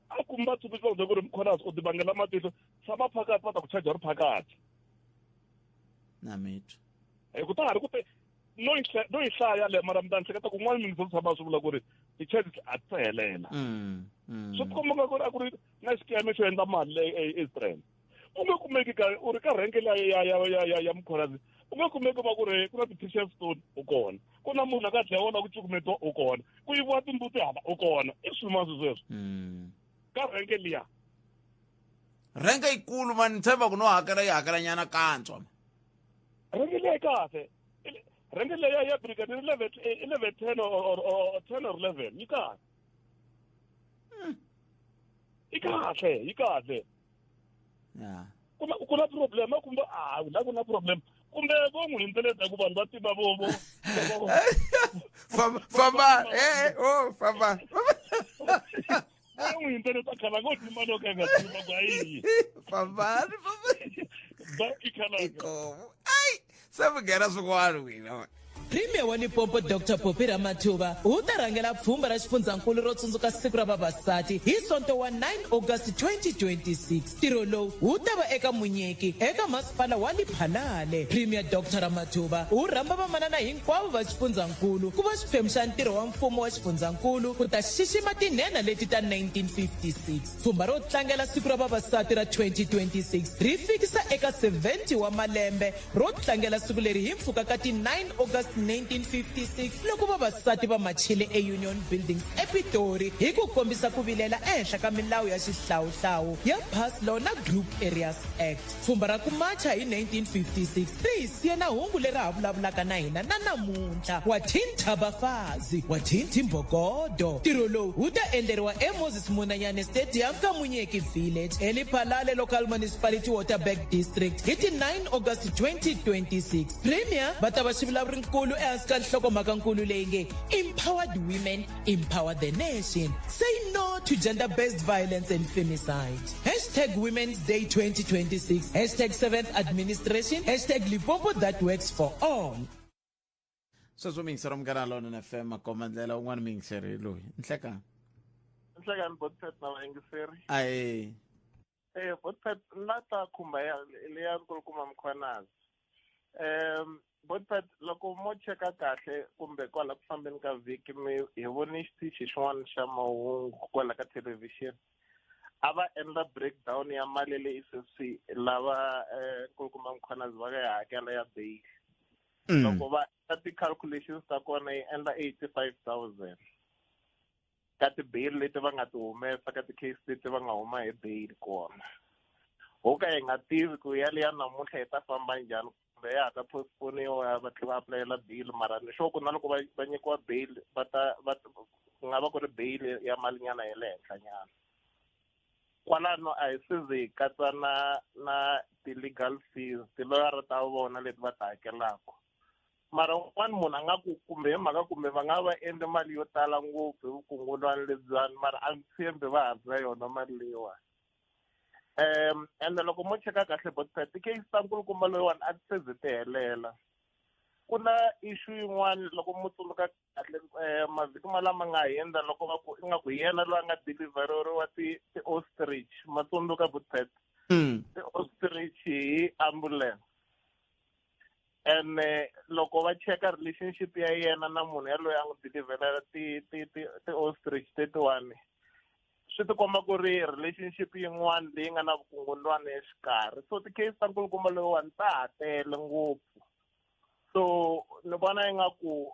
a kumba tsundzuxi va ku ri Mkhwanazi u ti vangela matihlo tshama phakati va ta ku charge ri phakati na mitwa hi ku ta ha ri ku no yi hlaya le mara mi ta ni hleketa ku n'wana mingi tshama swi vula ku ri ti-charges a ti se helela swi tikomba ku ri a ku ri na xikeme xo endla mali eIsrael u nge kumeki u ri ka renke ya Mkhwanazi u nga kumeka va ku ri ku na ti-precious stone u kona ku na munhu a nga tlhela vona ku cukumetiwa u kona ku yiviwa timbuti hala u kona i swimasi sweswo ka renke liya renke yikulu mani ni tshemba ku no hakela yi hakelanyana kantswa renke liya yi kahle renke leya ya brigade 11 or 10 or 11 yi kahle yi kahle ku na problem kumbe la ku na problem kumbe vo n'wi hinteleta ku vanhu va tiva vo famba famba n'wi hinteleta khala ngo timano ka nga tiva kwa yini fambani ba ikhalanga ai se vughena swin'wana wina Premier wa Limpopo Dr. Popi Ramathuba u ta rhangela pfhumba ra xifundzankulu ro tsundzuka siku ra vavasati hi sonto wa 9 August 2026. Ntirho lowu wu ta va eka munyeki eka masipala wa Liphalale. Premier Dr. Ramathuba u rhamba vamanana hinkwavo va xifundzankulu ku va xiphemu xa ntirho wa mfumo wa xifundzankulu ku ta xixima tinhenha leti ta 1956. Pfhumba ro tlangela siku ra vavasati ra 2026 ri fikisa eka 70 wa malembe ro tlangela siku leri hi mpfhuka ka ti 9 August 1956 loko vavasati va machile eUnion Buildings ePitori hi ku kombisa ku vilela ehenhla ka milawu ya xihlawuhlawu ya Pass Law na Group Areas Act. Pfhumba ra ku macha hi 1956 ri hi siya na hungu leri ha vulavulaka na hina na namuntlha wa Thinta Bafazi wa Thinti Mbogodo. Ntirho lowu wu ta endleriwa eMoses Munanyane Stadium ka Munyeki Village eLiphalale Local Municipality Waterberg District hi ti 9 August 2026. Premier va ta va xivulavurinkulu ehansi ka nhlokomhakankulu leyi nge Empowered Women, Empower the Nation. Say no to gender-based violence and femicide. #Women's Day 2026. #7th Administration. #Limpopo that works for all. sweswo mingisero mukana lona na FM makomandlela un'wana mingiseri loyi nhlekani Botpet na vayingiseri ai Botpet na ta khumba leya nkulukumba Mkhwanazi Botpet loko mo cheka kahle kumbe kwala ku fambeni ka vhiki mi hi voni xitichi xin'wana xa mahungu kwala ka television a va endla breakdown ya mali leyi sweswi lava nkulukumba Mkhwanazi va nga hakela ya bail loko va ti-calculations ta kona yi endla 85,000 ka ti-bail leti va nga ti humesa ka ti-case leti va nga huma hi bail kona ho ka hi nga tivi ku yaliya namuntlha yi ta famba njhani kumbe ya ha ta postponiwa va tlhela va apulayela bail mara ni sure ku na loko va nyikiwa bail ku nga va ku ri bail ya malinyana ya le henhlanyana kwalano a hi size hi katsa na ti-legal fees tiloyara ta vona leti va ti hakelaka mara un'wana munhu a nga ku kumbe hi mhaka kumbe va nga va endli mali yo tala ngopfu hi vukungundwani lebyiwani mara a ndzi tshembi va handla yona mali leyiwani ende loko mo cheka kahle Botpet ti-case ta nkulukumba loyiwani a ti seze ti helela ku na issue yin'wana loko mo tsundzuka kahle mavhiki malama nga hundza loko va ku ingaku hi yena loyi a nga deliveriwa ti-ostrich ma tsundzuka Botpet ti-ostrich hi ambulance ene loko va cheka relationship ya yena na munhu yaloyi a n'wi deliverela ti-ostrich tetiwani swi ti komba ku ri relationship yin'wana leyi nga na vukungundwani exikarhi so ti-case ta nkulukumba loyiwani ta ha tele ngopfu so ni vona ingaku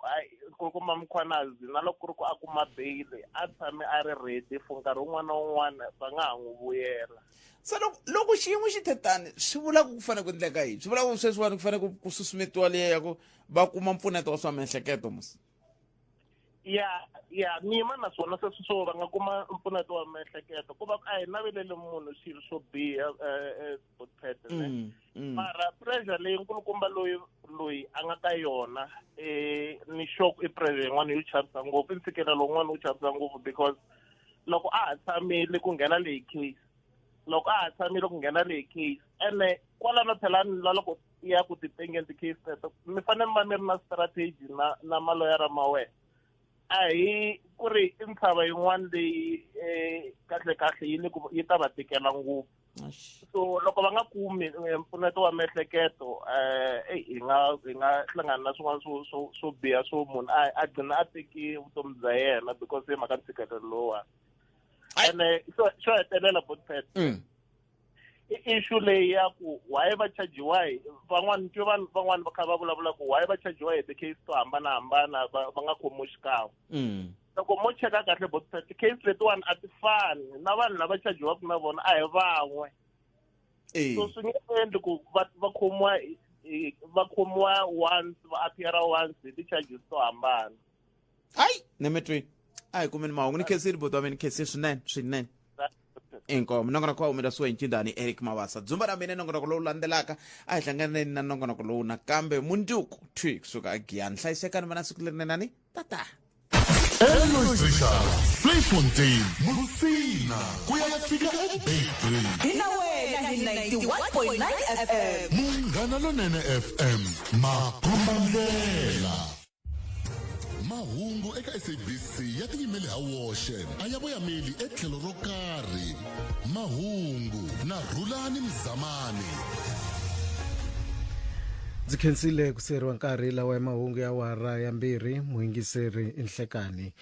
nkulukumba Mkhwanazi na loko ku ri ku a kuma bail a tshame a ri ready for nkarhi wun'wana na wun'wana va nga ha n'wi vuyela se loko xiyimo xi thetani swi vula ku fanele ku endleka yini swi vula ku sweswiwani ku fanele ku susumetiwa leya ya ku va kuma mpfuneto wa swa miehleketo musi ya nima naswona sweswi swo va nga kuma mpfuneto wa miehleketo ku va a hi naveleli munhu swilo swo biha Botpet mara pressure leyi nkulukumba loyi a nga ka yona ni shock i pressure yin'wana yo chavisa ngopfu i ntshikelelo wun'wana wo chavisa ngopfu because loko a ha tshamile ku nghena leyi case ene kwalano thelani la loko ya ku titengeni ti-case teto mi fanele mi va mi ri na strategy na maloyara ma wena a hi ku ri i ntshava yin'wana leyi kahle yi ta va tikela ngopfu so loko va nga kumi mpfuneto wa miehleketo hi nga hlangana na swin'wana swo biha swo munhu a gcina a teki vutomi bya yena because hi mhaka ntshikelelo lowani ene xo hetelela Botpet issue leyi ya ku why va chargiwa van'wana twe vanhu van'wana va kha va vulavula ku why va chargiwa hi ti-case to hambanahambana va nga khomiwi xikan'we loko mo cheka kahle bo ti-case letiwani a ti fani na vanhu lava chargiwaka na vona a hi van'we so swi nge endli ku va khomiwa once va appeara once hi ti-charges to hambana hayi nemetweni a hi kumeni mahungu ni khensile boti wa mina khensile swinene inkomo nongonoko wa humela suwa incindani Eric Mabasa dzumba ra mina nongonoko lowu landzelaka a hi hlanganeni na nongonoko lowu nakambe munduku twi kusuka agiyani hlayisekani vana siku leri nenani tata Playfontein Musina kuya fika eBaytree hina wena hi 91.9 FM Munghana Lonene FM Makombandlela mahungu eka SABC ya tiyimele ha woxe a ya voyameli etlhelo ro karhi mahungu na Rhulani Mzamani ndzi khensile ku seriwa nkarhi lawa ya mahungu ya wara ya mbirhi muhingiseri Nhlekani